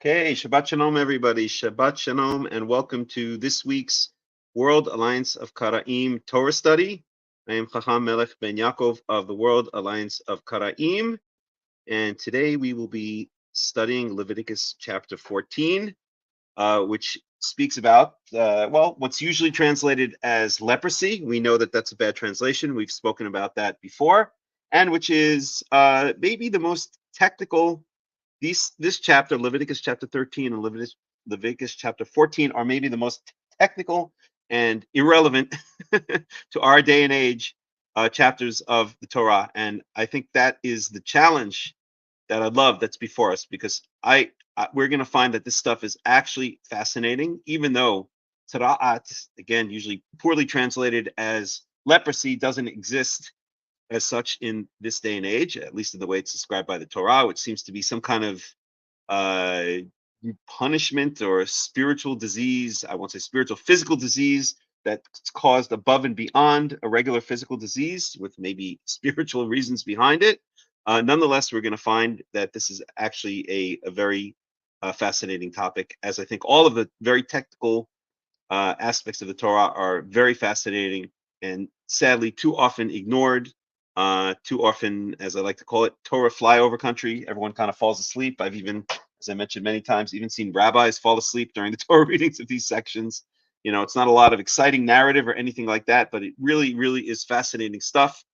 Okay, Shabbat Shalom, everybody. Shabbat Shalom, and welcome to this week's World Alliance of Qara'im Torah study. I am Hakham Melech ben Yaakov of the World Alliance of Qara'im, and today we will be studying Leviticus chapter 14, which speaks about, what's usually translated as leprosy. We know that that's a bad translation. We've spoken about that before, and which is maybe the most technical. This chapter, Leviticus chapter 13 and Leviticus chapter 14, are maybe the most technical and irrelevant to our day and age chapters of the Torah. And I think that is the challenge that I love that's before us, because we're going to find that this stuff is actually fascinating, even though Tzara'at, again, usually poorly translated as leprosy, doesn't exist as such in this day and age, at least in the way it's described by the Torah, which seems to be some kind of uh, punishment or spiritual disease. I won't say spiritual, physical disease that's caused above and beyond a regular physical disease with maybe spiritual reasons behind it. Nonetheless, we're going to find that this is actually a very fascinating topic, as I think all of the very technical aspects of the Torah are very fascinating and sadly too often ignored. Too often, as I like to call it, Torah flyover country. Everyone kind of falls asleep. I've even, as I mentioned many times, even seen rabbis fall asleep during the Torah readings of these sections. You know, it's not a lot of exciting narrative or anything like that, but it really, really is fascinating stuff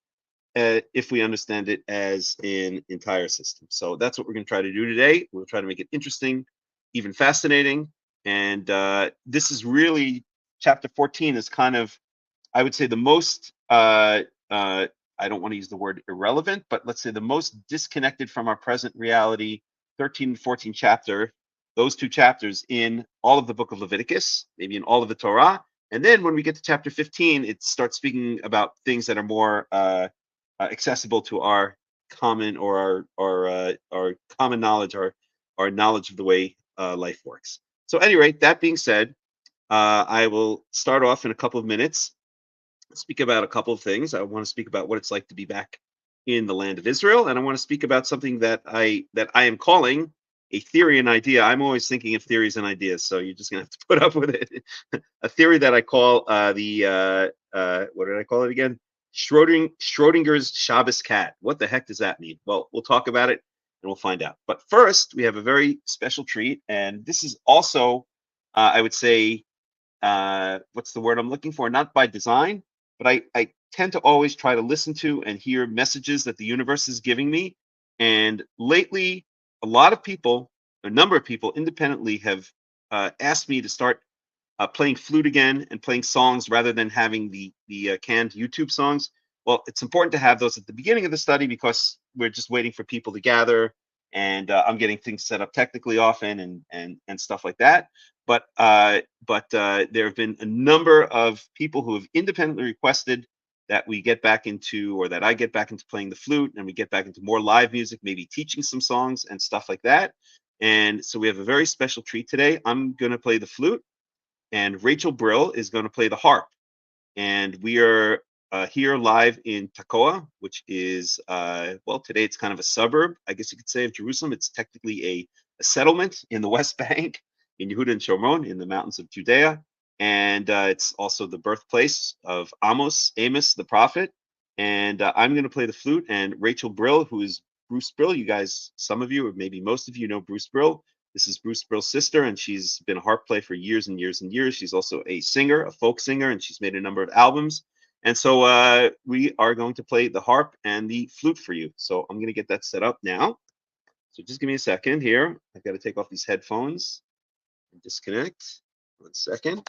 if we understand it as an entire system. So that's what we're going to try to do today. We'll try to make it interesting, even fascinating. And this is really, chapter 14 is kind of, I would say, the most, I don't want to use the word irrelevant, but let's say the most disconnected from our present reality, 13 and 14 chapter, those two chapters in all of the book of Leviticus, maybe in all of the Torah. And then when we get to chapter 15, it starts speaking about things that are more accessible to our common or our common knowledge, our knowledge of the way life works. So, at any rate, that being said, I will start off in a couple of minutes, speak about a couple of things. I want to speak about what it's like to be back in the land of Israel, and I want to speak about something that I am calling a theory and idea. I'm always thinking of theories and ideas, so you're just gonna have to put up with it. A theory that I call what did I call it again? Schrodinger's Shabbos cat. What the heck does that mean? Well, we'll talk about it and we'll find out. But first, we have a very special treat, and this is also, I would say, what's the word I'm looking for? Not by design, but I tend to always try to listen to and hear messages that the universe is giving me. And lately, a lot of people, a number of people independently have asked me to start playing flute again and playing songs rather than having the canned YouTube songs. Well, it's important to have those at the beginning of the study because we're just waiting for people to gather, and I'm getting things set up technically often and stuff like that. But there have been a number of people who have independently requested that we get back into, or that I get back into playing the flute, and we get back into more live music, maybe teaching some songs and stuff like that. And so we have a very special treat today. I'm going to play the flute, and Rachel Brill is going to play the harp. And we are here live in Tekoa, which is, today it's kind of a suburb, I guess you could say, of Jerusalem. It's technically a settlement in the West Bank, in Yehuda and Shomron, in the mountains of Judea. And it's also the birthplace of Amos the prophet. And I'm going to play the flute, and Rachel Brill, who is Bruce Brill. You guys, some of you, or maybe most of you, know Bruce Brill. This is Bruce Brill's sister, and she's been a harp player for years and years and years. She's also a singer, a folk singer, and she's made a number of albums. And so we are going to play the harp and the flute for you. So I'm going to get that set up now. So just give me a second here. I've got to take off these headphones and disconnect. 1 second.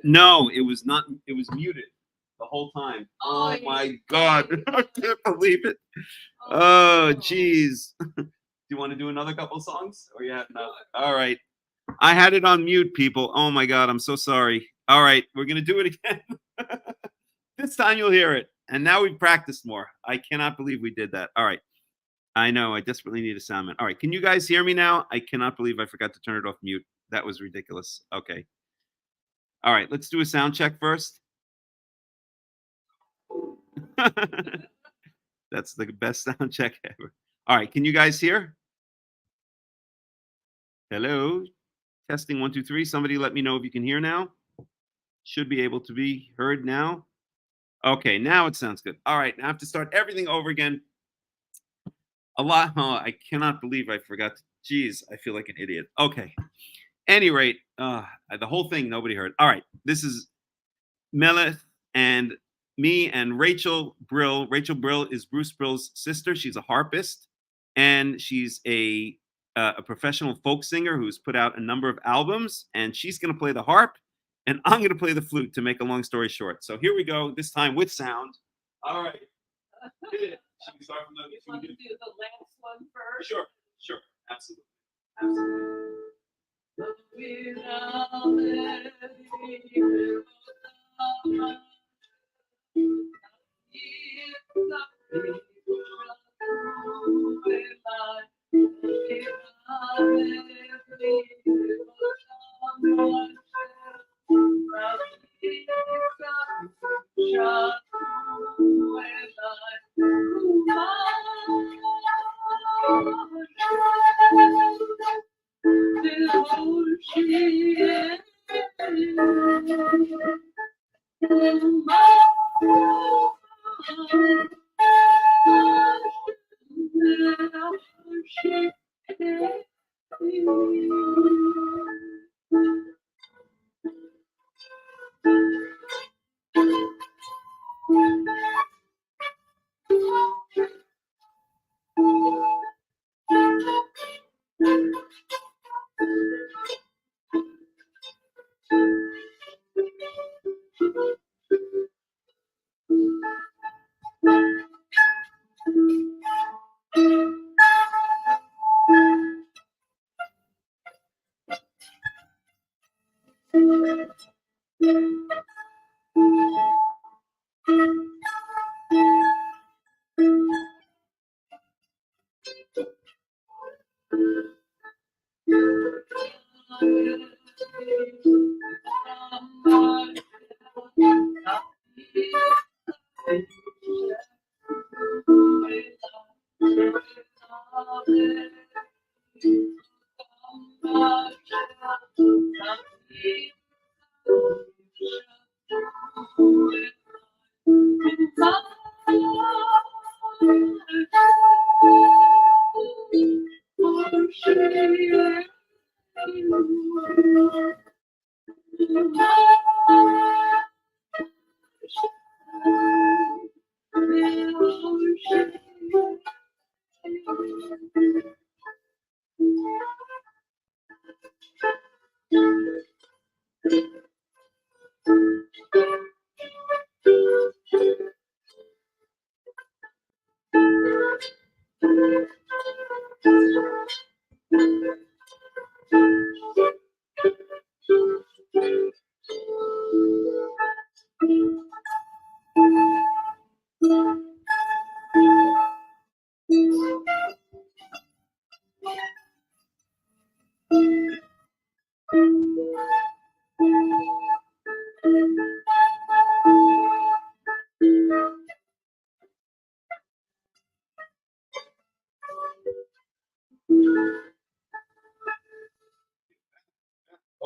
No, it was not. It was muted the whole time. Oh my God. I can't believe it. Oh, geez. Do you want to do another couple songs? Or you have enough? All right. I had it on mute, people. Oh my God. I'm so sorry. All right. We're going to do it again. This time you'll hear it. And now we've practiced more. I cannot believe we did that. All right. I know. I desperately need a sound man. All right. Can you guys hear me now? I cannot believe I forgot to turn it off mute. That was ridiculous. Okay. All right. Let's do a sound check first. That's the best sound check ever. All right. Can you guys hear? Hello. Testing 1, 2, 3. Somebody let me know if you can hear now. Should be able to be heard now. Okay. Now it sounds good. All right. Now I have to start everything over again. A lot. Oh, I cannot believe I forgot. Jeez, I feel like an idiot. Okay. Any rate, the whole thing nobody heard. All right. This is Melech and me and Rachel Brill. Rachel Brill is Bruce Brill's sister. She's a harpist, and she's a professional folk singer who's put out a number of albums. And she's going to play the harp, and I'm going to play the flute. To make a long story short, so here we go. This time with sound. All right. Should we start from the? You want to do the last one first? Sure. Sure. Absolutely. Absolutely.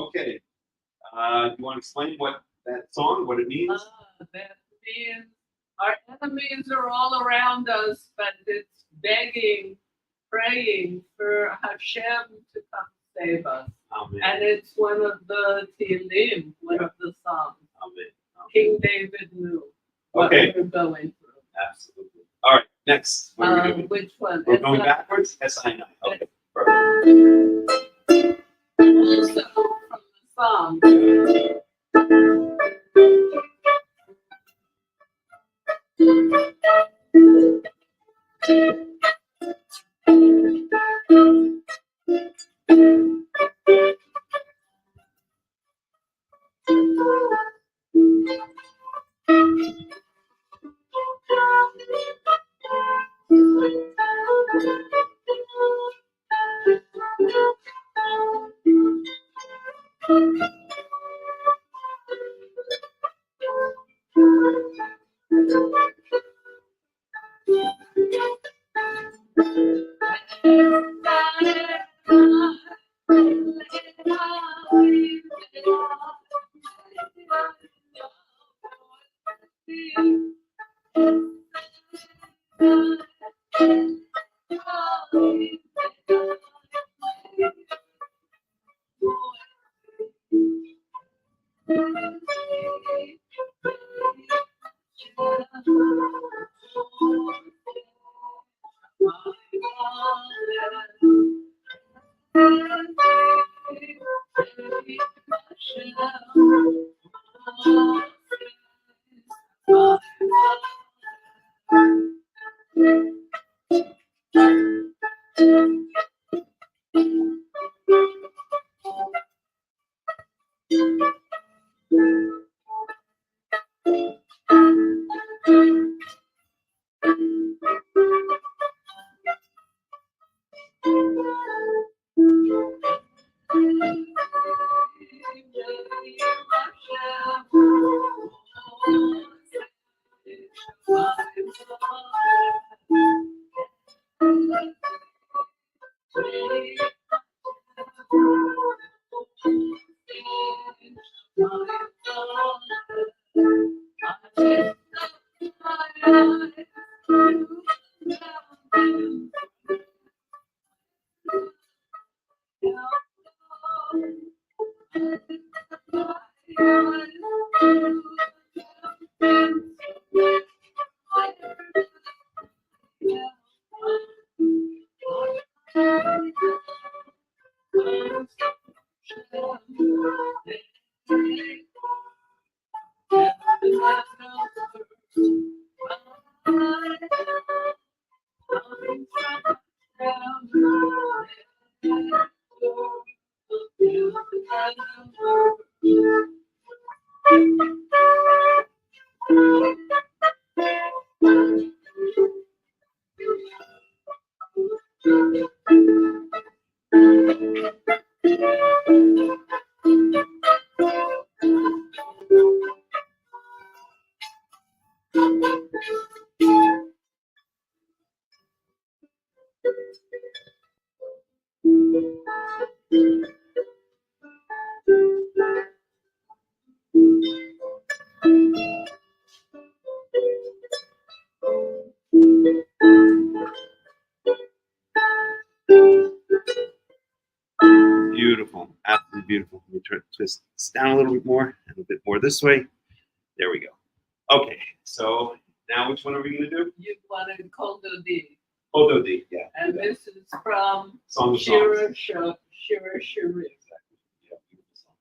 Okay. You want to explain what that song, what it means? That means our enemies are all around us, but it's begging, praying for Hashem to come save us. Amen. And it's one of the Tehillim, one of the Psalms. Amen. King David knew what we were going through. Absolutely. All right, next. What are we doing? Which one? We're going backwards? SI9. Okay, perfect. Also from the Psalms. Beautiful, absolutely beautiful. Let me try to twist this down a little bit more, and a bit more this way. There we go. Okay, so now which one are we going to do? You wanted Koldodi. Ododi, yeah. And this is from Song of Shira Songs. Shiri. Yeah, beautiful song.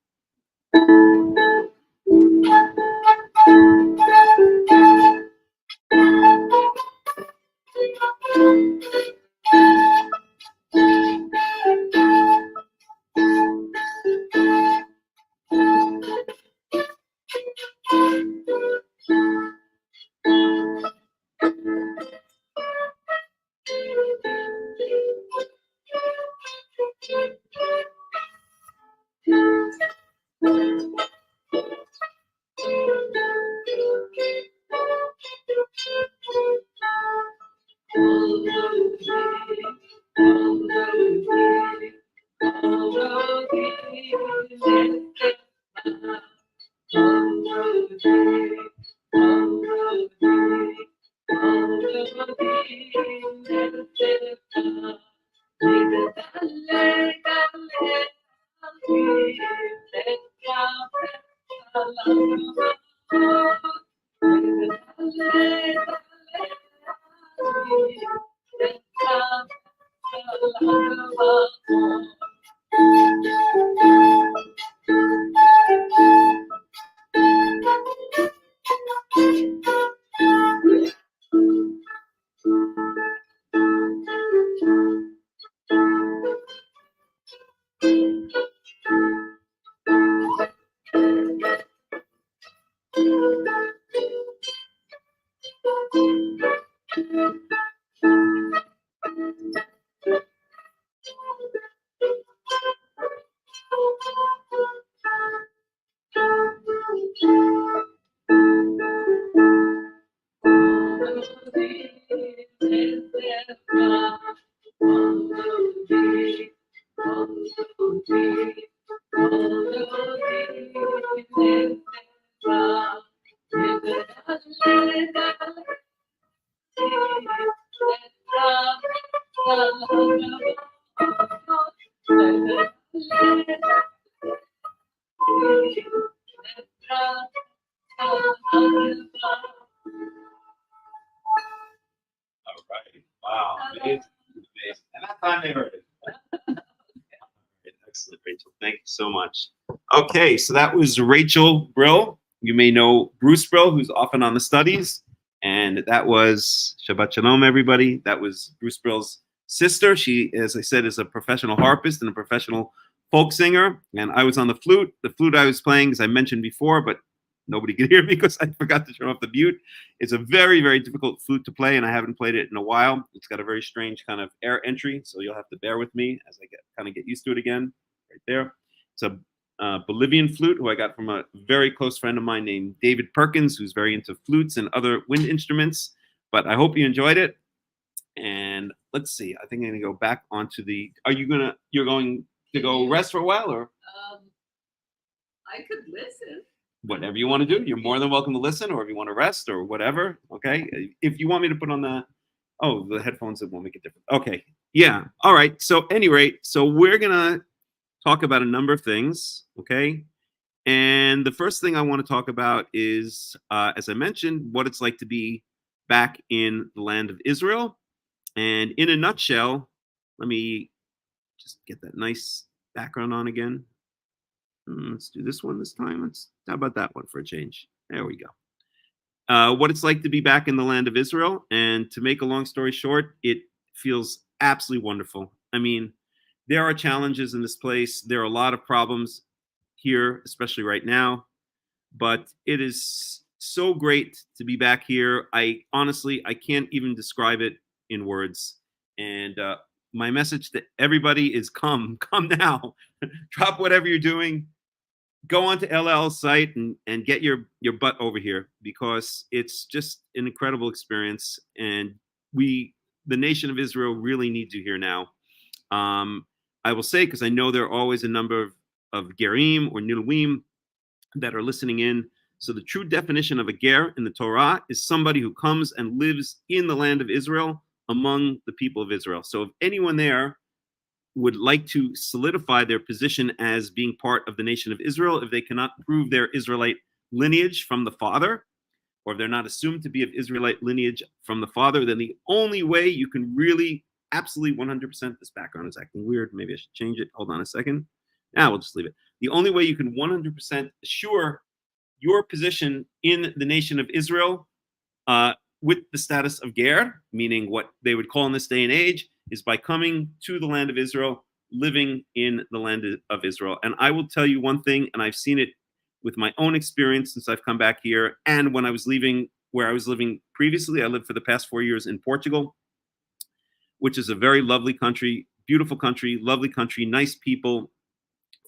All right. Wow. Amazing. Amazing. And that time they heard it. Excellent, Rachel. Thank you so much. Okay, so that was Rachel Brill. You may know Bruce Brill, who's often on the studies. And that was Shabbat Shalom, everybody. That was Bruce Brill's sister. She, as I said, is a professional harpist and a professional folk singer. And I was on the flute. The flute I was playing, as I mentioned before, but nobody could hear me because I forgot to turn off the mute. It's a very, very difficult flute to play, and I haven't played it in a while. It's got a very strange kind of air entry, so you'll have to bear with me as I get used to it again. Right there. It's a Bolivian flute who I got from a very close friend of mine named David Perkins, who's very into flutes and other wind instruments. But I hope you enjoyed it. And let's see. I think I'm gonna go back onto the. You're going to go rest for a while, or? I could listen. Whatever you want to do. You're more than welcome to listen, or if you want to rest, or whatever. Okay. If you want me to put on the headphones, it won't make a difference. Okay. Yeah. All right. So, at any rate, we're gonna talk about a number of things. Okay. And the first thing I want to talk about is, as I mentioned, what it's like to be back in the land of Israel. And in a nutshell, let me just get that nice background on again. Let's do this one this time. How about that one for a change? There we go. What it's like to be back in the land of Israel. And to make a long story short, it feels absolutely wonderful. I mean, there are challenges in this place. There are a lot of problems here, especially right now. But it is so great to be back here. I can't even describe it in words. And my message to everybody is come now. Drop whatever you're doing. Go onto LL's site and get your butt over here, because it's just an incredible experience. And the nation of Israel, really needs you here now. I will say, because I know there are always a number of Gerim or Niluim that are listening in. So the true definition of a Ger in the Torah is somebody who comes and lives in the land of Israel among the people of Israel. So if anyone there would like to solidify their position as being part of the nation of Israel, if they cannot prove their Israelite lineage from the father, or if they're not assumed to be of Israelite lineage from the father, then the only way you can really absolutely 100%, this background is acting weird. Maybe I should change it. Hold on a second. We'll just leave it. The only way you can 100% assure your position in the nation of Israel with the status of Ger, meaning what they would call in this day and age, is by coming to the land of Israel, living in the land of Israel. And I will tell you one thing, and I've seen it with my own experience since I've come back here, and when I was leaving where I was living previously. I lived for the past 4 years in Portugal, which is a very lovely country, beautiful country, lovely country, nice people,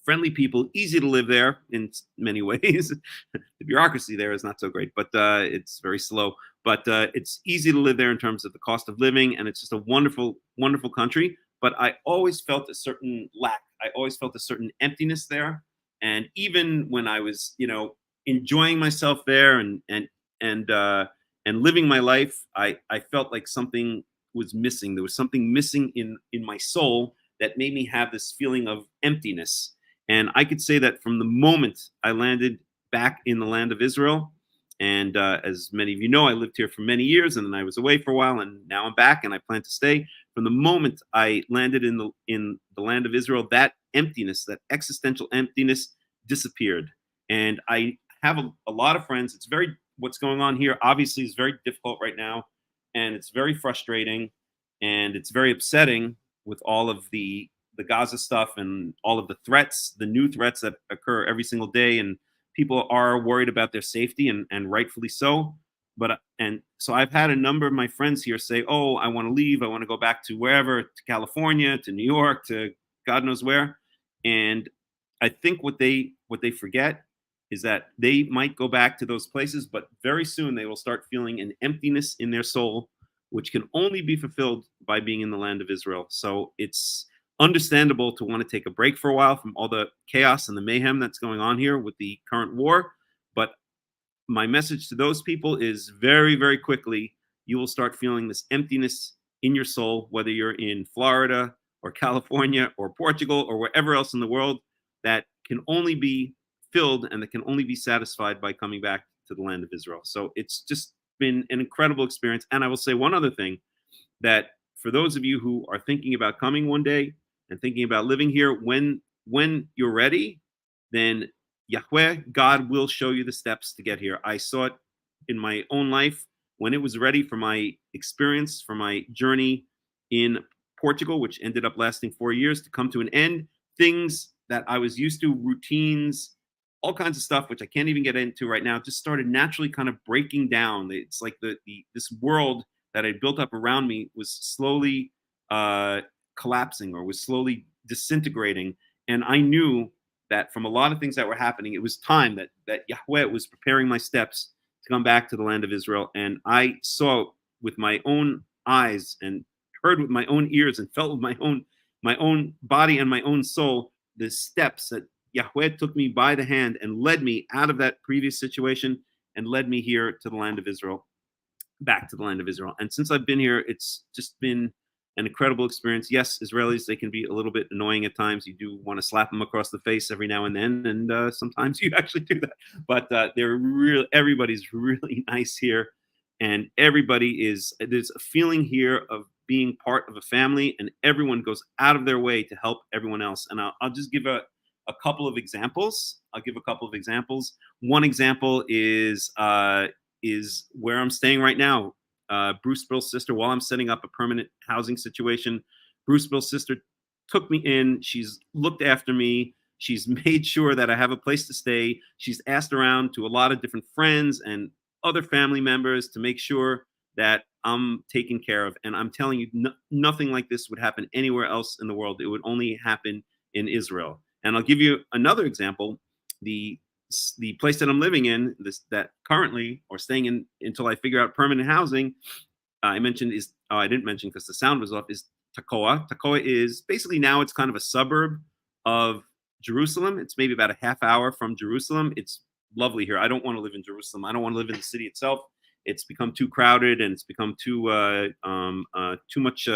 friendly people, easy to live there in many ways. The bureaucracy there is not so great, but it's very slow. But it's easy to live there in terms of the cost of living, and it's just a wonderful, wonderful country. But I always felt a certain lack. I always felt a certain emptiness there. And even when I was, enjoying myself there and living my life, I felt like something was missing. There was something missing in my soul that made me have this feeling of emptiness. And I could say that from the moment I landed back in the land of Israel, and as many of you know, I lived here for many years, and then I was away for a while, and now I'm back, and I plan to stay. From the moment I landed in the land of Israel, that emptiness, that existential emptiness, disappeared. And I have a lot of friends. What's going on here obviously is very difficult right now, and it's very frustrating, and it's very upsetting with all of the Gaza stuff and all of the threats, the new threats that occur every single day, and people are worried about their safety, and rightfully so. And so I've had a number of my friends here say, "Oh, I want to leave. I want to go back to wherever, to California, to New York, to God knows where." And I think what they forget is that they might go back to those places, but very soon they will start feeling an emptiness in their soul, which can only be fulfilled by being in the land of Israel. So it's understandable to want to take a break for a while from all the chaos and the mayhem that's going on here with the current war. But my message to those people is very, very quickly, you will start feeling this emptiness in your soul, whether you're in Florida or California or Portugal or wherever else in the world, that can only be filled and that can only be satisfied by coming back to the land of Israel. So it's just been an incredible experience. And I will say one other thing, that for those of you who are thinking about coming one day and thinking about living here, when you're ready, then Yahweh, God, will show you the steps to get here. I saw it in my own life when it was ready for my experience, for my journey in Portugal, which ended up lasting 4 years, to come to an end. Things that I was used to, routines, all kinds of stuff, which I can't even get into right now, just started naturally kind of breaking down. It's like this world that I built up around me was slowly collapsing, or was slowly disintegrating. And I knew that from a lot of things that were happening, it was time that Yahweh was preparing my steps to come back to the land of Israel. And I saw with my own eyes, and heard with my own ears, and felt with my own body and my own soul the steps that Yahweh took me by the hand and led me out of that previous situation and led me here to the land of Israel, back to the land of Israel. And since I've been here, it's just been an incredible experience. Yes, Israelis, they can be a little bit annoying at times. You do want to slap them across the face every now and then, and sometimes you actually do that. But everybody's really nice here, and there's a feeling here of being part of a family, and everyone goes out of their way to help everyone else. And I'll just give a couple of examples. One example is where I'm staying right now. Bruce Bill's sister, while I'm setting up a permanent housing situation, Bruce Bill's sister took me in. She's looked after me. She's made sure that I have a place to stay. She's asked around to a lot of different friends and other family members to make sure that I'm taken care of. And I'm telling you, nothing like this would happen anywhere else in the world. It would only happen in Israel. And I'll give you another example. The place that I'm living in, that currently, or staying in until I figure out permanent housing, I didn't mention because the sound was off, is Tekoa. Tekoa is basically, now it's kind of a suburb of Jerusalem. It's maybe about a half hour from Jerusalem. It's lovely here. I don't want to live in Jerusalem. I don't want to live in the city itself. It's become too crowded, and it's become too much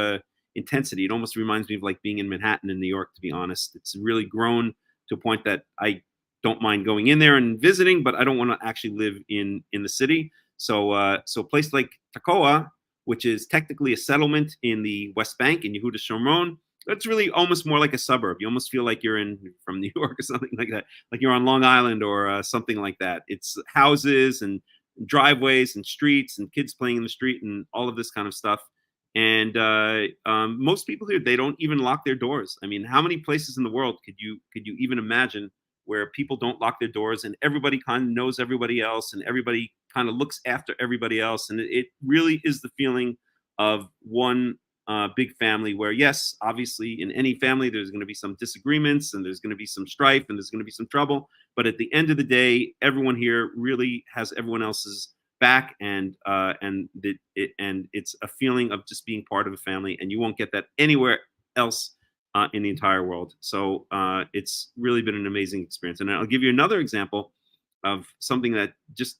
intensity. It almost reminds me of like being in Manhattan in New York, to be honest. It's really grown to a point that I don't mind going in there and visiting, but I don't want to actually live in the city. So a place like Tekoa, which is technically a settlement in the West Bank in Yehuda Shomron, it's really almost more like a suburb. You almost feel like you're from New York or something like that, like you're on Long Island or something like that. It's houses and driveways and streets and kids playing in the street and all of this kind of stuff. And most people here, they don't even lock their doors. I mean, how many places in the world could you even imagine where people don't lock their doors, and everybody kind of knows everybody else, and everybody kind of looks after everybody else? And it really is the feeling of one big family, where, yes, obviously in any family, there's going to be some disagreements, and there's going to be some strife, and there's going to be some trouble. But at the end of the day, everyone here really has everyone else's back, and it's a feeling of just being part of a family, and you won't get that anywhere else in the entire world. So it's really been an amazing experience. And I'll give you another example of something that just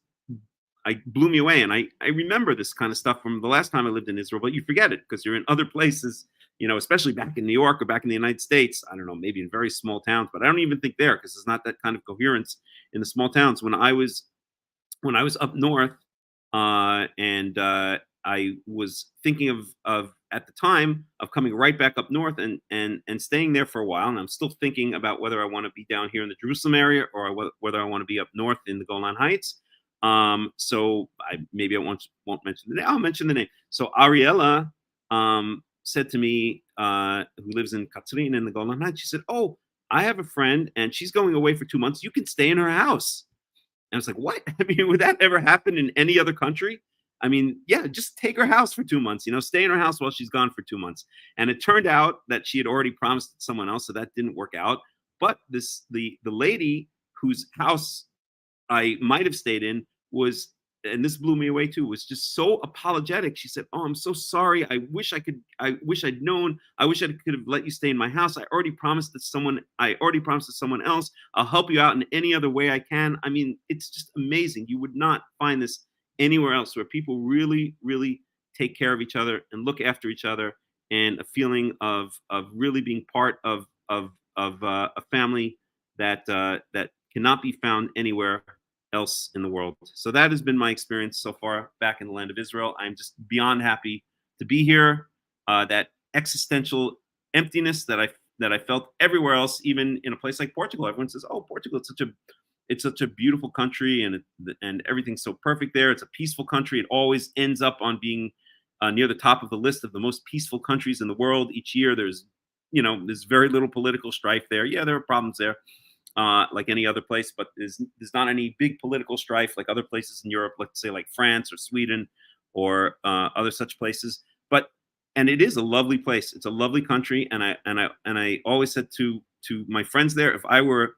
blew me away. And I remember this kind of stuff from the last time I lived in Israel, but you forget it because you're in other places, especially back in New York or back in the United States. I don't know, maybe in very small towns, but I don't even think there, because there's not that kind of coherence in the small towns. When I was up north, and I was thinking of at the time of coming right back up north and staying there for a while. And I'm still thinking about whether I want to be down here in the Jerusalem area or whether I want to be up north in the Golan Heights. So maybe I won't mention the name. I'll mention the name. So Ariella said to me, who lives in Katrin in the Golan Heights, she said, "Oh, I have a friend and she's going away for 2 months. You can stay in her house." And I was like, what? I mean, would that ever happen in any other country? I mean, yeah, just take her house for 2 months, stay in her house while she's gone for 2 months. And it turned out that she had already promised someone else, so that didn't work out. But the lady whose house I might have stayed in was and this blew me away too, was just so apologetic. She said, "Oh, I'm so sorry. I wish I'd known. I wish I could have let you stay in my house. I already promised someone else. I'll help you out in any other way I can." I mean, it's just amazing. You would not find this anywhere else, where people really, really take care of each other and look after each other, and a feeling of really being part of a family that that cannot be found anywhere else in the world. So that has been my experience so far back in the land of Israel. I'm just beyond happy to be here. That existential emptiness that I felt everywhere else, even in a place like Portugal. Everyone says, "Oh, Portugal, it's such a beautiful country, and everything's so perfect there. It's a peaceful country." It always ends up on being near the top of the list of the most peaceful countries in the world each year. There's very little political strife there. Yeah, there are problems there, like any other place, but there's not any big political strife like other places in Europe, let's say like France or Sweden or other such places. And it is a lovely place. It's a lovely country, and I always said to my friends there, if I were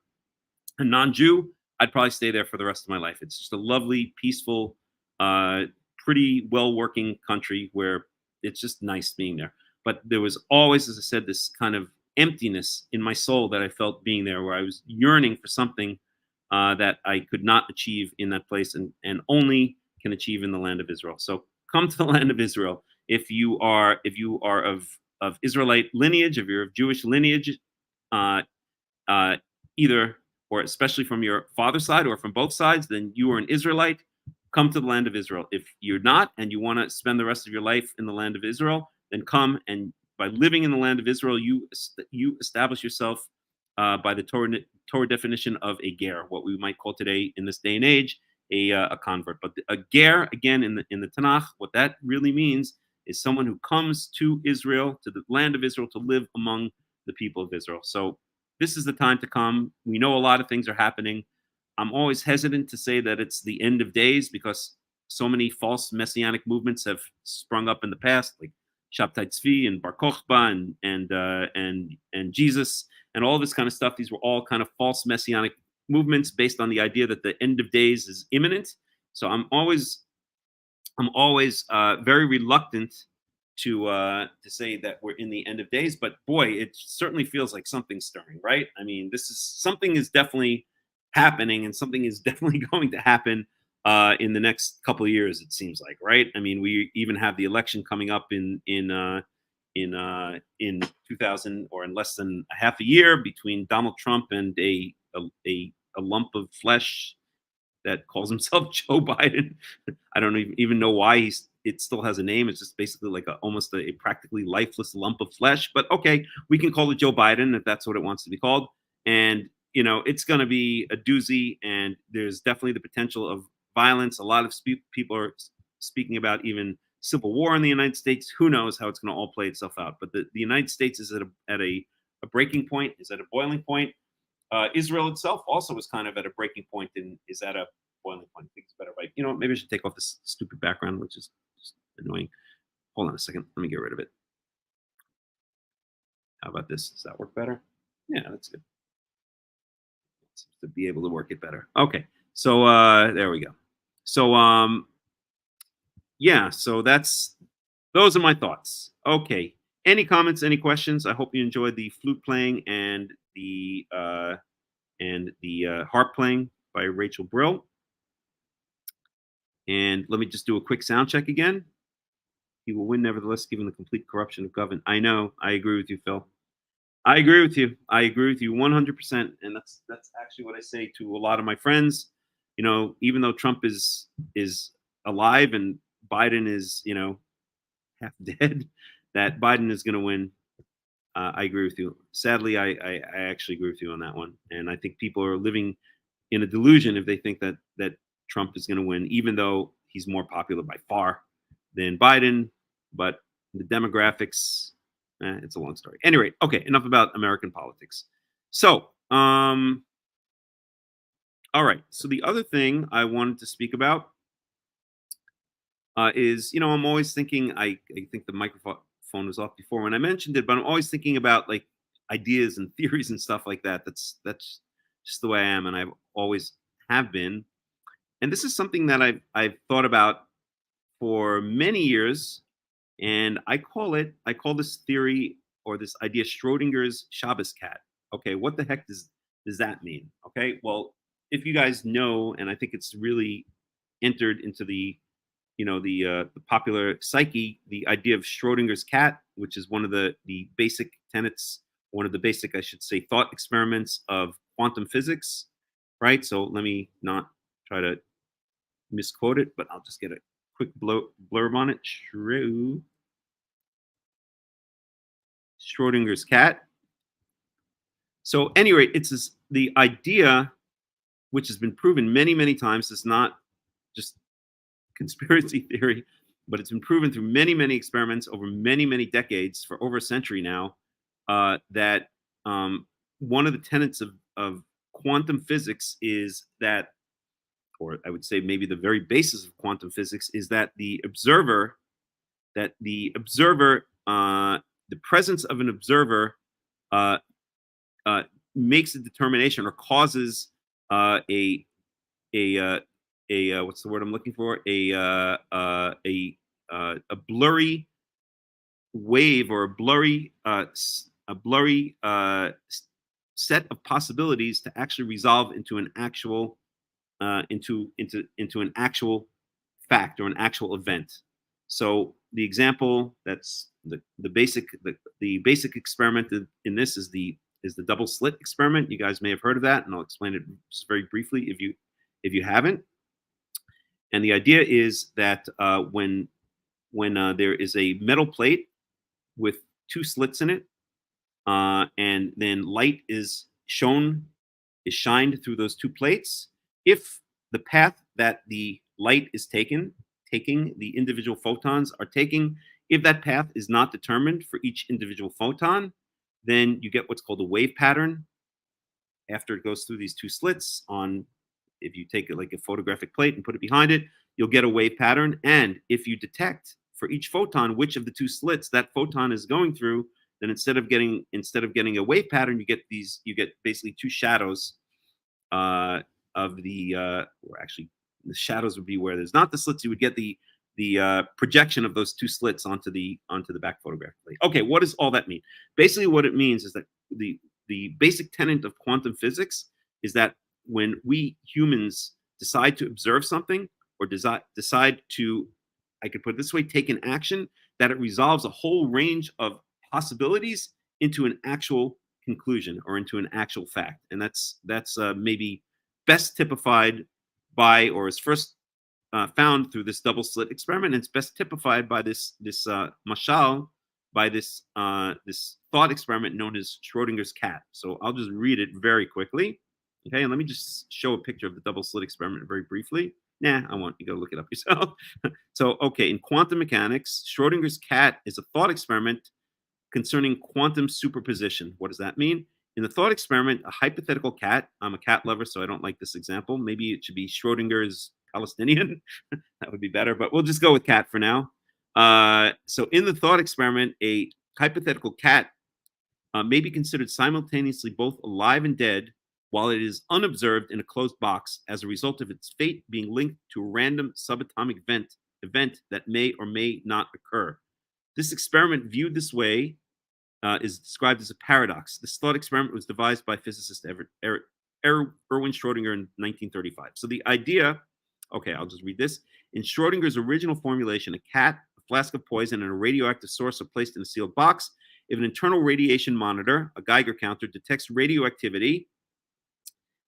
a non-Jew, I'd probably stay there for the rest of my life. It's just a lovely, peaceful, pretty well-working country where it's just nice being there. But there was always, as I said, this kind of emptiness in my soul that I felt being there, where I was yearning for something that I could not achieve in that place, and only can achieve in the land of Israel. So come to the land of Israel if you are of Israelite lineage, if you're of Jewish lineage, either or especially from your father's side or from both sides, then you are an Israelite. Come to the land of Israel. If you're not, and you want to spend the rest of your life in the land of Israel, then come, and by living in the land of Israel, you establish yourself by the Torah definition of a ger, what we might call today in this day and age a convert. But a ger, again, in the Tanakh, what that really means is someone who comes to Israel, to the land of Israel, to live among the people of Israel. So this is the time to come. We know a lot of things are happening. I'm always hesitant to say that it's the end of days, because so many false messianic movements have sprung up in the past, like Shabtai Tzvi and Bar Kokhba and Jesus and all this kind of stuff. These were all kind of false messianic movements based on the idea that the end of days is imminent. So I'm always very reluctant to say that we're in the end of days. But boy, it certainly feels like something's stirring, right? I mean, something is definitely happening, and something is definitely going to happen in the next couple of years, it seems like, right? I mean, we even have the election coming up in 2000, or in less than a half a year, between Donald Trump and a lump of flesh that calls himself Joe Biden. I don't even know why it still has a name. It's just basically like almost a practically lifeless lump of flesh. But okay, we can call it Joe Biden if that's what it wants to be called. And it's going to be a doozy, and there's definitely the potential of violence. A lot of people are speaking about even civil war in the United States. Who knows how it's going to all play itself out? But the United States is at a breaking point, is at a boiling point. Israel itself also is kind of at a breaking point and is at a boiling point. I think it's better, right? Maybe I should take off this stupid background, which is just annoying. Hold on a second. Let me get rid of it. How about this? Does that work better? Yeah, that's good. To be able to work it better. Okay. So there we go. So yeah, so those are my thoughts. Okay. Any comments, any questions? I hope you enjoyed the flute playing and the harp playing by Rachel Brill. And let me just do a quick sound check again. He will win, nevertheless, given the complete corruption of government. I know. I agree with you, Phil. I agree with you. I agree with you 100%. And that's actually what I say to a lot of my friends. Even though Trump is alive and Biden is, half dead, that Biden is going to win. I agree with you. Sadly, I actually agree with you on that one. And I think people are living in a delusion if they think that Trump is going to win, even though he's more popular by far than Biden. But the demographics, it's a long story. Anyway, okay, enough about American politics. So, all right. So the other thing I wanted to speak about is, I'm always thinking, I think the microphone was off before when I mentioned it, but I'm always thinking about like ideas and theories and stuff like that. That's just the way I am, and I've always have been. and this is something that I've thought about for many years, and I call this theory or this idea Schrödinger's Shabbos cat. Okay, what the heck does that mean? Okay, well, if you guys know, and I think it's really entered into the the popular psyche, the idea of Schrödinger's cat, which is one of the basic tenets, one of the basic, I should say, thought experiments of quantum physics, right? So let me not try to misquote it, but I'll just get a quick blurb on it. Schrödinger's cat. So, anyway, it's the idea, which has been proven many, many times. It's not just conspiracy theory, but it's been proven through many, many experiments over many, many decades, for over a century now, that one of the tenets of quantum physics is that, or I would say maybe the very basis of quantum physics, is that the presence of an observer makes a determination or causes a what's the word I'm looking for? A blurry wave, or a blurry set of possibilities to actually resolve into an actual into an actual fact or an actual event. So the example that's the basic experiment in this is the double slit experiment. You guys may have heard of that, and I'll explain it just very briefly if you haven't. And the idea is that when there is a metal plate with two slits in it, and then light is shined through those two plates, if the path that the light is taking, the individual photons are taking, if that path is not determined for each individual photon, then you get what's called a wave pattern after it goes through these two slits. If you take it like a photographic plate and put it behind it, you'll get a wave pattern. And if you detect for each photon which of the two slits that photon is going through, then instead of getting a wave pattern, you get basically two shadows of the or actually the shadows would be where there's not the slits. You would get the projection of those two slits onto the back photograph plate. Okay, what does all that mean? Basically, what it means is that the basic tenet of quantum physics is that when we humans decide to observe something, or decide to, I could put it this way, take an action, that it resolves a whole range of possibilities into an actual conclusion or into an actual fact. And that's maybe best typified by, or is first found through this double slit experiment. And it's best typified by this mashal, by this thought experiment known as Schrödinger's cat. So I'll just read it very quickly. Okay, and let me just show a picture of the double slit experiment very briefly. Nah, I want you to go look it up yourself. So, okay, in quantum mechanics, Schrödinger's cat is a thought experiment concerning quantum superposition. What does that mean? In the thought experiment, a hypothetical cat, I'm a cat lover, so I don't like this example. Maybe it should be Schrödinger's Palestinian. That would be better, but we'll just go with cat for now. So in the thought experiment, a hypothetical cat may be considered simultaneously both alive and dead while it is unobserved in a closed box as a result of its fate being linked to a random subatomic event that may or may not occur. This experiment viewed this way is described as a paradox. This thought experiment was devised by physicist Erwin Schrödinger in 1935. So the idea, okay, I'll just read this. In Schrödinger's original formulation, a cat, a flask of poison, and a radioactive source are placed in a sealed box. If an internal radiation monitor, a Geiger counter, detects radioactivity,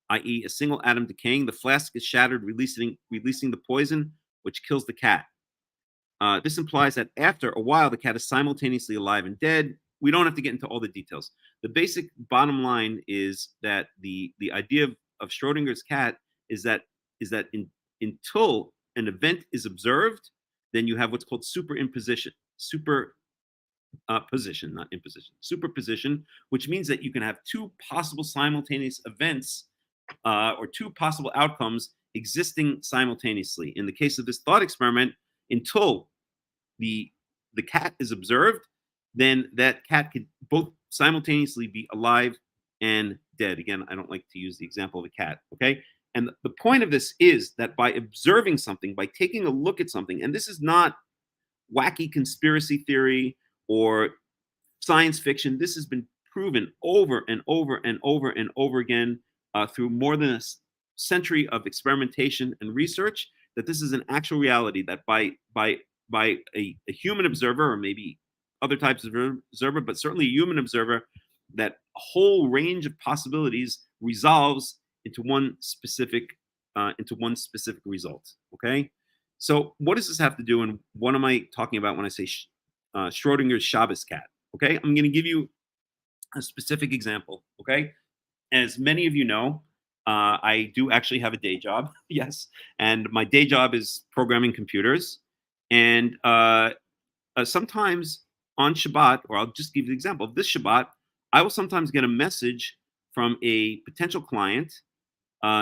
i.e. a single atom decaying, the flask is shattered, releasing the poison, which kills the cat. This implies that after a while, the cat is simultaneously alive and dead. We don't have to get into all the details. The basic bottom line is that the idea of Schrödinger's cat is that until an event is observed, then you have what's called superposition, not imposition, superposition, which means that you can have two possible simultaneous events or two possible outcomes existing simultaneously. In the case of this thought experiment, until the cat is observed, then that cat could both simultaneously be alive and dead. Again, I don't like to use the example of a cat, okay? And the point of this is that by observing something, by taking a look at something, and this is not wacky conspiracy theory or science fiction. This has been proven over and over and over and over again through more than a century of experimentation and research, that this is an actual reality, that by a human observer, or maybe other types of observer, but certainly a human observer, that a whole range of possibilities resolves into one specific result. Okay, so what does this have to do, and what am I talking about when I say Schrödinger's Shabbos cat? Okay, I'm going to give you a specific example. Okay, as many of you know, I do actually have a day job. Yes, and my day job is programming computers. And sometimes on Shabbat, or I'll just give you the example of this Shabbat, I will sometimes get a message from a potential client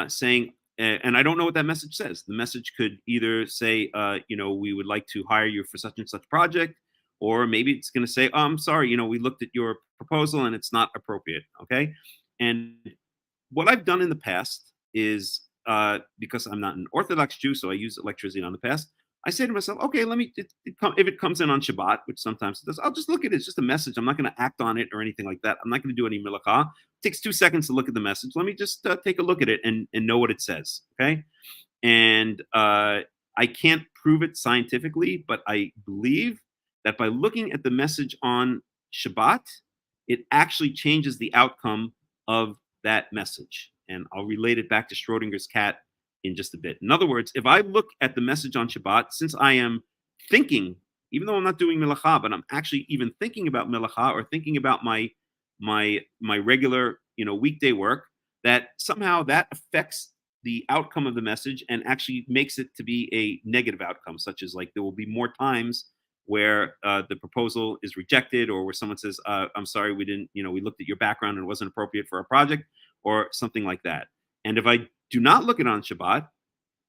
saying, and I don't know what that message says. The message could either say, we would like to hire you for such and such project, or maybe it's going to say, oh, I'm sorry, we looked at your proposal and it's not appropriate. Okay. And what I've done in the past is, because I'm not an Orthodox Jew, so I use electricity on the past, I say to myself, okay, if it comes in on Shabbat, which sometimes it does, I'll just look at it. It's just a message. I'm not going to act on it or anything like that. I'm not going to do any melacha. It takes 2 seconds to look at the message. Let me just take a look at it and know what it says. Okay. And I can't prove it scientifically, but I believe that by looking at the message on Shabbat, it actually changes the outcome of that message. And I'll relate it back to Schrödinger's cat in just a bit. In other words, if I look at the message on Shabbat, since I am thinking, even though I'm not doing melacha, but I'm actually even thinking about melacha or thinking about my regular weekday work, that somehow that affects the outcome of the message and actually makes it to be a negative outcome, such as like there will be more times where the proposal is rejected, or where someone says, I'm sorry, we didn't, we looked at your background and it wasn't appropriate for our project, or something like that. And if I do not look at it on Shabbat,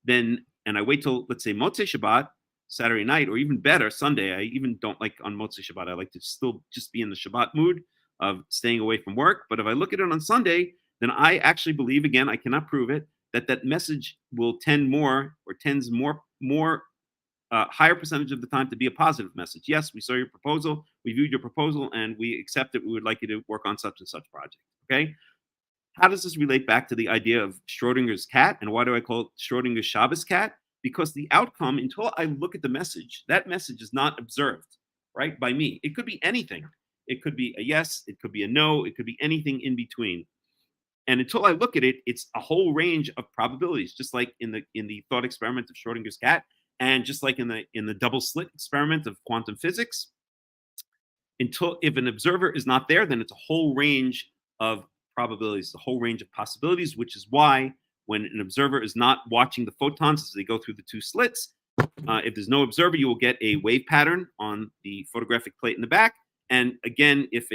then, and I wait till, let's say, Motzei Shabbat, Saturday night, or even better, Sunday, I even don't like on Motzei Shabbat. I like to still just be in the Shabbat mood of staying away from work. But if I look at it on Sunday, then I actually believe, again, I cannot prove it, that message will tends more higher percentage of the time to be a positive message. Yes, we saw your proposal, we viewed your proposal, and we accept it. We would like you to work on such and such project. Okay. How does this relate back to the idea of Schrödinger's cat? And why do I call it Schrödinger's Shabbos cat? Because the outcome, until I look at the message, that message is not observed, right, by me. It could be anything. It could be a yes, it could be a no, it could be anything in between. And until I look at it, it's a whole range of probabilities, just like in the thought experiment of Schrödinger's cat, and just like in the double slit experiment of quantum physics. Until, if an observer is not there, then it's a whole range of probabilities, the whole range of possibilities, which is why when an observer is not watching the photons as they go through the 2 slits, if there's no observer, you will get a wave pattern on the photographic plate in the back. And again, if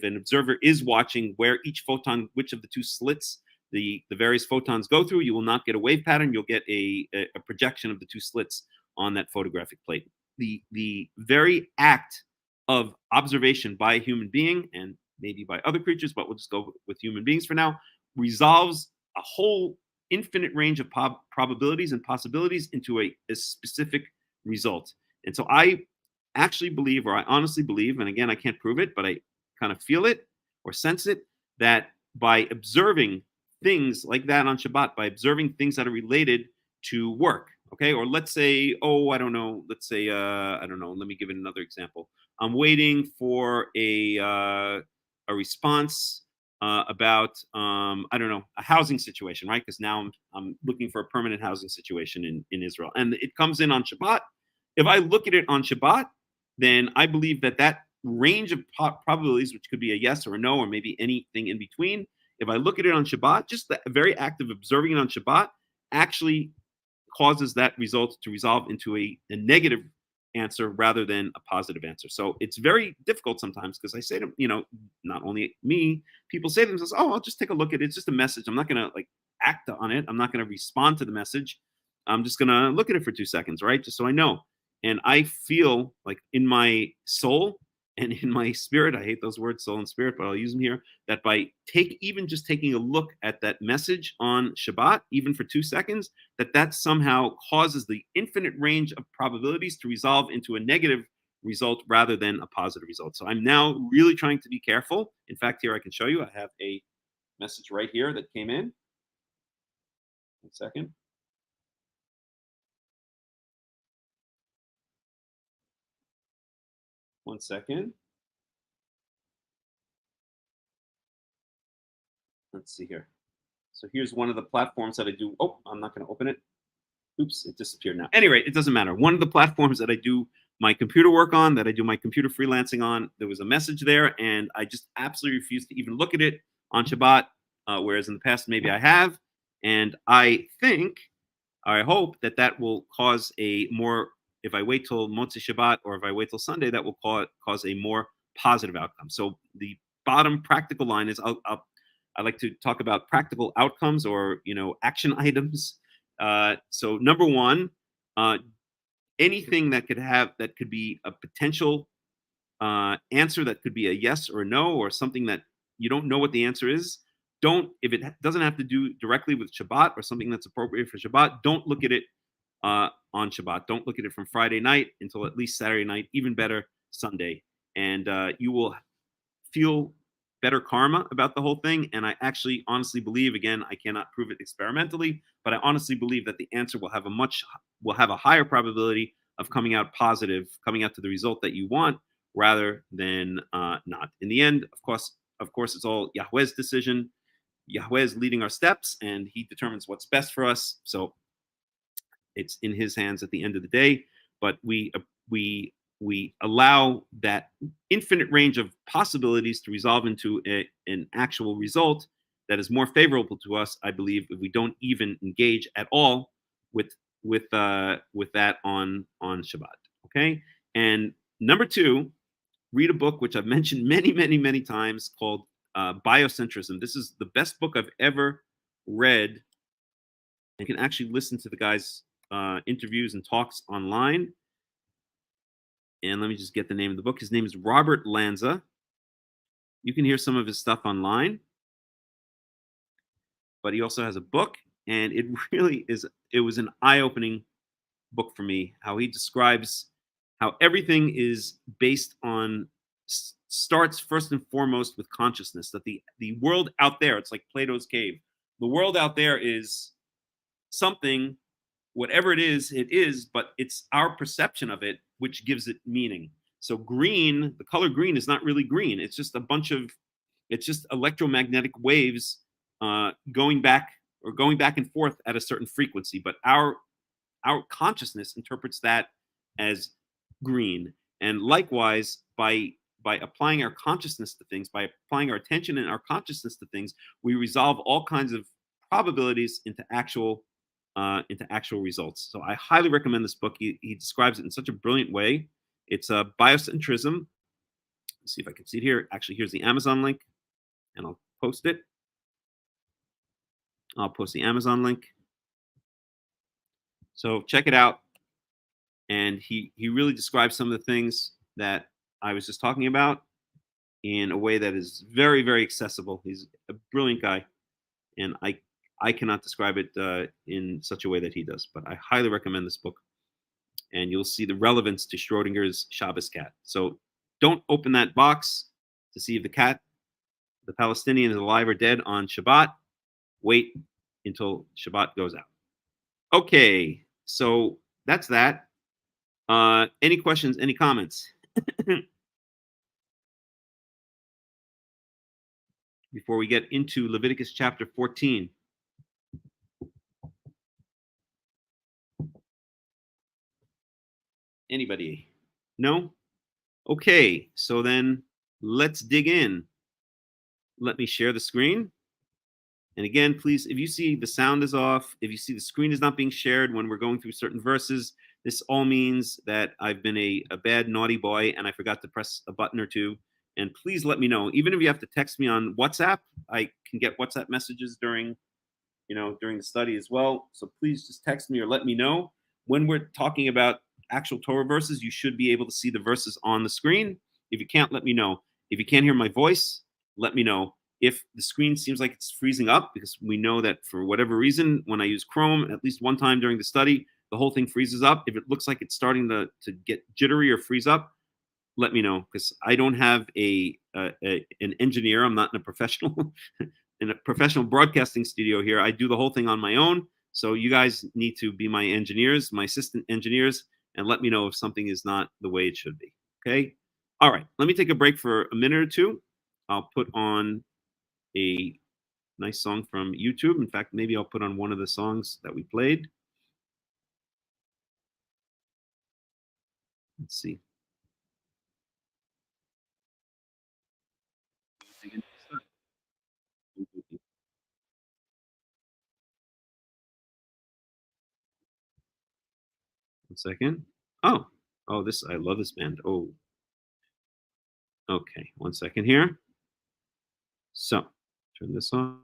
an observer is watching where each photon, which of the 2 slits the various photons go through, you will not get a wave pattern. You'll get a projection of the 2 slits on that photographic plate. The very act of observation by a human being, and maybe by other creatures, but we'll just go with human beings for now, resolves a whole infinite range of probabilities and possibilities into a specific result. And so I actually believe, or I honestly believe, and again, I can't prove it, but I kind of feel it or sense it, that by observing things like that on Shabbat, by observing things that are related to work, okay, or let's say, let me give it another example. I'm waiting for a response about a housing situation, right? Because now I'm looking for a permanent housing situation in Israel, and it comes in on Shabbat. If I look at it on Shabbat, then I believe that range of probabilities, which could be a yes or a no, or maybe anything in between, if I look at it on Shabbat, just the very act of observing it on Shabbat actually causes that result to resolve into a negative answer rather than a positive answer. So it's very difficult sometimes, because I say to, not only me, people say to themselves, I'll just take a look at it. It's just a message. I'm not going to act on it. I'm not going to respond to the message. I'm just going to look at it for 2 seconds, right? Just so I know. And I feel like in my soul and in my spirit, I hate those words, soul and spirit, but I'll use them here, that by just taking a look at that message on Shabbat, even for 2 seconds, that somehow causes the infinite range of probabilities to resolve into a negative result rather than a positive result. So I'm now really trying to be careful. In fact, here I can show you, I have a message right here that came in. 1 second. One second. Let's see here. So here's one of the platforms that I do. Oh, I'm not going to open it. Oops, it disappeared now. Anyway, it doesn't matter. One of the platforms that I do my computer work on, that I do my computer freelancing on, there was a message there, and I just absolutely refused to even look at it on Shabbat, whereas in the past maybe I have. And I hope that will cause a more, if I wait till Motzei Shabbat or if I wait till Sunday, that will cause a more positive outcome. So the bottom practical line is I like to talk about practical outcomes or action items. So number one, anything that could be a potential answer, that could be a yes or a no, or something that you don't know what the answer is. If it doesn't have to do directly with Shabbat or something that's appropriate for Shabbat, don't look at it on Shabbat. Don't look at it from Friday night until at least Saturday night, even better Sunday. And you will feel better karma about the whole thing. And I actually honestly believe, again, I cannot prove it experimentally, but I honestly believe that the answer will have a higher probability of coming out positive, coming out to the result that you want, rather than not. In the end, of course, it's all Yahweh's decision. Yahweh is leading our steps, and He determines what's best for us. So it's in His hands at the end of the day. But we allow that infinite range of possibilities to resolve into an actual result that is more favorable to us, I believe, if we don't even engage at all with that on Shabbat. Okay, and number two, read a book which I've mentioned many, many, many times called Biocentrism. This is the best book I've ever read. You can actually listen to the guy's interviews and talks online. And let me just get the name of the book. His name is Robert Lanza. You can hear some of his stuff online, but he also has a book, and it was an eye-opening book for me, how he describes how everything is based on, starts first and foremost with consciousness, that the world out there, it's like Plato's cave. The world out there is something, whatever it is, but it's our perception of it which gives it meaning. So green, the color green is not really green. It's just it's just electromagnetic waves going back and forth at a certain frequency. But our consciousness interprets that as green. And likewise, by applying our consciousness to things, by applying our attention and our consciousness to things, we resolve all kinds of probabilities into actual results. So I highly recommend this book. He describes it in such a brilliant way. It's a biocentrism. Let's see if I can see it here. Actually, here's the Amazon link, and I'll post it. I'll post the Amazon link. So check it out. And he really describes some of the things that I was just talking about in a way that is very, very accessible. He's a brilliant guy, and I cannot describe it in such a way that he does, but I highly recommend this book. And you'll see the relevance to Schrödinger's Shabbos cat. So don't open that box to see if the Palestinian, is alive or dead on Shabbat. Wait until Shabbat goes out. Okay, so that's that. Any questions, any comments? Before we get into Leviticus chapter 14. Anybody? No? Okay, so then let's dig in. Let me share the screen. And again, please, if you see the sound is off, if you see the screen is not being shared when we're going through certain verses, this all means that I've been a bad, naughty boy and I forgot to press a button or two. And please let me know. Even if you have to text me on WhatsApp, I can get WhatsApp messages during the study as well. So please just text me or let me know. When we're talking about actual Torah verses, you should be able to see the verses on the screen. If you can't, let me know. If you can't hear my voice, let me know. If the screen seems like it's freezing up, because we know that for whatever reason, when I use Chrome, at least one time during the study, the whole thing freezes up. If it looks like it's starting to get jittery or freeze up, let me know, because I don't have an engineer. I'm not in a professional broadcasting studio here. I do the whole thing on my own. So you guys need to be my engineers, my assistant engineers, and let me know if something is not the way it should be. Okay. All right. Let me take a break for a minute or two. I'll put on a nice song from YouTube. In fact, maybe I'll put on one of the songs that we played. Let's see. One second. Oh, this, I love this band. Oh, okay. One second here. So, turn this on.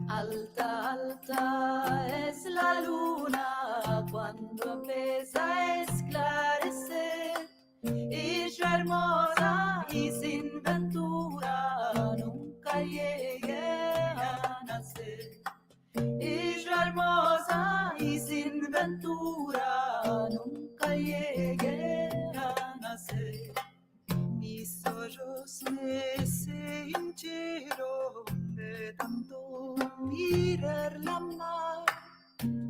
Alta, alta es la luna cuando empieza a esclarecer. Ella hermosa y sin ventura nunca llegué a nacer. Ella hermosa y sin ventura nunca llegué a nacer. Mis ojos se hincharon de tanto mirar la mar.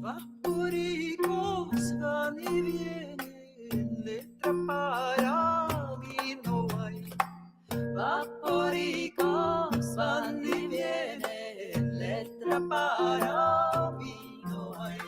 Vapóricos van y vienen, letra para mí no hay. Vapóricos van y vienen, letra para mí no hay.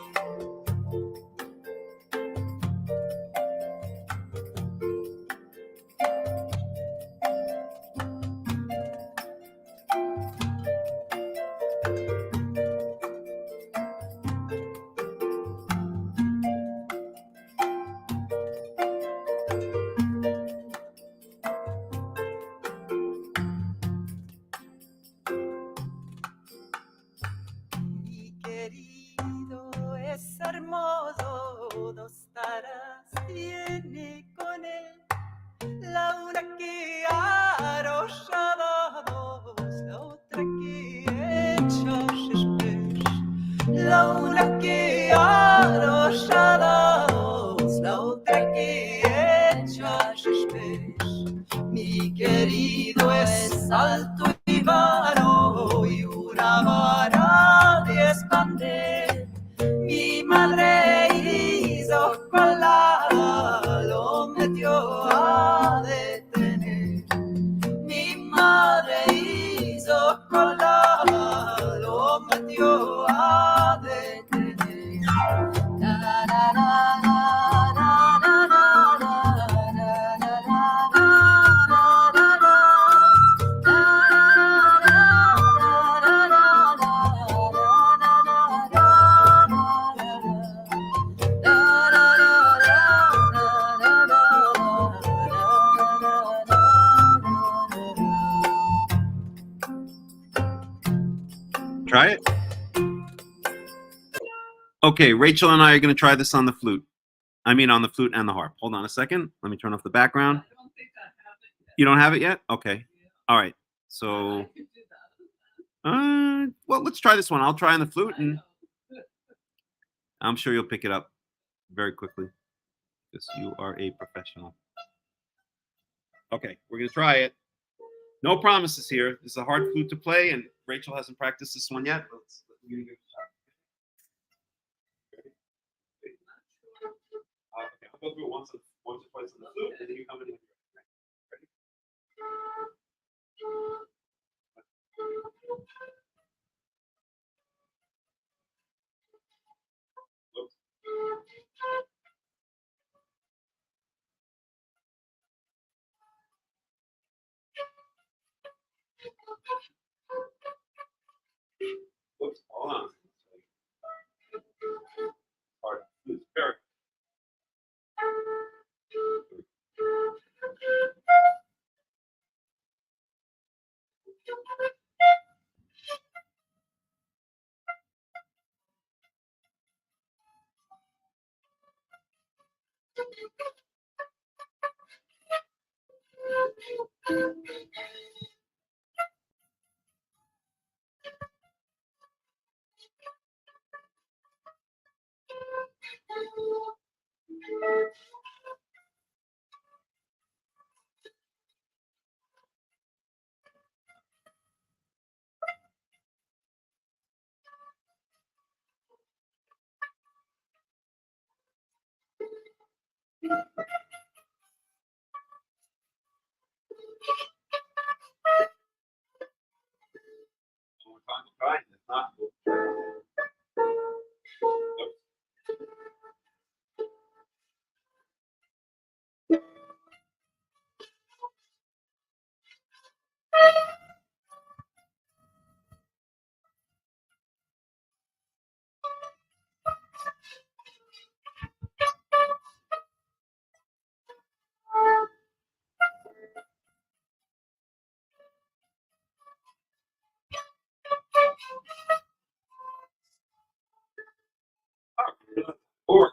hermoso no estarás, viene con él. Laura que arrojados, la otra que echa shishpesh. Laura que arrojados, la otra que echa shishpesh. Mi querido es alto y vano y una vara de expander. Mi madre hizo cola, lo metió a detener. Mi madre hizo cola, lo metió a detener. Na, na, na, na, na, na, na, na, na, na, na, na, Try it. Okay, Rachel and I are going to try this on the flute. I mean, on the flute and the harp. Hold on a second. Let me turn off the background. I don't think I have it yet. You don't have it yet? Okay. Yeah. All right. I So, could do that. well, let's try this one. I'll try on the flute, I and know. I'm sure you'll pick it up very quickly because you are a professional. Okay, we're going to try it. No promises here. This is a hard flute to play, and Rachel hasn't practiced this one yet. We're going to give it a shot. Okay, I'll go through it once or twice on the flute, and then you come in. Ready? Look. Whoops, hold on. Hard. It's very. One more time, we'll try. If not, we'll. Or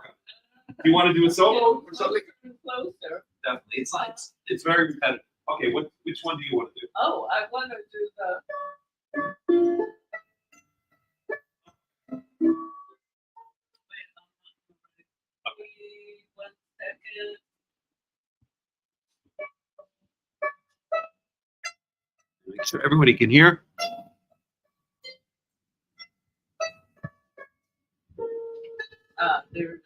you want to do a solo or something? Closer. Definitely. It's very repetitive. Okay, which one do you want to do? Oh, I want to do the. Wait 1 second. Make sure everybody can hear. There.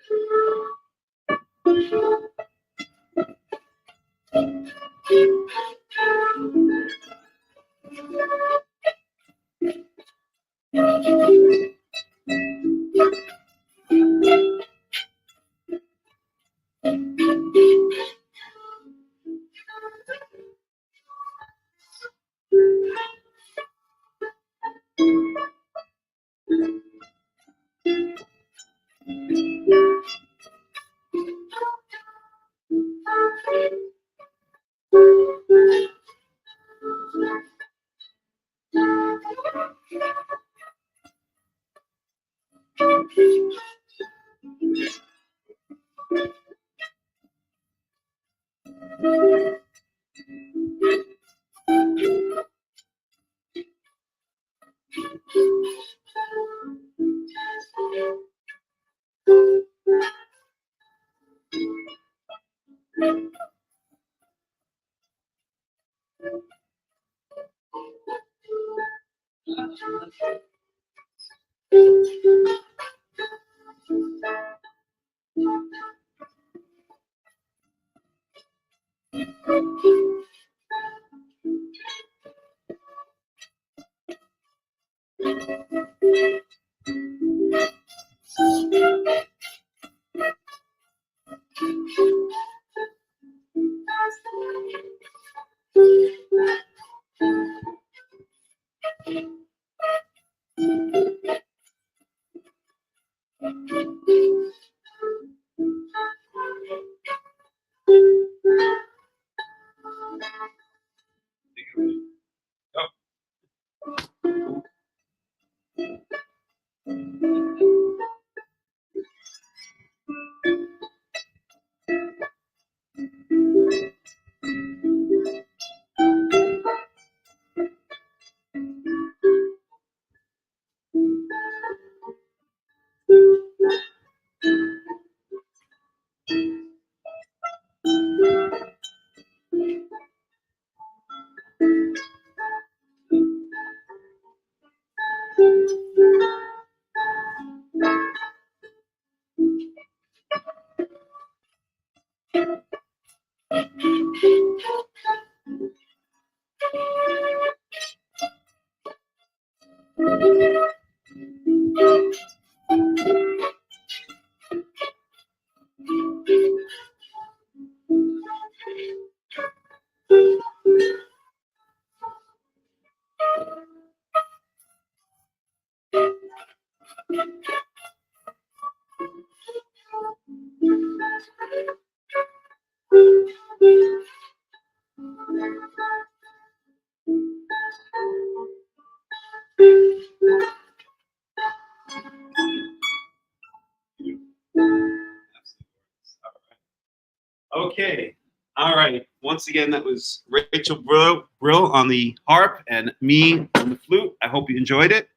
Okay. All right. Once again, that was Rachel Brill on the harp and me on the flute. I hope you enjoyed it.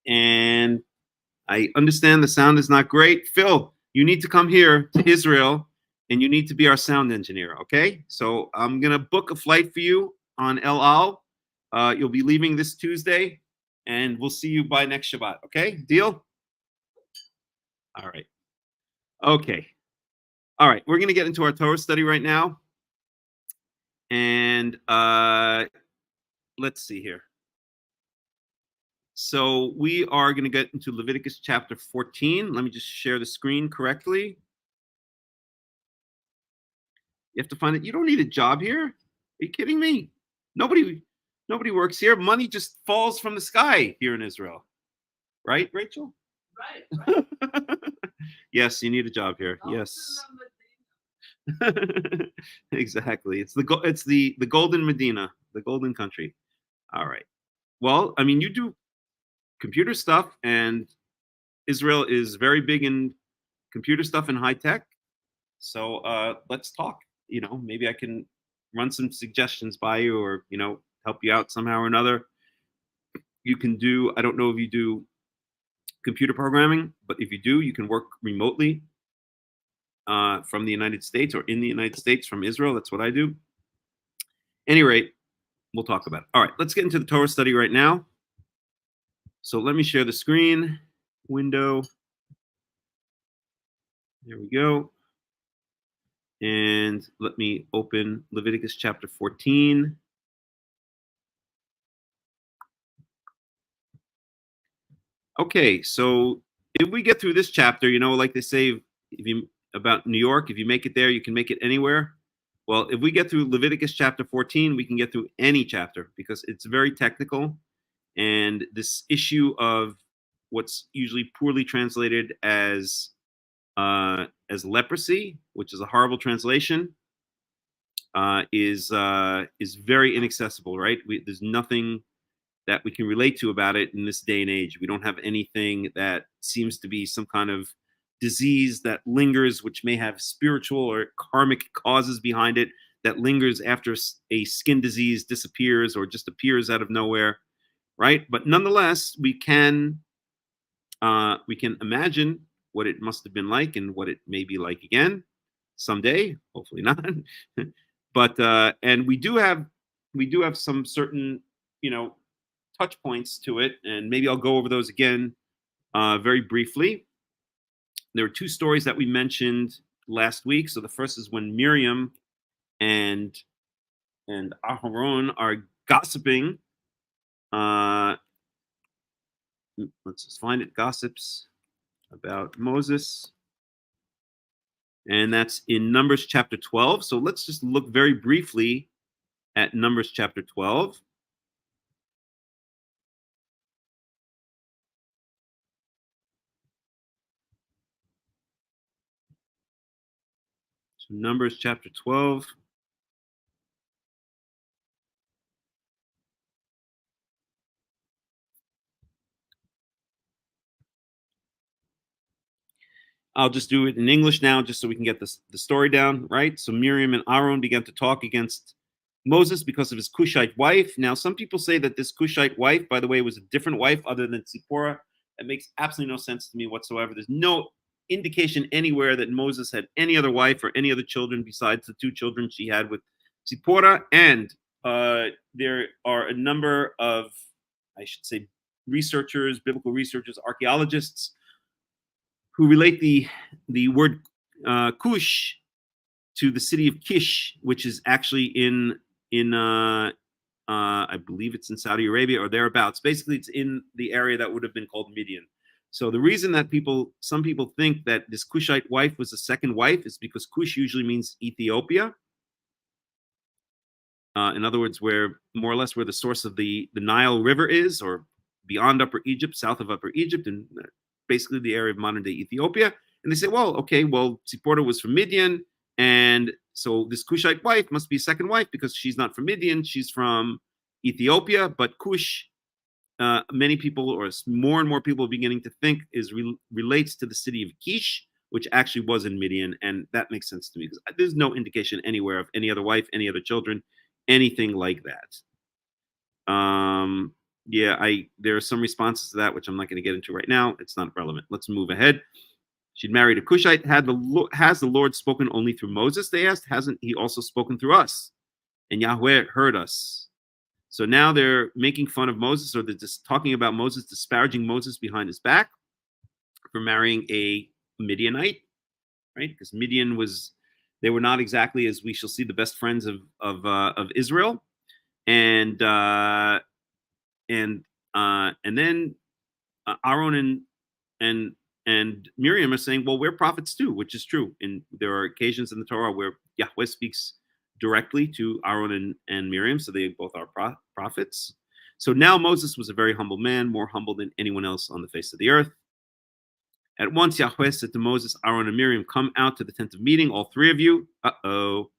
And I understand the sound is not great. Phil, you need to come here to Israel and you need to be our sound engineer, okay? So I'm going to book a flight for you on El Al. You'll be leaving this Tuesday and we'll see you by next Shabbat, okay? Deal? All right. Okay. All right. We're going to get into our Torah study right now. And let's see here. So we are going to get into Leviticus chapter 14. Let me just share the screen correctly. You have to find it. You don't need a job here. Are you kidding me? Nobody works here. Money just falls from the sky here in Israel. Right, Rachel? Right. Yes, you need a job here. Yes. Exactly. It's the golden Medina, the golden country. All right. Well, I mean, you do computer stuff, and Israel is very big in computer stuff and high tech. So let's talk. You know, maybe I can run some suggestions by you, or help you out somehow or another. You can do. I don't know if you do computer programming, but if you do, you can work remotely from the United States or in the United States from Israel. That's what I do. Any rate, we'll talk about it. All right, let's get into the Torah study right now. So let me share the screen window. There we go. And let me open Leviticus chapter 14. Okay, so if we get through this chapter, like they say about New York, if you make it there, you can make it anywhere. Well, if we get through Leviticus chapter 14, we can get through any chapter because it's very technical. And this issue of what's usually poorly translated as leprosy, which is a horrible translation, is very inaccessible, right? There's nothing that we can relate to about it in this day and age. We don't have anything that seems to be some kind of disease that lingers, which may have spiritual or karmic causes behind it, that lingers after a skin disease disappears or just appears out of nowhere, right? But nonetheless, we can imagine what it must have been like and what it may be like again. someday, hopefully not. But and we do have some certain, touch points to it, and maybe I'll go over those again very briefly. There were two stories that we mentioned last week. So the first is when Miriam and Aharon are gossiping. Let's just find it. Gossips about Moses. And that's in Numbers chapter 12. So let's just look very briefly at Numbers chapter 12. So Numbers chapter 12. I'll just do it in English now, just so we can get the story down, right? So Miriam and Aaron began to talk against Moses because of his Cushite wife. Now, some people say that this Cushite wife, by the way, was a different wife other than Zipporah. That makes absolutely no sense to me whatsoever. There's no indication anywhere that Moses had any other wife or any other children besides the two children she had with Zipporah. And there are a number of, I should say, researchers, biblical researchers, archaeologists, who relate the word Cush to the city of Kish, which is actually in I believe it's in Saudi Arabia or thereabouts. Basically, it's in the area that would have been called Midian. So the reason that some people think that this Cushite wife was a second wife is because Cush usually means Ethiopia. In other words, where more or less where the source of the Nile River is, or beyond Upper Egypt, south of Upper Egypt, and basically the area of modern day Ethiopia. And they say, well, okay, well, Zipporah was from Midian, and so this Cushite wife must be a second wife because she's not from Midian, she's from Ethiopia. But Cush, many people, or more and more people, are beginning to think relates to the city of Kish, which actually was in Midian, and that makes sense to me because there's no indication anywhere of any other wife, any other children, anything like that. There are some responses to that, which I'm not going to get into right now. It's not relevant. Let's move ahead. She'd married a Cushite. Has the Lord spoken only through Moses? They asked. Hasn't he also spoken through us? And Yahweh heard us. So now they're making fun of Moses, or they're just talking about Moses, disparaging Moses behind his back for marrying a Midianite, right? Because Midian they were not exactly, as we shall see, the best friends of Israel. And then Aaron and Miriam are saying, well, we're prophets too, which is true. And there are occasions in the Torah where Yahweh speaks directly to Aaron and Miriam, so they both are prophets. So now Moses was a very humble man, more humble than anyone else on the face of the earth. At once Yahweh said to Moses, Aaron, and Miriam, come out to the tent of meeting, all three of you. Uh-oh.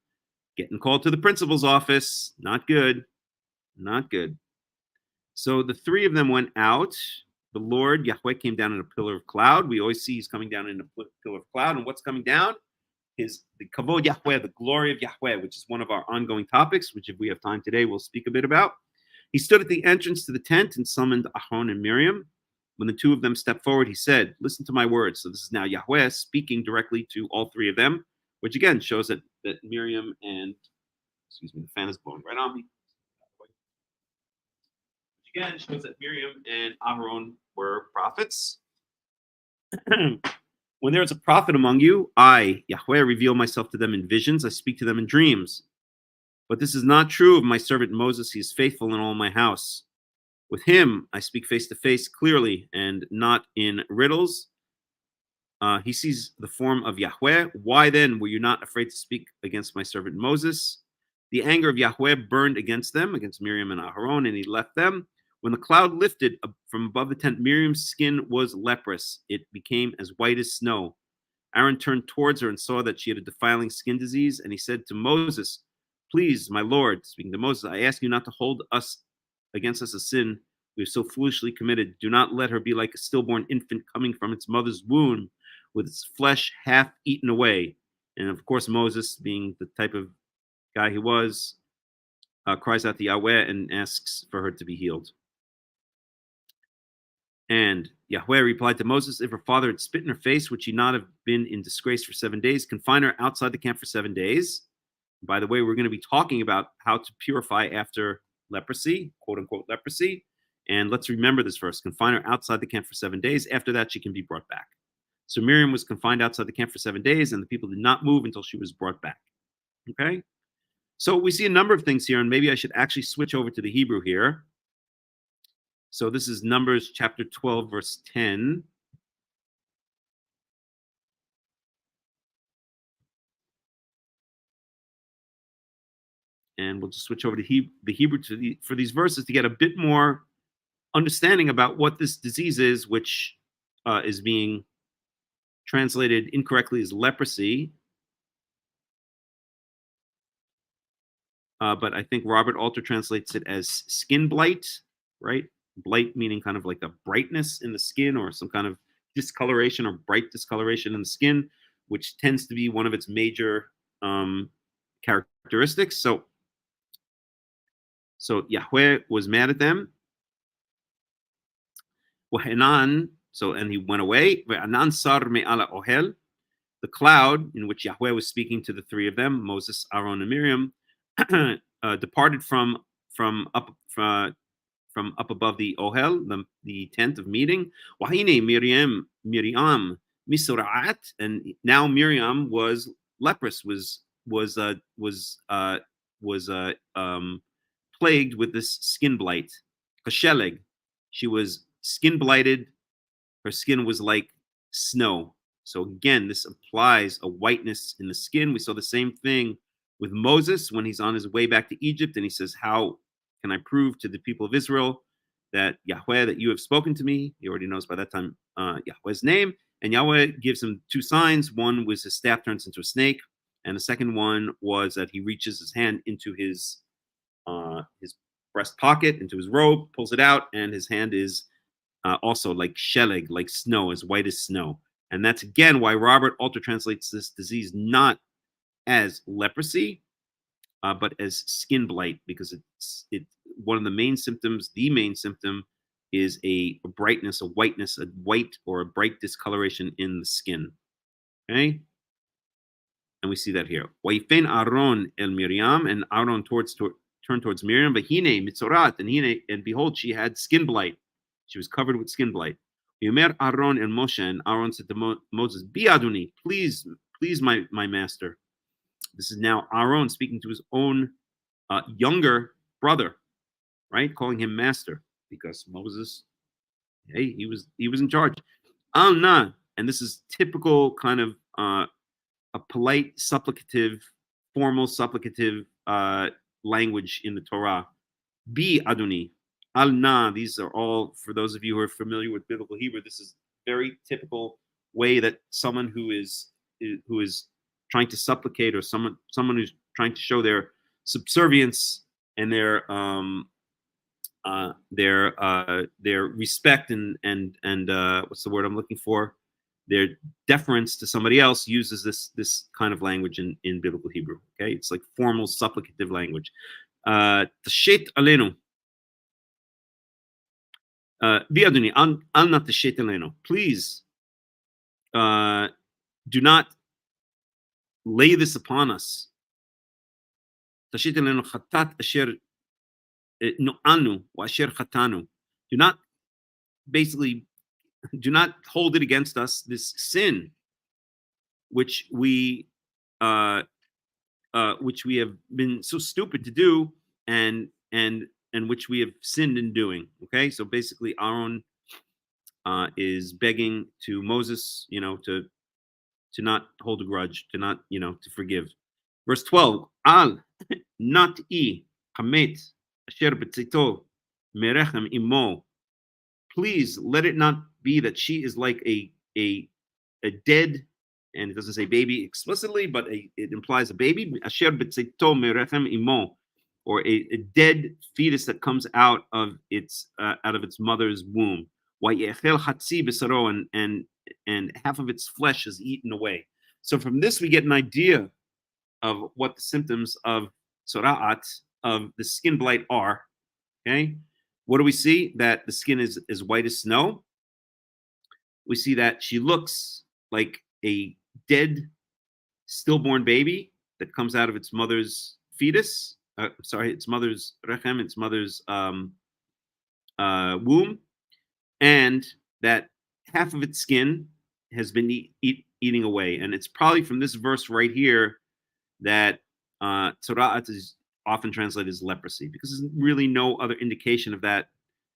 Getting called to the principal's office. Not good. Not good. So the three of them went out. The Lord, Yahweh, came down in a pillar of cloud. We always see he's coming down in a pillar of cloud. And what's coming down is the Kavod Yahweh, the glory of Yahweh, which is one of our ongoing topics, which if we have time today, we'll speak a bit about. He stood at the entrance to the tent and summoned Aaron and Miriam. When the two of them stepped forward, he said, listen to my words. So this is now Yahweh speaking directly to all three of them, which again shows that Miriam and, excuse me, the fan is blowing right on me. Which again shows that Miriam and Aaron were prophets. When there is a prophet among you, I, Yahweh, reveal myself to them in visions. I speak to them in dreams. But this is not true of my servant Moses. He is faithful in all my house. With him, I speak face to face clearly and not in riddles. He sees the form of Yahweh. Why then were you not afraid to speak against my servant Moses? The anger of Yahweh burned against them, against Miriam and Aaron, and he left them. When the cloud lifted from above the tent, Miriam's skin was leprous. It became as white as snow. Aaron turned towards her and saw that she had a defiling skin disease, and he said to Moses, please, my Lord, speaking to Moses, I ask you not to hold against us a sin we have so foolishly committed. Do not let her be like a stillborn infant coming from its mother's womb with its flesh half eaten away. And of course, Moses, being the type of guy he was, cries out to Yahweh and asks for her to be healed. And Yahweh replied to Moses, if her father had spit in her face, would she not have been in disgrace for 7 days? Confine her outside the camp for 7 days. By the way, we're going to be talking about how to purify after leprosy, quote unquote leprosy. And let's remember this verse. Confine her outside the camp for 7 days. After that, she can be brought back. So Miriam was confined outside the camp for 7 days, and the people did not move until she was brought back. Okay? So we see a number of things here, and maybe I should actually switch over to the Hebrew here. So this is Numbers chapter 12, verse 10. And we'll just switch over to the Hebrew for these verses to get a bit more understanding about what this disease is, which is being translated incorrectly as leprosy. But I think Robert Alter translates it as skin blight, right? Blight meaning kind of like a brightness in the skin or some kind of discoloration or bright discoloration in the skin, which tends to be one of its major characteristics. So Yahweh was mad at them. And he went away. The cloud in which Yahweh was speaking to the three of them, Moses, Aaron, and Miriam, departed from up above the ohel, the tent of meeting. Wahine Miriam misorat, and now Miriam was leprous, was plagued with this skin blight. Kasheleg, she was skin blighted. Her skin was like snow. So again, this applies a whiteness in the skin. We saw the same thing with Moses when he's on his way back to Egypt, and he says, how can I prove to the people of Israel that Yahweh, that you have spoken to me? He already knows by that time Yahweh's name. And Yahweh gives him two signs. One was his staff turns into a snake, and the second one was that he reaches his hand into his breast pocket, into his robe, pulls it out, and his hand is also like sheleg, like snow, as white as snow. And that's again why Robert Alter translates this disease not as leprosy, but as skin blight, because it's one of the main symptoms. The main symptom is a brightness, a whiteness, a white or a bright discoloration in the skin. Okay, and we see that here. Wayfen Aaron el Miriam, and Aaron turned towards Miriam, but hine mitzorat, and behold, she had skin blight. She was covered with skin blight. Yomer Aaron and Moshe, and Aaron said to Moses, "Bi Adoni, please, my master." This is now Aaron speaking to his own younger brother, right? Calling him master, because Moses, hey, he was in charge. Al-na, and this is typical kind of a polite, supplicative, formal, supplicative language in the Torah. Bi Adoni, al-na. These are all, for those of you who are familiar with biblical Hebrew, this is very typical way that someone who is trying to supplicate, or someone who's trying to show their subservience and their respect and what's the word I'm looking for? Their deference to somebody else, uses this kind of language in biblical Hebrew. Okay, it's like formal supplicative language. Tashet alenu. Biaduni, al na tashet alenu. Please do not lay this upon us. Tashet alenu chatat asher no'anu wa asher chatanu. Do not, basically, do not hold it against us, this sin which we have been so stupid to do, and which we have sinned in doing. Okay, so basically Aaron is begging to Moses, to not hold a grudge, to not, to forgive. Verse 12, al not I hamet asher betzito merechem imo. Please let it not be that she is like a dead, and it doesn't say baby explicitly, but it implies a baby, asher betzito merechem imo, or a dead fetus that comes out of its mother's womb. Vayechel hatzi b'saro, and half of its flesh is eaten away. So from this we get an idea of what the symptoms of sora'at, of the skin blight, are. Okay, what do we see? That the skin is white as snow. we see that she looks like a dead stillborn baby that comes out of its mother's fetus. Its mother's rechem, its mother's womb, and that half of its skin has been eating away. And it's probably from this verse right here that tzora'at is often translated as leprosy, because there's really no other indication of that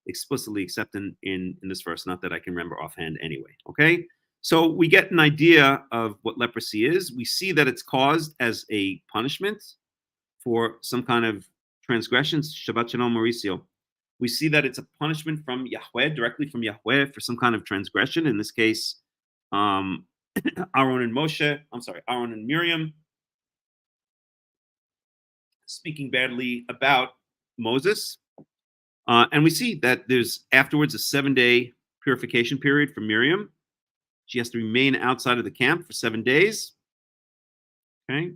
explicitly except in this verse, not that I can remember offhand anyway. Okay, so we get an idea of what leprosy is. We see that it's caused as a punishment for some kind of transgressions. Shabbat Shalom Mauricio. We see that it's a punishment from Yahweh, directly from Yahweh, for some kind of transgression. In this case, Aaron and Miriam speaking badly about Moses. And we see that there's afterwards a 7-day purification period for Miriam. She has to remain outside of the camp for 7 days. Okay.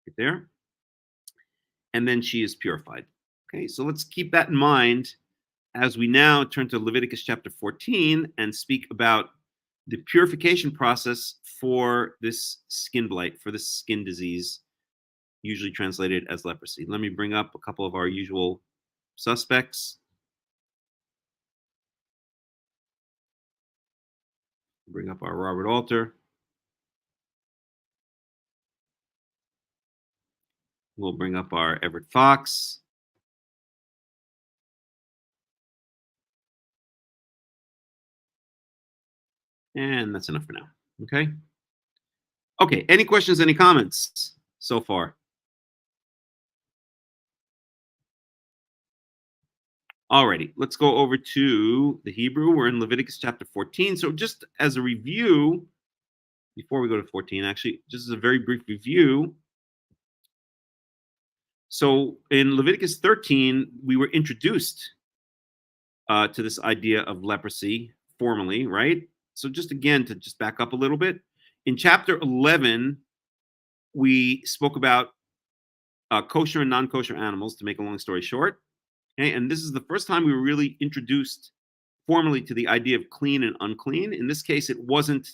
Right there. And then she is purified. Okay, so let's keep that in mind as we now turn to Leviticus chapter 14 and speak about the purification process for this skin blight, for this skin disease, usually translated as leprosy. Let me bring up a couple of our usual suspects. Bring up our Robert Alter. We'll bring up our Everett Fox. And that's enough for now. Okay. Okay. Any questions, any comments so far? Alrighty, let's go over to the Hebrew. We're in Leviticus chapter 14. So just as a review, before we go to 14, actually, just as a very brief review. So in Leviticus 13, we were introduced to this idea of leprosy formally, right? So just again, to just back up a little bit. In chapter 11, we spoke about kosher and non-kosher animals, to make a long story short. Okay, and this is the first time we were really introduced formally to the idea of clean and unclean. In this case, it wasn't,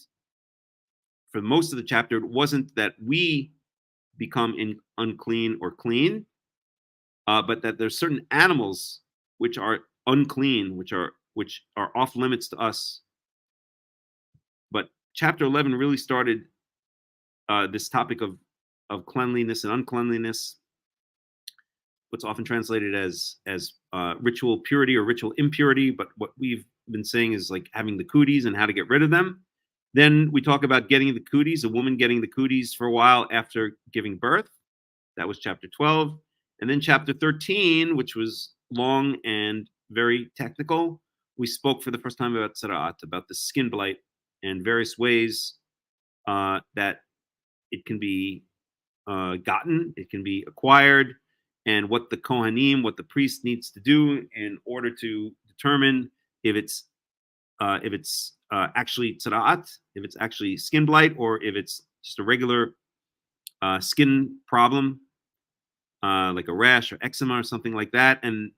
for most of the chapter, it wasn't that we become unclean or clean, but that there's certain animals which are unclean, which are off limits to us. But chapter 11 really started this topic of cleanliness and uncleanliness, what's often translated as ritual purity or ritual impurity, but what we've been saying is like having the cooties and how to get rid of them. Then we talk about getting the cooties, a woman getting the cooties for a while after giving birth. That was chapter 12. And then chapter 13, which was long and very technical, we spoke for the first time about tzara'at, about the skin blight and various ways that it can be gotten, it can be acquired, and what the Kohanim, what the priest needs to do in order to determine if it's actually tzara'at, if it's actually skin blight, or if it's just a regular skin problem, like a rash or eczema or something like that, and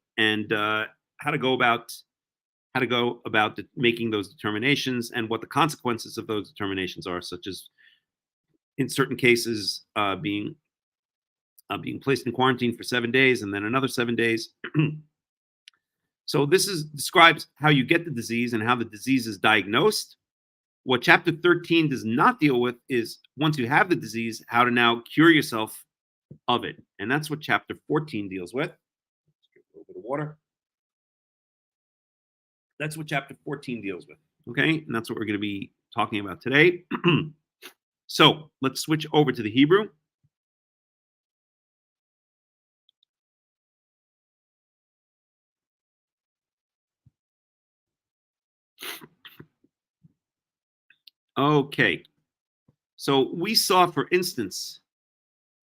how to go about making those determinations and what the consequences of those determinations are, such as in certain cases being placed in quarantine for 7 days and then another 7 days. So this describes how you get the disease and how the disease is diagnosed. What chapter 13 does not deal with is, once you have the disease, how to now cure yourself of it. And that's what chapter 14 deals with. Let's get a little bit of water. That's what chapter 14 deals with. Okay, and that's what we're going to be talking about today. So let's switch over to the Hebrew. Okay, so we saw, for instance,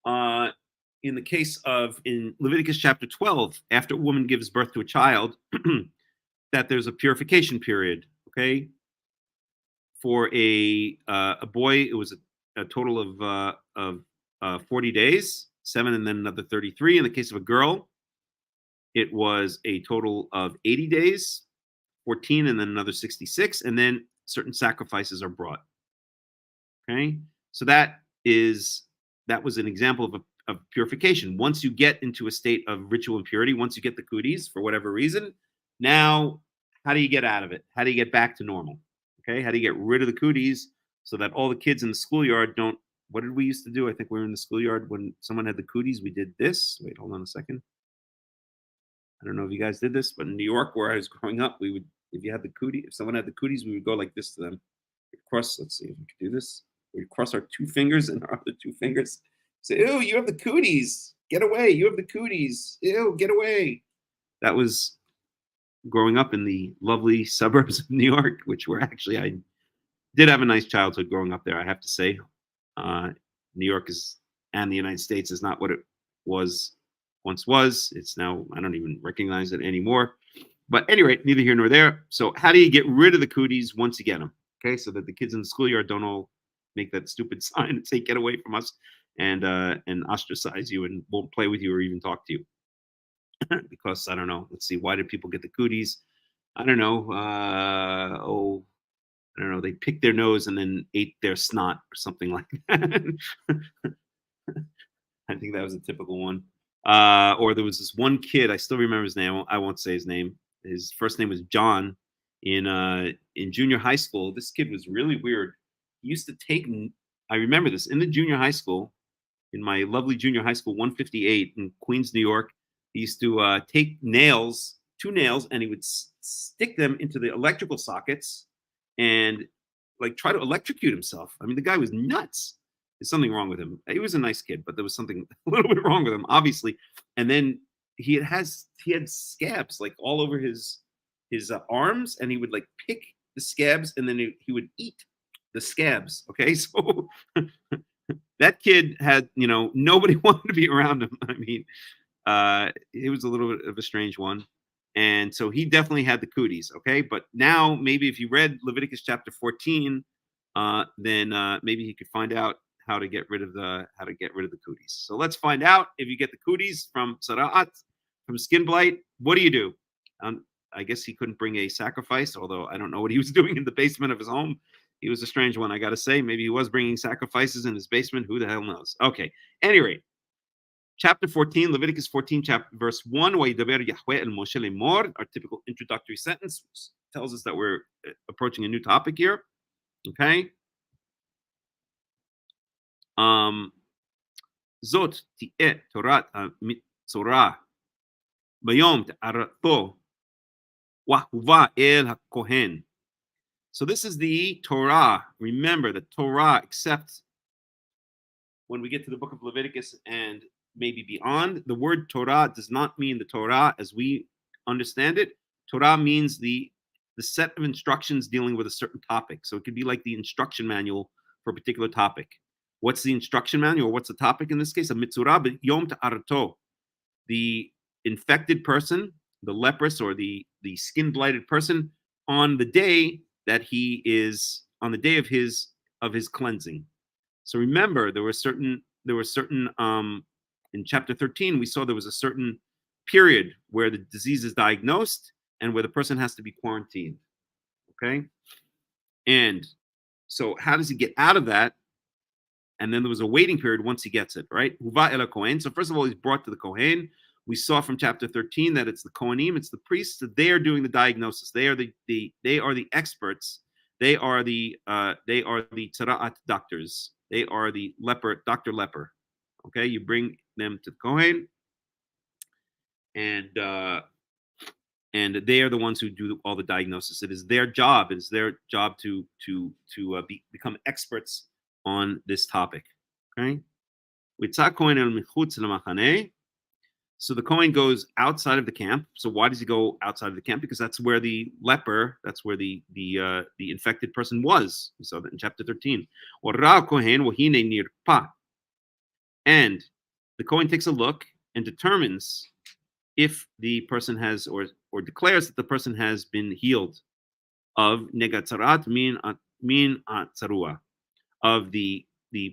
in the case of in Leviticus chapter 12, after a woman gives birth to a child, that there's a purification period. Okay, for a boy, it was a total of 40 days, 7 and then another 33. In the case of a girl, it was a total of 80 days, 14 and then another 66, and then certain sacrifices are brought. Okay, so that was an example of purification. Once you get into a state of ritual impurity, once you get the cooties for whatever reason, now how do you get out of it? How do you get back to normal? Okay, how do you get rid of the cooties so that all the kids in the schoolyard don't? What did we used to do? I think we were in the schoolyard when someone had the cooties. We did this. Wait, hold on a second. I don't know if you guys did this, but in New York, where I was growing up, we would, if you had the cootie, if someone had the cooties, we would go like this to them. We'd cross. Let's see if we could do this. We'd cross our two fingers and our other two fingers. Say, "Ew, you have the cooties. Get away. You have the cooties. Ew, get away." That was growing up in the lovely suburbs of New York, which were actually, I did have a nice childhood growing up there, I have to say. New York and the United States is not what it once was. It's now, I don't even recognize it anymore. But at any rate, neither here nor there. So how do you get rid of the cooties once you get them? Okay, so that the kids in the schoolyard don't all make that stupid sign and say, "Get away from us," and ostracize you and won't play with you or even talk to you. Because I don't know. Let's see. Why did people get the cooties? I don't know. I don't know. They picked their nose and then ate their snot or something like that. I think that was a typical one. Or there was this one kid. I still remember his name. I won't say his name. His first name was John. In junior high school, this kid was really weird. He used to take. I remember this in the junior high school, in my lovely junior high school 158 in Queens, New York. He used to take nails, 2 nails, and he would stick them into the electrical sockets and like try to electrocute himself. I mean, the guy was nuts. There's something wrong with him. He was a nice kid, but there was something a little bit wrong with him, obviously. And then he had scabs like all over his arms, and he would like pick the scabs, and then he would eat the scabs. Okay, so that kid had, nobody wanted to be around him. I mean, it was a little bit of a strange one. And so he definitely had the cooties, okay? But now maybe if you read Leviticus chapter 14, then maybe he could find out how to get rid of the cooties. So let's find out. If you get the cooties from Sara'at, from skin blight, what do? I guess he couldn't bring a sacrifice, although I don't know what he was doing in the basement of his home. He was a strange one, I got to say. Maybe he was bringing sacrifices in his basement. Who the hell knows? Okay, any rate. Chapter 14, Leviticus 14, verse 1, Wayidaber Yahweh el Moshe lemor, our typical introductory sentence, tells us that we're approaching a new topic here. Okay. Zot ti'eh Torat mitzorah bayom ta'arato wahuva el hakohen. So this is the Torah. Remember, the Torah, except when we get to the book of Leviticus and maybe beyond, the word Torah does not mean the Torah as we understand it. Torah means the set of instructions dealing with a certain topic. So it could be like the instruction manual for a particular topic. What's the instruction manual? What's the topic in this case? A mitzurah yom ta'arato. The infected person, the leprous or the skin blighted person, on the day that he is on the day of his cleansing. So remember, there were certain in chapter 13, we saw there was a certain period where the disease is diagnosed and where the person has to be quarantined. Okay? And so how does he get out of that? And then there was a waiting period once he gets it, right? Huva el Kohen. So first of all, he's brought to the Kohen. We saw from chapter 13 that it's the Kohanim, it's the priests, that they are doing the diagnosis. They are the experts. They are the tzara'at doctors. They are the Dr. Leper. Okay, you bring them to the Kohen, and they are the ones who do all the diagnosis. It is their job. It is their job to become experts on this topic. Okay, so the Kohen goes outside of the camp. So why does he go outside of the camp? Because that's where the leper, that's where the infected person was. We saw that in chapter 13. And the Kohen takes a look and determines if the person has or declares that the person has been healed of negatzarat min atzarua, of the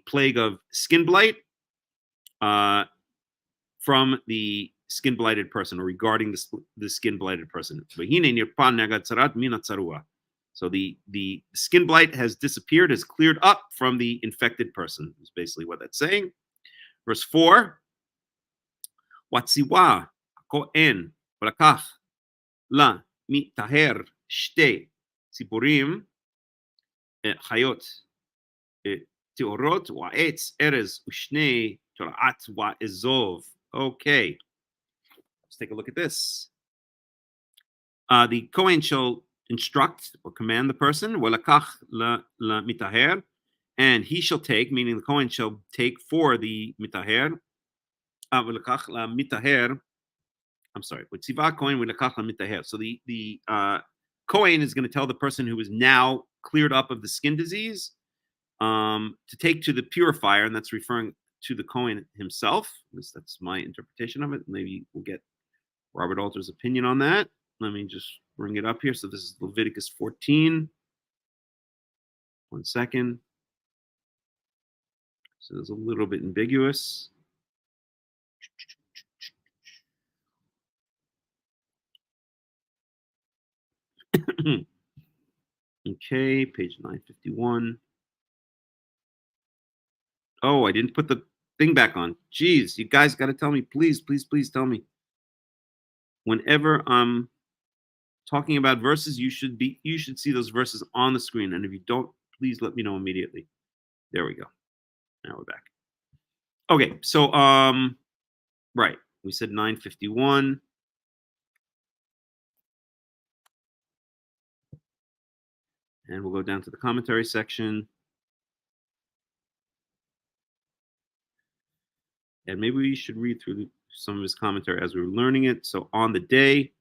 plague of skin blight from the skin blighted person, or regarding the skin blighted person. So the skin blight has disappeared, has cleared up from the infected person, is basically what that's saying. Verse 4, Watziwa kohen ולקח למטהר שתי ציפורים חיות טהורות ועץ ארז ושני תולעת ואזוב. Okay, let's take a look at this. The Kohen shall instruct or command the person, ולקח למטהר, and he shall take, meaning the Kohen shall take for the mitaher, ולקח למטהר, I'm sorry, וציווה Kohen ולקח למטהר. So the Kohen is going to tell the person who is now cleared up of the skin disease to take to the purifier, and that's referring to the Kohen himself. At least that's my interpretation of it. Maybe we'll get Robert Alter's opinion on that. Let me just bring it up here. So this is Leviticus 14. 1 second. So it's a little bit ambiguous. Okay, page 951. Oh, I didn't put the thing back on. Jeez, you guys got to tell me, please, please, please tell me. Whenever I'm talking about verses, you should see those verses on the screen. And if you don't, please let me know immediately. There we go. Now we're back. Okay, so right, we said 951. And we'll go down to the commentary section. And maybe we should read through some of his commentary as we were learning it. So on the day.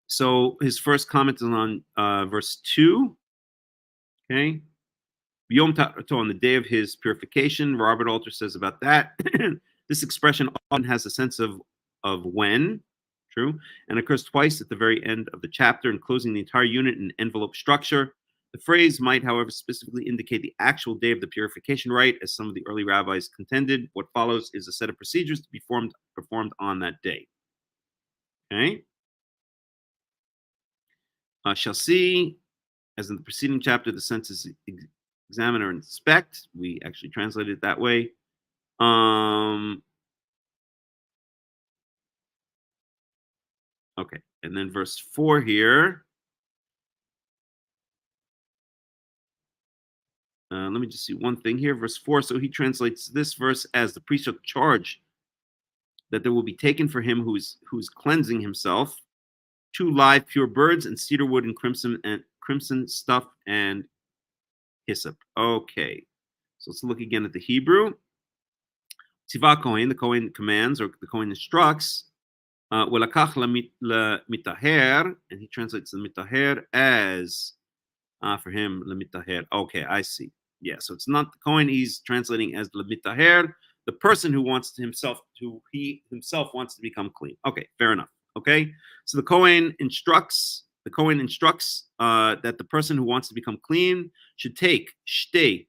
So his first comment is on verse 2. Okay. Yom Ta'ato, on the day of his purification. Robert Alter says about that. This expression often has a sense of when. True. And occurs twice at the very end of the chapter, enclosing the entire unit in envelope structure. The phrase might, however, specifically indicate the actual day of the purification rite, as some of the early rabbis contended. What follows is a set of procedures to be performed on that day. Okay? Shall see, as in the preceding chapter, the sense is examine or inspect. We actually translated it that way. Okay, and then verse 4 here. Let me just see one thing here. Verse 4. So he translates this verse as the priest shall charge that there will be taken for him who is cleansing himself 2 live pure birds and cedar wood and crimson stuff and hyssop. Okay. So let's look again at the Hebrew. Tzivah Kohen, the Kohen commands, or the Kohen instructs. Welakach lemitaher, and he translates the mitaher as for him lemitaher. Okay, I see. Yeah, so it's not the Kohen he's translating as lemitaher, the person who wants to himself wants to become clean. Okay, fair enough. Okay, so the Kohen instructs that the person who wants to become clean should take shtei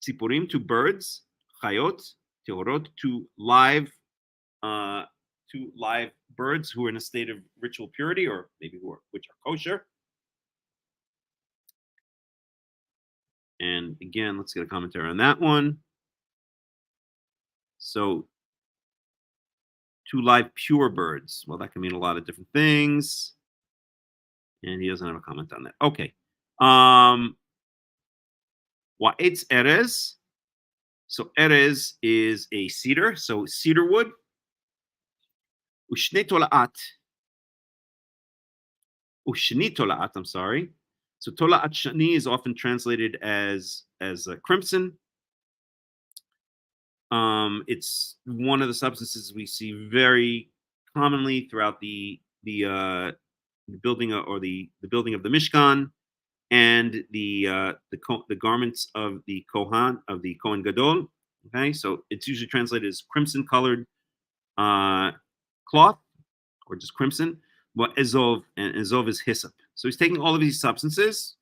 tzipurim, 2 birds, chayot tehorot, 2 live birds who are in a state of ritual purity, or maybe which are kosher. And again, let's get a commentary on that one. So 2 live pure birds. Well, that can mean a lot of different things. And he doesn't have a comment on that. Okay. Wa'etz erez. So erez is a cedar. So cedar wood. Ushni tola'at, I'm sorry. So tola'at shani is often translated as crimson. It's one of the substances we see very commonly throughout the building of the Mishkan and the garments of the Kohen Gadol. Okay, so it's usually translated as crimson colored cloth, or just crimson. But ezov, and ezov is hyssop. So he's taking all of these substances.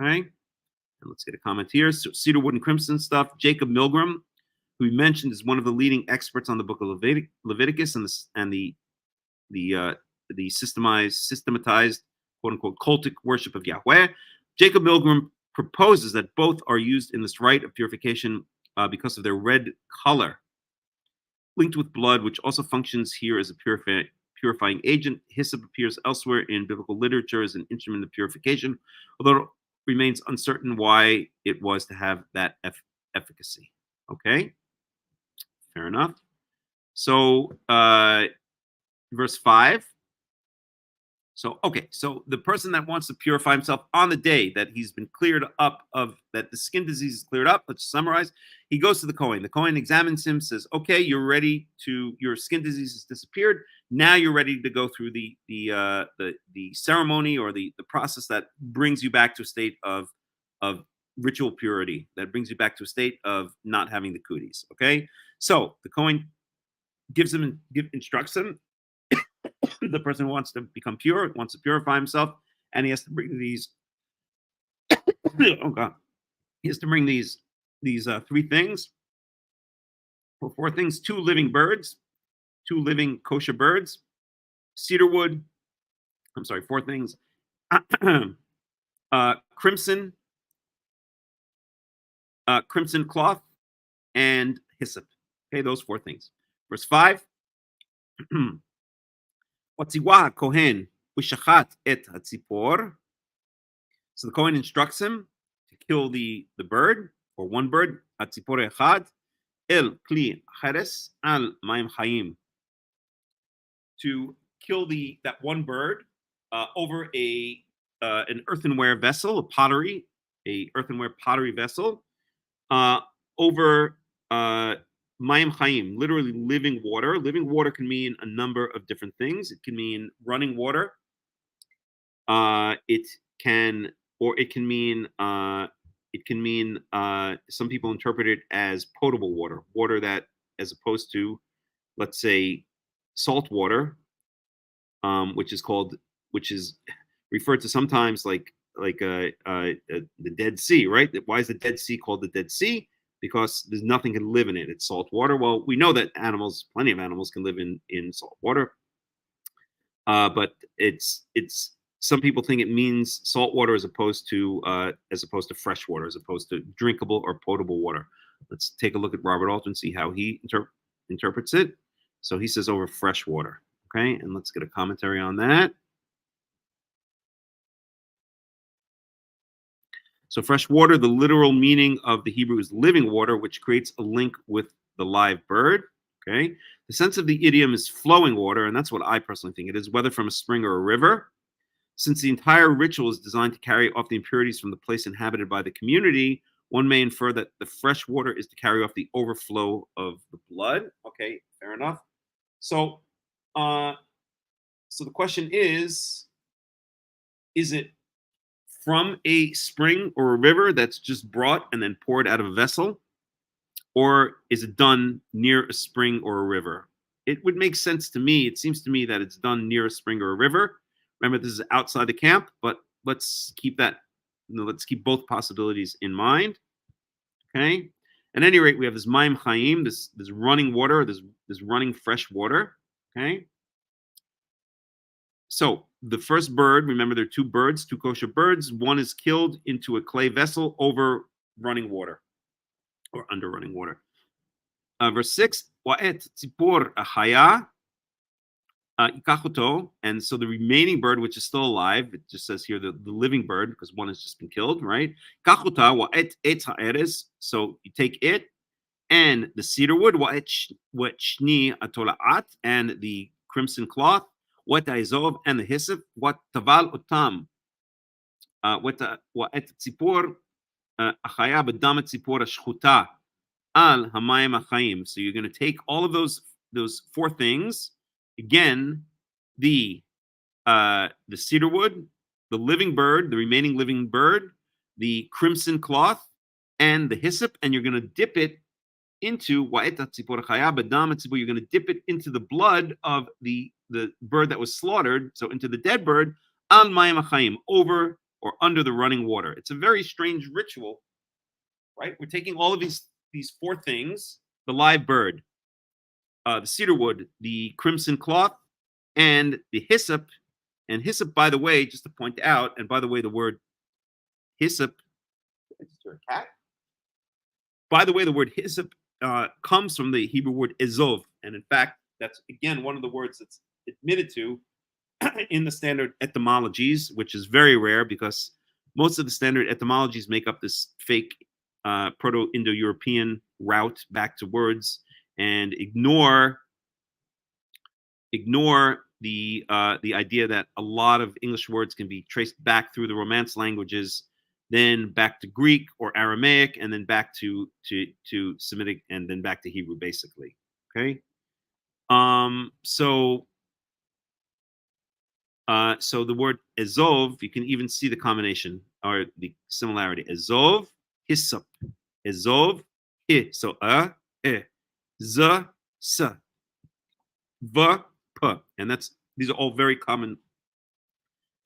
Okay, and let's get a comment here. So cedar wood and crimson stuff. Jacob Milgram, who we mentioned, is one of the leading experts on the book of Leviticus and the systematized quote unquote cultic worship of Yahweh. Jacob Milgram proposes that both are used in this rite of purification because of their red color, linked with blood, which also functions here as a purifying agent. Hyssop appears elsewhere in biblical literature as an instrument of purification, although it remains uncertain why it was to have that efficacy. Okay, fair enough. So, verse 5. So, okay, so the person that wants to purify himself on the day that he's been cleared up of, that the skin disease is cleared up, let's summarize. He goes to the Kohen. The Kohen examines him, says, okay, you're ready to, your skin disease has disappeared. Now you're ready to go through the ceremony or the process that brings you back to a state of ritual purity, that brings you back to a state of not having the cooties. Okay, so the Kohen instructs him. The person who wants to become pure, wants to purify himself, and he has to bring these. Oh God, he has to bring these 3 things, or 4 things: 2 living birds, 2 living kosher birds, cedar wood. I'm sorry, 4 things: crimson cloth, and hyssop. Okay, those 4 things. Verse 5. Watziwa Kohen u'shachat et hatzipor. So the Kohen instructs him to kill the bird, or one bird, hatzipor echad, el kli cheres al mayim chayim. To kill that one bird over an earthenware vessel, an earthenware pottery vessel, over Mayim Chaim, literally living water. Living water can mean a number of different things. It can mean running water. It can mean some people interpret it as potable water, water that, as opposed to, let's say, salt water, which is referred to sometimes like the Dead Sea, right? Why is the Dead Sea called the Dead Sea? Because there's nothing can live in it. It's salt water. Well, we know that plenty of animals can live in salt water. But it's some people think it means salt water as opposed to fresh water, as opposed to drinkable or potable water. Let's take a look at Robert Alter and see how he interprets it. So he says over fresh water. Okay, and let's get a commentary on that. So fresh water, the literal meaning of the Hebrew is living water, which creates a link with the live bird. Okay, the sense of the idiom is flowing water, and that's what I personally think it is, whether from a spring or a river. Since the entire ritual is designed to carry off the impurities from the place inhabited by the community, one may infer that the fresh water is to carry off the overflow of the blood. Okay, fair enough. So, so the question is it from a spring or a river that's just brought and then poured out of a vessel? Or is it done near a spring or a river? It would make sense to me. It seems to me that it's done near a spring or a river. Remember, this is outside the camp, but let's keep that, let's keep both possibilities in mind. Okay. At any rate, we have this Mayim Chaim, this running water, this running fresh water. Okay. So the first bird, remember there are 2 birds, 2 kosher birds. One is killed into a clay vessel over running water, or under running water. Verse 6, Wa'et tzipor achaya ikachuto. And so the remaining bird, which is still alive, it just says here the living bird, because one has just been killed, right? Kachuta wa'et etz ha'eres. So you take it, and the cedar wood, wa'et shni atola'at, and the crimson cloth, what Aizov, and the hyssop, what Taval Utam, what Tzipor Achaya Badam Tzipor Shchuta Al Hamayim Achayim. So you're going to take all of those 4 things. Again, the cedar wood, the living bird, the remaining living bird, the crimson cloth, and the hyssop, and you're going to dip it into Wa'eta Tzipor Achaya Badam Tzipor. You're going to dip it into the blood of the bird that was slaughtered, so into the dead bird, al mayim achayim, over or under the running water. It's a very strange ritual, right? We're taking all of these 4 things: the live bird, the cedar wood, the crimson cloth, and the hyssop. And hyssop, by the way, just to point out, and by the way, the word hyssop, cat. By the way, the word hyssop comes from the Hebrew word ezov, and in fact, that's again one of the words that's admitted to in the standard etymologies, which is very rare because most of the standard etymologies make up this fake Proto-Indo-European route back to words and ignore the idea that a lot of English words can be traced back through the Romance languages, then back to Greek or Aramaic, and then back to Semitic, and then back to Hebrew, basically. Okay. So the word ezov, you can even see the combination or the similarity. Ezov, hyssop. Ezov, hi. So z, s, v, p. And these are all very common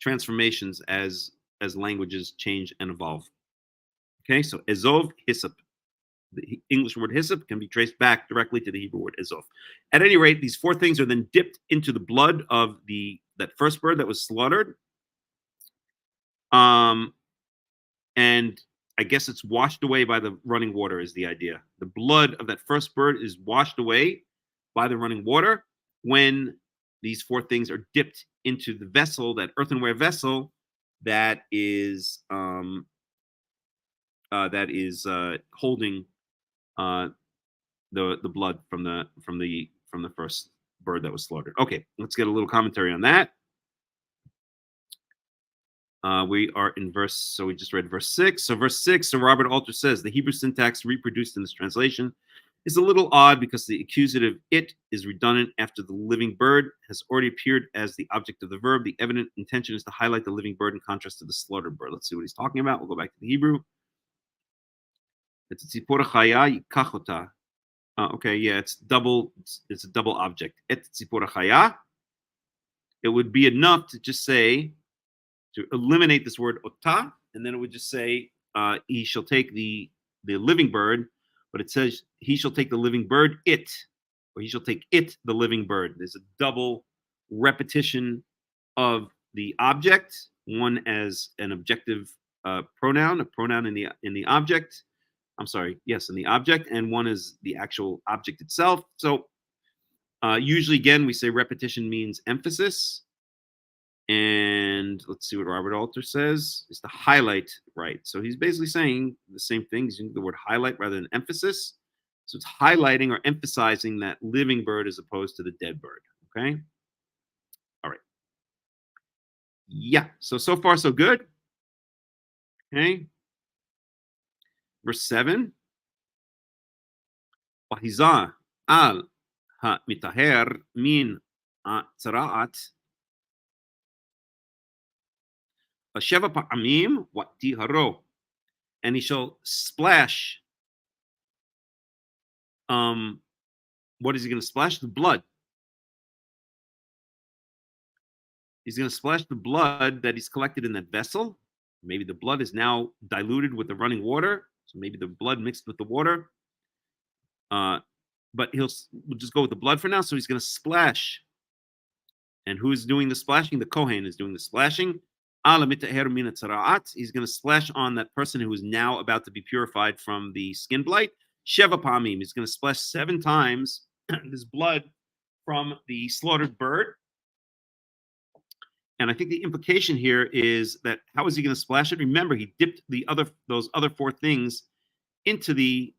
transformations as languages change and evolve. Okay, so ezov, hyssop. The English word hyssop can be traced back directly to the Hebrew word ezov. At any rate, these four things are then dipped into the blood of that first bird that was slaughtered. And I guess it's washed away by the running water is the idea. The blood of that first bird is washed away by the running water when these four things are dipped into the vessel, that earthenware vessel that is holding the blood from the first bird that was slaughtered. Okay, let's get a little commentary on that. We are in so we just read verse 6. So verse 6, so Robert Alter says, the Hebrew syntax reproduced in this translation is a little odd because the accusative it is redundant after the living bird has already appeared as the object of the verb. The evident intention is to highlight the living bird in contrast to the slaughtered bird. Let's see what he's talking about. We'll go back to the Hebrew. It's tzipora chaya yikachota. Okay, yeah, it's a double object. Et tzipora chaya. It would be enough to just say, to eliminate this word ota, and then it would just say he shall take the living bird, but it says he shall take the living bird it, or he shall take it the living bird. There's a double repetition of the object, one as an objective pronoun, a pronoun in the object. I'm sorry, yes, in the object, and one is the actual object itself. So usually, again, we say repetition means emphasis. And let's see what Robert Alter says, is to highlight, right? So he's basically saying the same thing. He's using the word highlight rather than emphasis. So it's highlighting or emphasizing that living bird as opposed to the dead bird, okay? All right. Yeah, so far so good. Okay. Verse 7. Wahiza al ha-mitaher min tzara'at Sheva pa'amim watiharo, and he shall splash. What is he going to splash? The blood. He's going to splash the blood that he's collected in that vessel. Maybe the blood is now diluted with the running water, so maybe the blood mixed with the water. But we'll just go with the blood for now. So he's going to splash. And who is doing the splashing? The Kohen is doing the splashing. He's going to splash on that person who is now about to be purified from the skin blight. Sheva pamim. He's going to splash 7 times this blood from the slaughtered bird. And I think the implication here is that how is he going to splash it? Remember, he dipped those other 4 things into the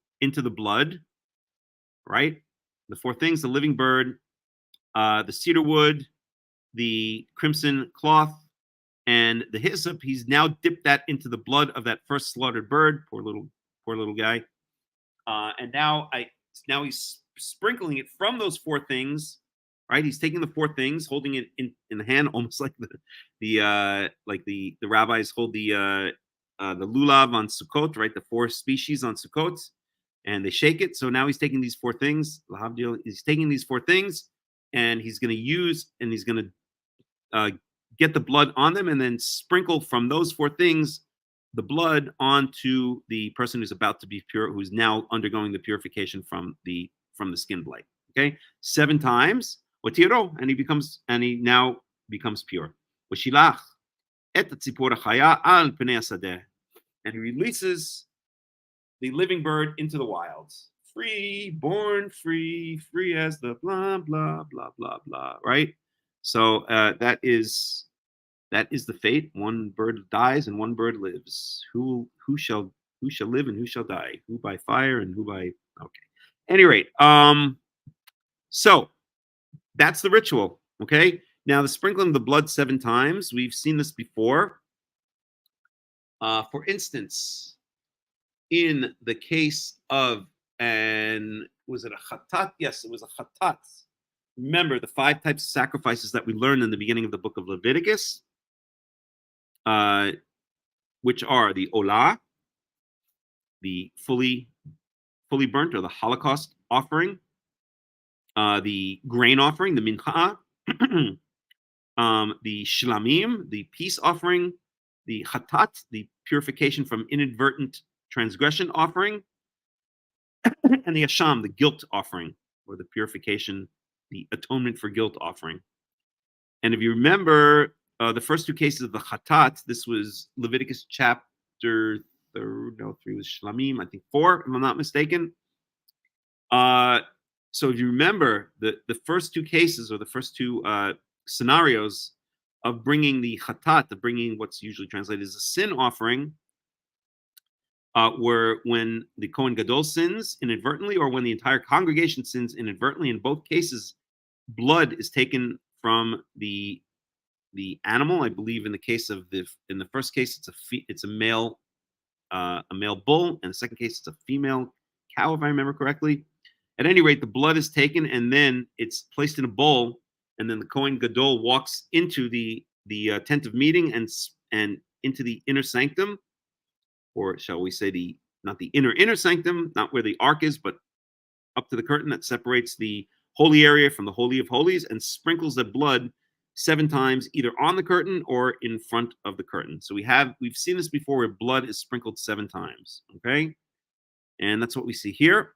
blood, right? The 4 things: the living bird, the cedar wood, the crimson cloth, and the hyssop. He's now dipped that into the blood of that first slaughtered bird. Poor little guy. And now he's sprinkling it from those 4 things. Right? He's taking the 4 things, holding it in the hand, almost like the rabbis hold the lulav on Sukkot, right? The 4 species on Sukkot, and they shake it. So now he's taking these 4 things. He's taking these 4 things, and he's going to get the blood on them, and then sprinkle from those 4 things the blood onto the person who's about to be pure, who's now undergoing the purification from the skin blight. Okay, 7 times. Otiro, and he now becomes pure. Ushilach et tzipor chaya al pnei hasadeh, and he releases the living bird into the wilds. Free, born free, free as the blah blah blah blah blah. Right. So that is the fate. One bird dies and one bird lives. Who shall live and who shall die? Who by fire and who by okay. At any rate, so that's the ritual. Okay. Now the sprinkling of the blood 7 times. We've seen this before. For instance, in the case of was it a chatat? Yes, it was a chatat. Remember the 5 types of sacrifices that we learned in the beginning of the book of Leviticus, which are the olah, the fully burnt or the Holocaust offering, the grain offering, the mincha, the shlamim, the peace offering, the chatat, the purification from inadvertent transgression offering, and the asham, the guilt offering, or the purification, the atonement for guilt offering. And if you remember the first 2 cases of the chatat, this was Leviticus chapter 3 was shlamim, I think 4, if I'm not mistaken. So if you remember the first 2 cases, or the first 2 scenarios of bringing the chatat, of bringing what's usually translated as a sin offering, were when the Kohen Gadol sins inadvertently, or when the entire congregation sins inadvertently. In both cases, blood is taken from the animal. I believe in the case of in the first case, it's a male bull, and the second case it's a female cow, if I remember correctly. At any rate, the blood is taken and then it's placed in a bowl, and then the Kohen Gadol walks into the tent of meeting and into the inner sanctum, or shall we say not the inner sanctum, not where the ark is, but up to the curtain that separates the holy area from the Holy of Holies, and sprinkles the blood 7 times, either on the curtain or in front of the curtain. So we've seen this before, where blood is sprinkled 7 times. Okay, and that's what we see here.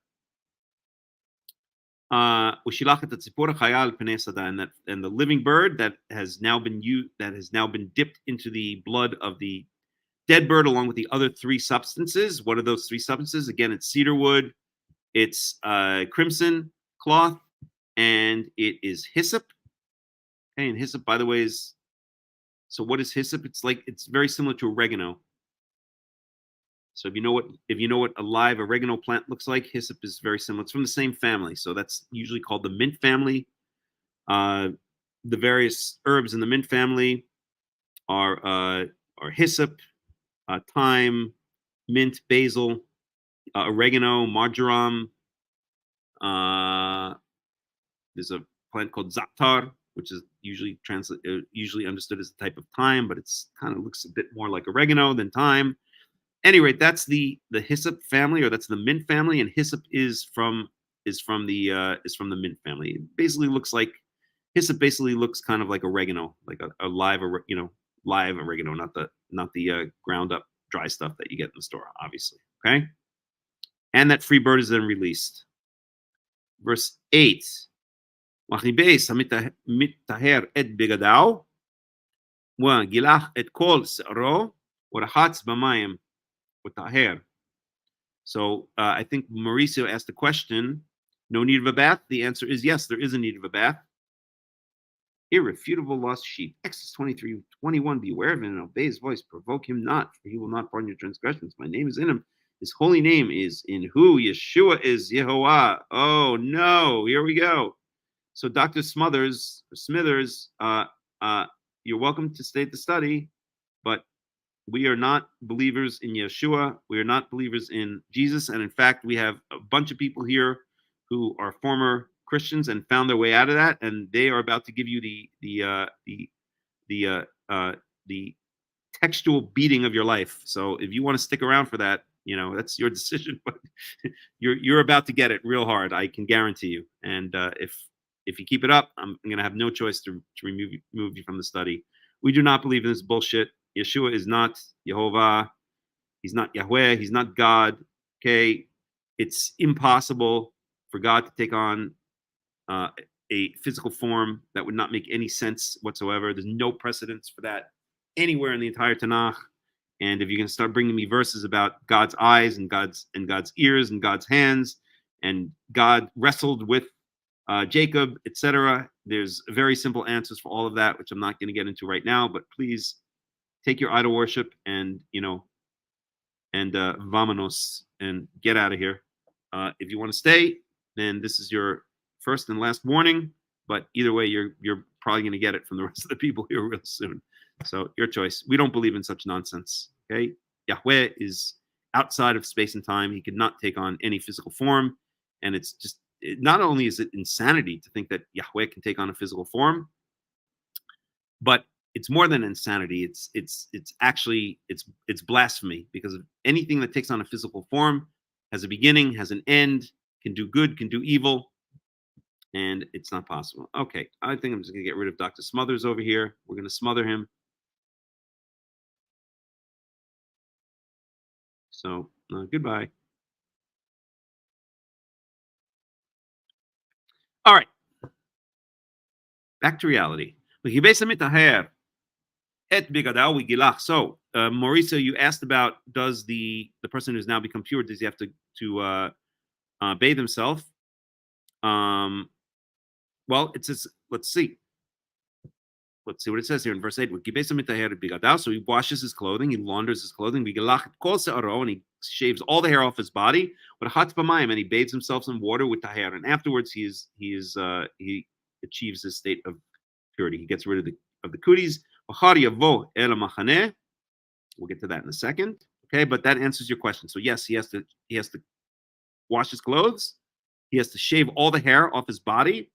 And the living bird that has now been dipped into the blood of the dead bird, along with the other 3 substances. What are those 3 substances? Again, it's cedar wood, it's crimson cloth, and it is hyssop. Okay, and hyssop, by the way, so what is hyssop? It's very similar to oregano. So if you know what a live oregano plant looks like, hyssop is very similar. It's from the same family, so that's usually called the mint family. The various herbs in the mint family are hyssop, thyme, mint, basil, oregano, marjoram. There's a plant called za'atar, which is usually understood as a type of thyme, but it's kind of looks a bit more like oregano than thyme. Anyway, that's the hyssop family, or that's the mint family, and hyssop is from the mint family. It basically looks like hyssop. Basically looks kind of like oregano, like a live oregano, not the ground up dry stuff that you get in the store, obviously. Okay, and that free bird is then released. Verse 8. Wachibeis hamitaher et begadao, wa gilach et kol se'aro, ורחץ במים וטהר. So I think Mauricio asked the question, no need of a bath? The answer is yes, there is a need of a bath. Irrefutable lost sheep. Exodus 23:21. Beware of him and obey his voice. Provoke him not, for he will not pardon your transgressions. My name is in him. His holy name is in who? Yeshua is Yehovah. Oh no, here we go. So Dr. Smithers, you're welcome to stay at the study, but we are not believers in Yeshua. We are not believers in Jesus. And in fact, we have a bunch of people here who are former Christians and found their way out of that, and they are about to give you the textual beating of your life. So if you want to stick around for that, that's your decision. But you're about to get it real hard. I can guarantee you. And if you keep it up, I'm going to have no choice to remove you from the study. We do not believe in this bullshit. Yeshua is not Yehovah. He's not Yahweh. He's not God. Okay, it's impossible for God to take on a physical form. That would not make any sense whatsoever. There's no precedence for that anywhere in the entire Tanakh. And if you're going to start bringing me verses about God's eyes and God's ears and God's hands, and God wrestled with Jacob, etc., there's very simple answers for all of that, which I'm not going to get into right now. But please take your idol worship and vamonos, and get out of here. If you want to stay, then this is your first and last warning. But either way, you're probably going to get it from the rest of the people here real soon. So your choice. We don't believe in such nonsense. Okay, Yahweh is outside of space and time. He cannot take on any physical form, and it's just not only is it insanity to think that Yahweh can take on a physical form, but it's more than insanity. It's actually blasphemy, because of anything that takes on a physical form has a beginning, has an end, can do good, can do evil, and it's not possible. Okay, I think I'm just gonna get rid of Dr. Smothers over here. We're gonna smother him. So goodbye. All right, back to reality. So, Mauricio, you asked about, does the person who's now become pure, does he have to bathe himself? Well, it says, let's see what it says here in verse 8. So he washes his clothing, he launders his clothing, and he shaves all the hair off his body, and he bathes himself in water with taher, and afterwards he achieves this state of purity. He gets rid of the cooties. We'll get to that in a second. Okay, but that answers your question. So yes, he has to wash his clothes, he has to shave all the hair off his body,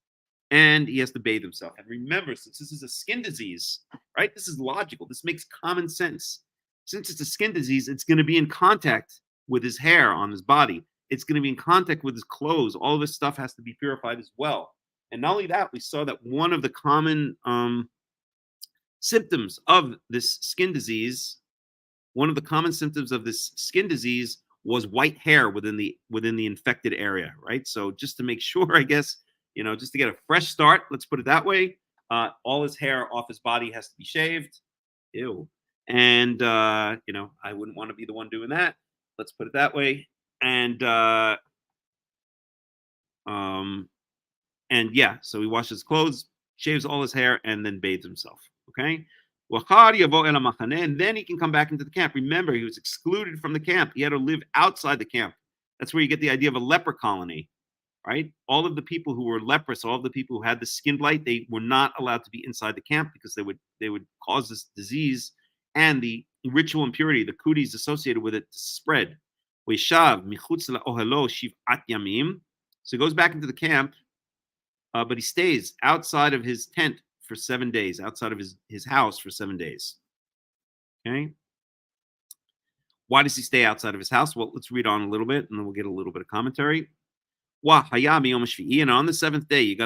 and he has to bathe himself. And remember, since this is a skin disease, right? This is logical. This makes common sense. Since it's a skin disease, it's going to be in contact with his hair on his body. It's going to be in contact with his clothes. All of this stuff has to be purified as well. And not only that, we saw that one of the common symptoms of this skin disease, was white hair within the infected area, right? So just to make sure, I guess, just to get a fresh start, let's put it that way, all his hair off his body has to be shaved. Ew. And I wouldn't want to be the one doing that. Let's put it that way. And yeah, so he washes his clothes, shaves all his hair, and then bathes himself. Okay. And then he can come back into the camp. Remember, he was excluded from the camp. He had to live outside the camp. That's where you get the idea of a leper colony, right? All of the people who were leprous, all of the people who had the skin blight, they were not allowed to be inside the camp, because they would cause this disease and the ritual impurity, the cooties associated with it, to spread. So he goes back into the camp, but he stays outside of his tent for 7 days, outside of his house for 7 days. Okay. Why does he stay outside of his house? Well, let's read on a little bit, and then we'll get a little bit of commentary. And on the seventh day,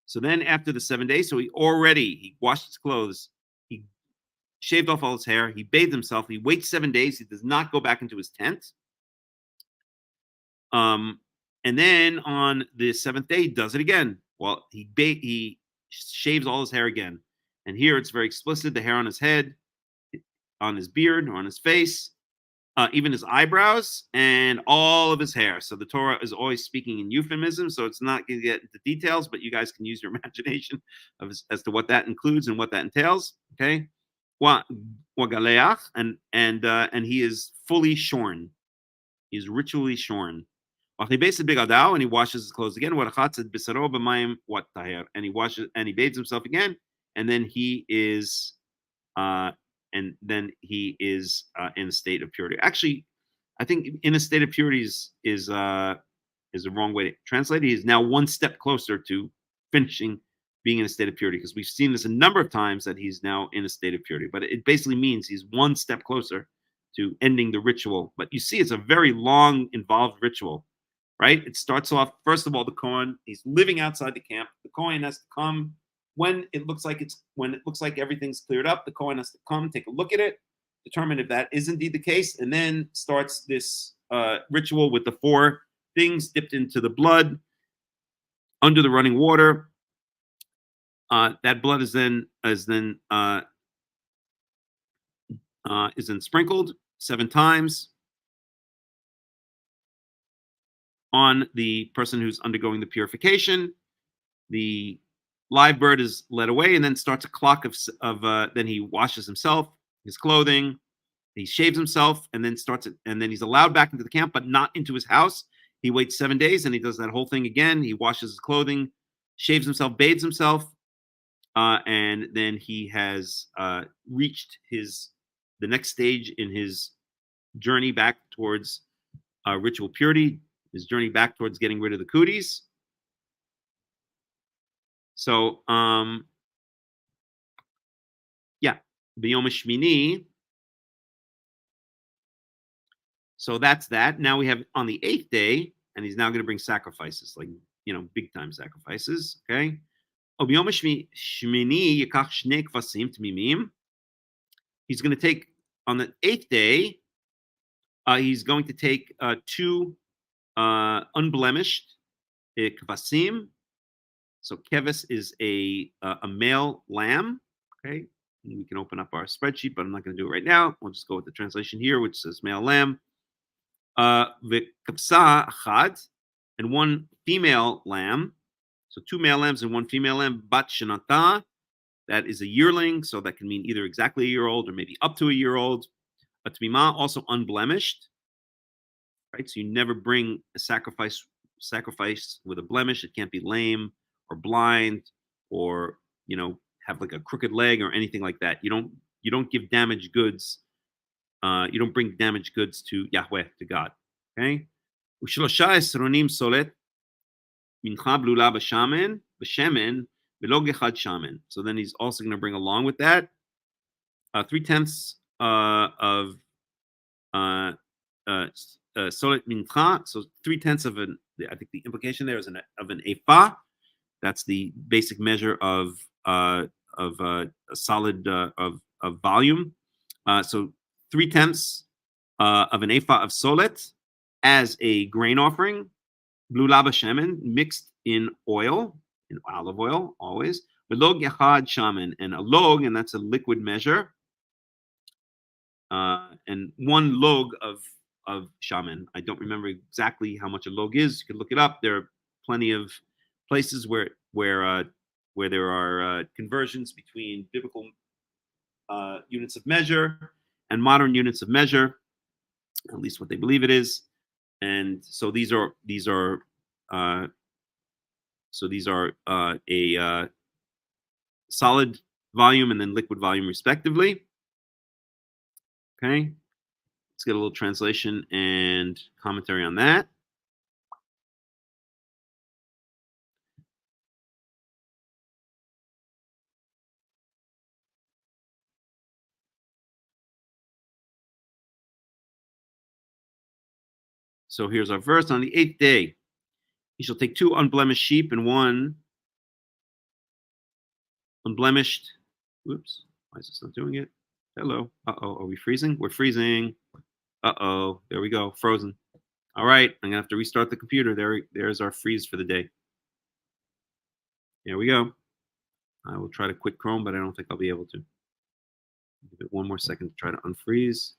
so then after the 7 days, so he washed his clothes, he shaved off all his hair, he bathed himself, he waits 7 days, he does not go back into his tent. And then on the seventh day, he does it again. Well, he shaves all his hair again. And here it's very explicit, the hair on his head, on his beard, or on his face, even his eyebrows, and all of his hair. So the Torah is always speaking in euphemism, so it's not going to get into details, but you guys can use your imagination as to what that includes and what that entails. Okay, and he is fully shorn. He is ritually shorn. And he washes his clothes again. And he washes and he bathes himself again, and then he is in a state of purity. Actually, I think in a state of purity is a wrong way to translate it. He is now one step closer to finishing being in a state of purity, because we've seen this a number of times that he's now in a state of purity. But it basically means he's one step closer to ending the ritual. But you see, it's a very long, involved ritual, right? It starts off, first of all, the Kohen, he's living outside the camp. The Kohen has to come when it looks like everything's cleared up. The Kohen has to come, take a look at it. determine if that is indeed the case, and then starts this ritual with the 4 things dipped into the blood under the running water. That blood is then sprinkled 7 times on the person who's undergoing the purification. The live bird is led away, and then starts a clock of then he washes himself, his clothing, he shaves himself, and then he's allowed back into the camp, but not into his house. He waits 7 days, and he does that whole thing again. He washes his clothing, shaves himself, bathes himself, and then he has reached the next stage in his journey back towards ritual purity, his journey back towards getting rid of the cooties. So, B'yom Shmini. So that's that. Now we have on the 8th day, and he's now going to bring sacrifices, like, big time sacrifices. Okay. B'yom Shmini yikach shnei kvasim tmimim. He's going to take on the 8th day. He's going to take 2 unblemished kvasim. So keves is a male lamb. Okay, and we can open up our spreadsheet, but I'm not going to do it right now. We'll just go with the translation here, which says male lamb. V'kapsa achad, and 1 female lamb. So 2 male lambs and 1 female lamb. Bat shenata, that is a yearling, so that can mean either exactly a year old or maybe up to a year old. A tmima, also unblemished. Right, so you never bring a sacrifice with a blemish. It can't be lame or blind or have like a crooked leg or anything like that. You don't give damaged goods. You don't bring damaged goods to Yahweh, to God. Okay. Ushlosha esronim solet mincha blula b'shamen v'lo gechad shamen. So then he's also going to bring along with that 3/10 of solet mincha. So 3/10 of an. I think the implication there is of an ephah. That's the basic measure of a solid of volume. So 3/10 of an ephah of solet as a grain offering, blula b'shemen, mixed in oil, in olive oil, always. V'log yachad shaman, and a log, and that's a liquid measure, and 1 log of shaman. I don't remember exactly how much a log is. You can look it up. There are plenty of places where there are conversions between biblical units of measure and modern units of measure, at least what they believe it is. And so these are a solid volume and then liquid volume respectively. Okay, let's get a little translation and commentary on that. So here's our verse. On the 8th day, he shall take 2 unblemished sheep and 1 unblemished. Whoops, why is this not doing it? Hello. Uh-oh, are we freezing? We're freezing. Uh-oh, there we go, frozen. All right, I'm gonna have to restart the computer. There's our freeze for the day. Here we go. I will try to quit Chrome, but I don't think I'll be able to. Give it 1 more second to try to unfreeze.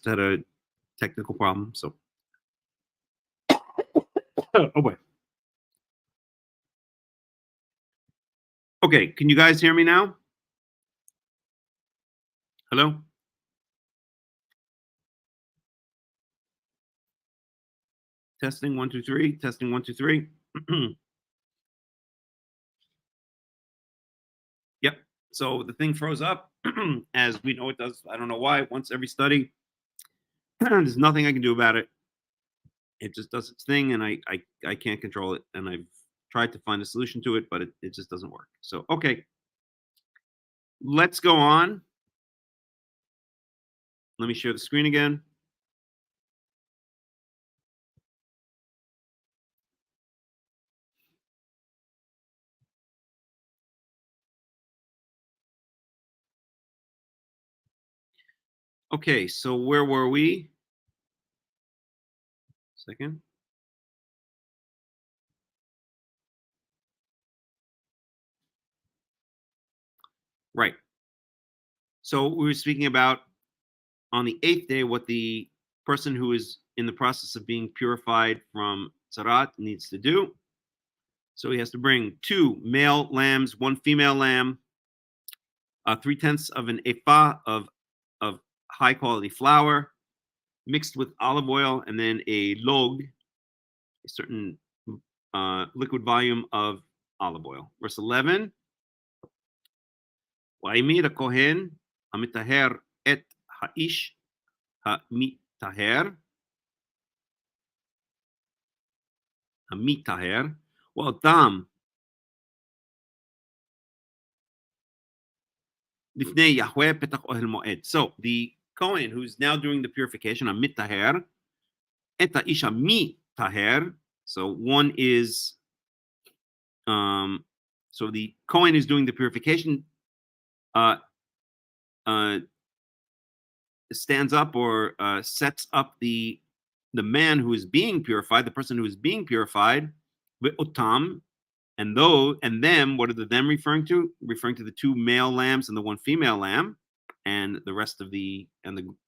just had a technical problem. So, oh boy. Okay, can you guys hear me now? Hello? Testing 1 2 3. Testing 1 2 3. Yep. So the thing froze up, as we know it does. I don't know why. Once every study, there's nothing I can do about it. It just does its thing, and I can't control it. And I've tried to find a solution to it, but it just doesn't work. So okay, let's go on. Let me share the screen again. Okay, so where were we? Second. Right. So we were speaking about on the 8th day what the person who is in the process of being purified from tzarat needs to do. So he has to bring 2 male lambs, 1 female lamb, 3/10 of an ephah of high quality flour mixed with olive oil, and then a log, a certain liquid volume of olive oil. Verse 11. Wa'imir kohen hamitaher et ha'ish hamitaher wa'otam lifnei Yahweh petach ohel moed. So the Kohen who's now doing the purification, hamitaher et ha'ish hamitaher. So one is so the Kohen is doing the purification, stands up or sets up the man who is being purified, the person who is being purified, with otam, and them. What are the them referring to? Referring to the 2 male lambs and the 1 female lamb, and the rest of the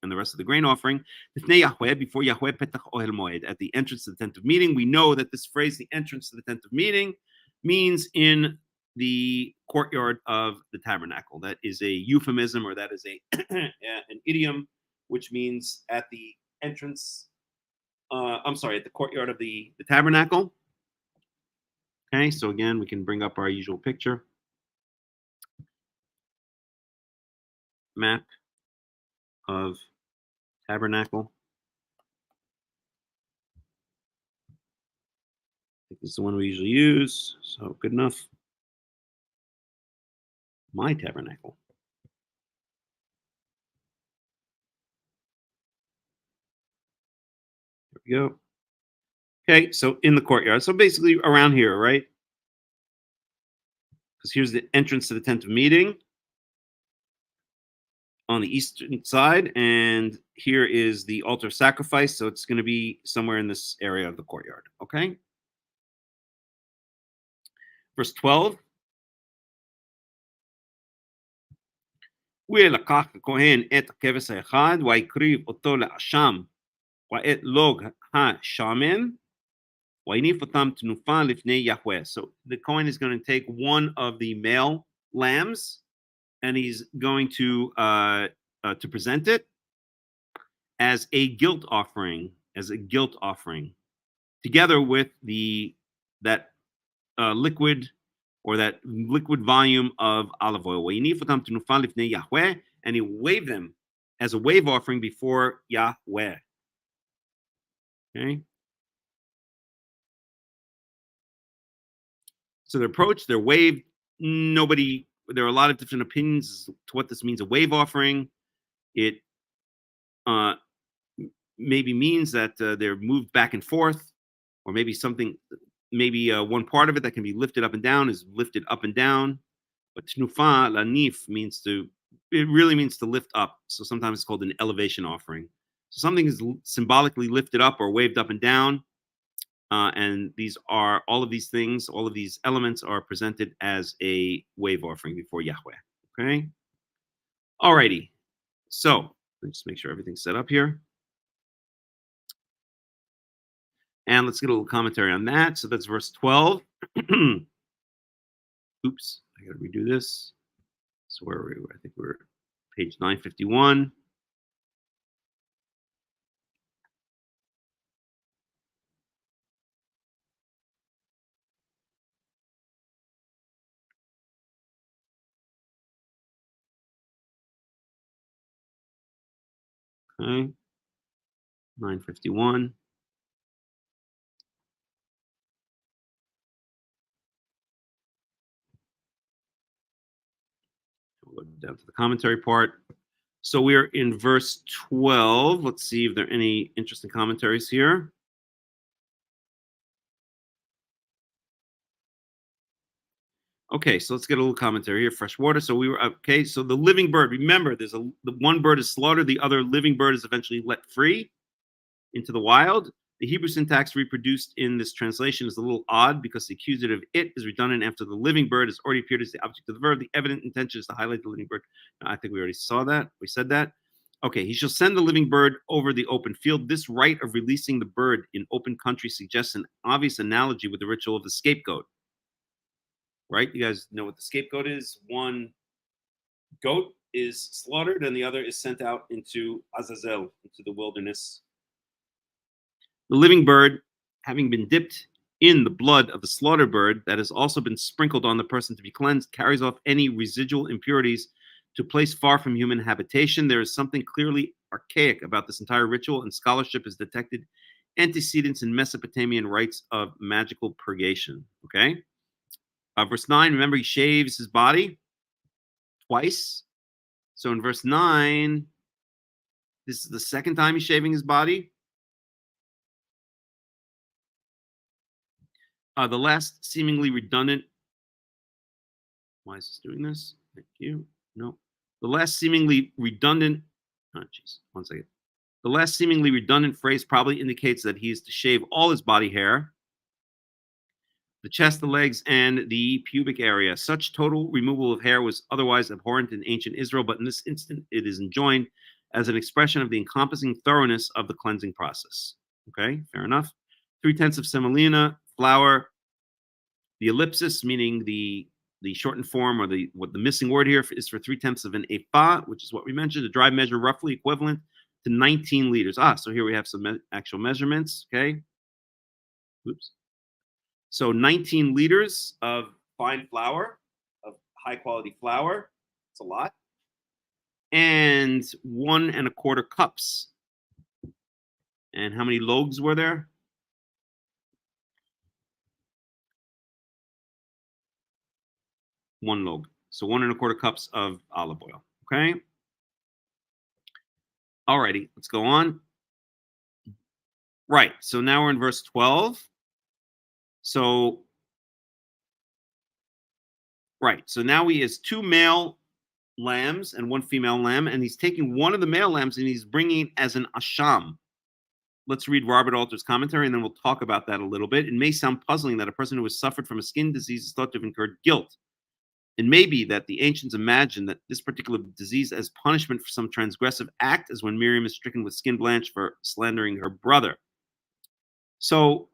rest of the grain offering. Before Yahweh petach ohel moed, at the entrance to the tent of meeting. We know that this phrase, the entrance to the tent of meeting, means in the courtyard of the tabernacle. That is a euphemism, or that is an idiom, which means at the entrance. At the courtyard of the tabernacle. Okay, so again, we can bring up our usual picture. Map of tabernacle. I think this is the one we usually use, so good enough. My tabernacle. There we go. Okay, so in the courtyard. So basically around here, right? Because here's the entrance to the tent of meeting on the eastern side, and here is the altar of sacrifice. So it's going to be somewhere in this area of the courtyard. Okay. Verse 12. ולקח הכהן את הכבש האחד ויקריב אותו לאשם ואת לוג השמן ויניף אותם תנופה לפני יהוה. So the Kohen is going to take one of the male lambs and he's going to present it as a guilt offering, together with that liquid, or that liquid volume of olive oil. And he waved them as a wave offering before Yahweh. Okay. So they're approached, they're waved. There are a lot of different opinions to what this means, a wave offering. It maybe means that they're moved back and forth, or maybe one part of it that can be lifted up and down is lifted up and down. But tnufa, lanif, it really means to lift up. So sometimes it's called an elevation offering. So something is symbolically lifted up or waved up and down. And all of these elements are presented as a wave offering before Yahweh. Okay. Alrighty. So let's just make sure everything's set up here. And let's get a little commentary on that. So that's verse 12. Oops, I gotta redo this. So where were we? I think we're page 951. Okay, 951. We'll go down to the commentary part. So we're in verse 12. Let's see if there are any interesting commentaries here. Okay, so let's get a little commentary here. Fresh water. So we were okay. So the living bird. Remember, the one bird is slaughtered. The other living bird is eventually let free into the wild. The Hebrew syntax reproduced in this translation is a little odd because the accusative it is redundant after the living bird has already appeared as the object of the verb. The evident intention is to highlight the living bird. Now, I think we already saw that. We said that. Okay, he shall send the living bird over the open field. This rite of releasing the bird in open country suggests an obvious analogy with the ritual of the scapegoat. Right? You guys know what the scapegoat is. One goat is slaughtered and the other is sent out into Azazel, into the wilderness. The living bird, having been dipped in the blood of the slaughtered bird that has also been sprinkled on the person to be cleansed, carries off any residual impurities to a place far from human habitation. There is something clearly archaic about this entire ritual, and scholarship has detected antecedents in Mesopotamian rites of magical purgation. Okay? Verse 9, remember, he shaves his body twice. So in verse 9, this is the second time he's shaving his body. The last seemingly redundant. Why is this doing this? Thank you. No. The last seemingly redundant. Oh, jeez. 1 second. The last seemingly redundant phrase probably indicates that he is to shave all his body hair, the chest, the legs, and the pubic area. Such total removal of hair was otherwise abhorrent in ancient Israel, but in this instant, it is enjoined as an expression of the encompassing thoroughness of the cleansing process. Okay, fair enough. 3/10 of semolina, flour. The ellipsis, meaning the shortened form, or what the missing word here is for 3/10 of an ephah, which is what we mentioned. A dry measure roughly equivalent to 19 liters. So here we have some actual measurements. Okay. Oops. So 19 liters of fine flour, of high quality flour. It's a lot. And 1 1/4 cups. And how many loaves were there? 1 log. So 1 1/4 cups of olive oil. Okay. Alrighty, let's go on. Right. So now we're in verse 12. So, right. So now he has 2 male lambs and 1 female lamb, and he's taking one of the male lambs and he's bringing it as an asham. Let's read Robert Alter's commentary, and then we'll talk about that a little bit. It may sound puzzling that a person who has suffered from a skin disease is thought to have incurred guilt. It may be that the ancients imagined that this particular disease as punishment for some transgressive act, as when Miriam is stricken with skin blanch for slandering her brother. So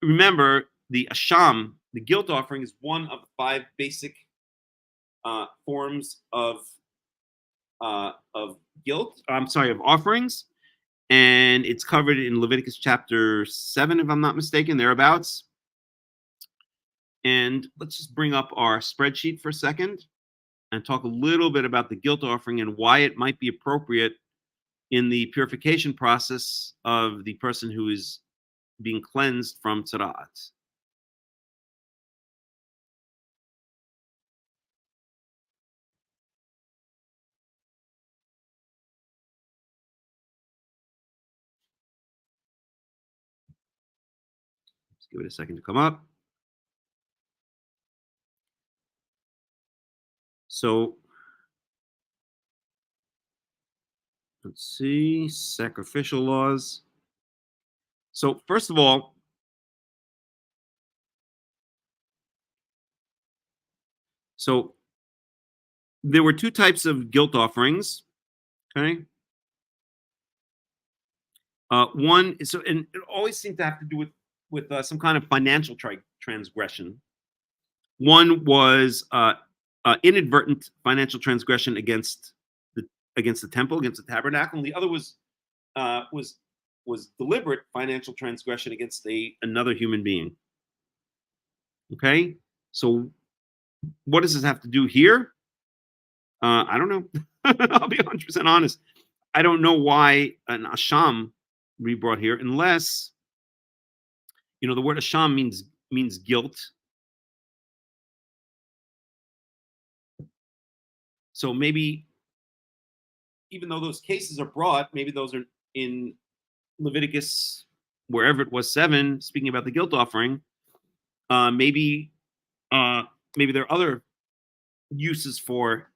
remember, the asham, the guilt offering, is one of the 5 basic forms of guilt. Of offerings, and it's covered in Leviticus chapter 7, if I'm not mistaken, thereabouts. And let's just bring up our spreadsheet for a second and talk a little bit about the guilt offering and why it might be appropriate in the purification process of the person who is being cleansed from tzara'at. Let's give it a second to come up. So let's see, sacrificial laws. So first of all, there were 2 types of guilt offerings. Okay. One, and it always seemed to have to do with some kind of financial transgression. One was inadvertent financial transgression against the temple, against the tabernacle, and the other was deliberate financial transgression against another human being. Okay, so what does this have to do here? I don't know. I'll be 100% honest. I don't know why an asham be brought here, unless the word asham means guilt. So maybe, even though those cases are brought, maybe those are in Leviticus, wherever it was 7, speaking about the guilt offering. Maybe there are other uses for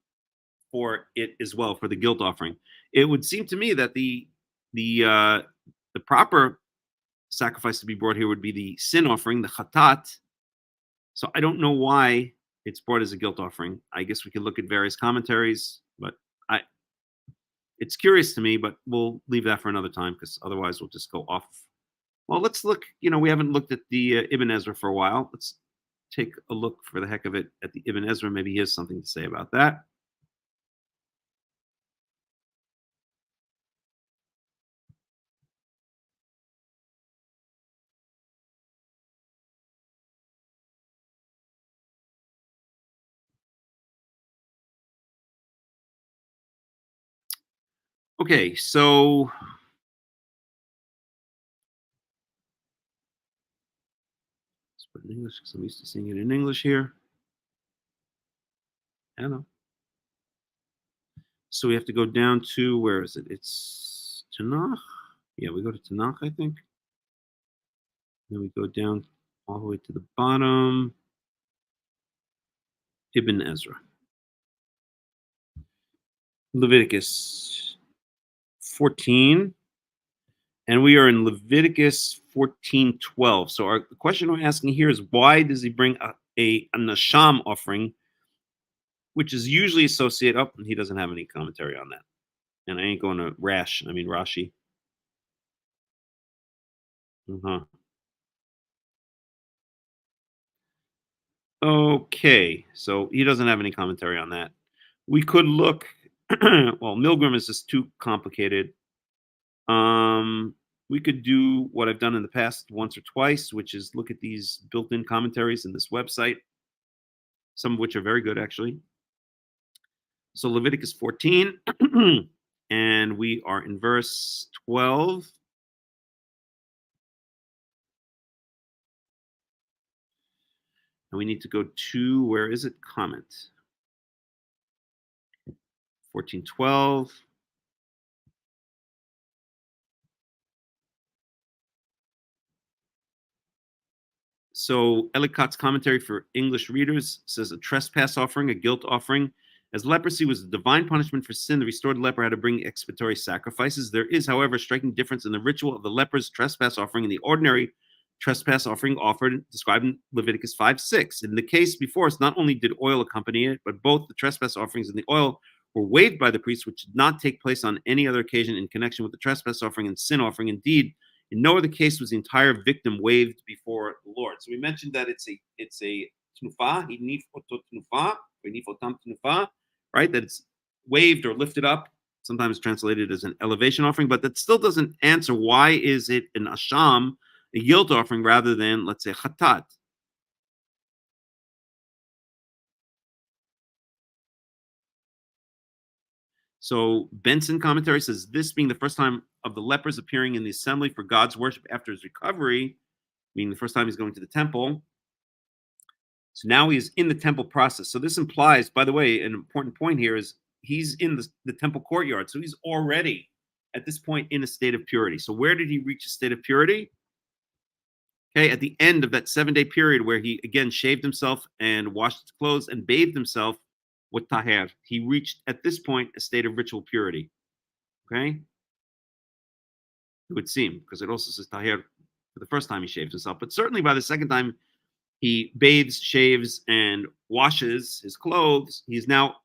it as well, for the guilt offering. It would seem to me that the proper sacrifice to be brought here would be the sin offering, the chatat. So I don't know why it's brought as a guilt offering. I guess we could look at various commentaries, but it's curious to me, but we'll leave that for another time, because otherwise we'll just go off. Well, let's look. We haven't looked at the Ibn Ezra for a while. Let's take a look, for the heck of it, at the Ibn Ezra. Maybe he has something to say about that. Okay, so let's put it in English, because I'm used to seeing it in English here. I don't know. So we have to go down to, where is it? It's Tanach. Yeah, we go to Tanakh, I think. Then we go down all the way to the bottom. Ibn Ezra. Leviticus 14. And we are in Leviticus 14:12. So the question we're asking here is, why does he bring a nasham offering, which is usually associated and he doesn't have any commentary on that. And I ain't going to Rashi. Okay, so he doesn't have any commentary on that. We could look. Well, Milgram is just too complicated. We could do what I've done in the past once or twice, which is look at these built-in commentaries in this website, some of which are very good, actually. So Leviticus 14, and we are in verse 12. And we need to go to, where is it? Comment. 14:12. So Ellicott's commentary for English readers says, a trespass offering, a guilt offering. As leprosy was a divine punishment for sin, the restored leper had to bring expiatory sacrifices. There is, however, a striking difference in the ritual of the leper's trespass offering and the ordinary trespass offering described in Leviticus 5:6. In the case before us, not only did oil accompany it, but both the trespass offerings and the oil were waived by the priest, which did not take place on any other occasion in connection with the trespass offering and sin offering. Indeed, in no other case was the entire victim waived before the Lord. So we mentioned that it's a tnufa, right? That it's waived or lifted up, sometimes translated as an elevation offering, but that still doesn't answer why is it an asham, a guilt offering, rather than, let's say, chatat. So Benson commentary says, this being the first time of the lepers appearing in the assembly for God's worship after his recovery, meaning the first time he's going to the temple. So now he's in the temple process. So this implies, by the way, an important point here is he's in the temple courtyard. So he's already at this point in a state of purity. So where did he reach a state of purity? Okay, at the end of that 7-day period where he again shaved himself and washed his clothes and bathed himself with taher. He reached at this point a state of ritual purity. Okay? It would seem, because it also says taher for the first time he shaved himself. But certainly by the second time he bathes, shaves, and washes his clothes, he's now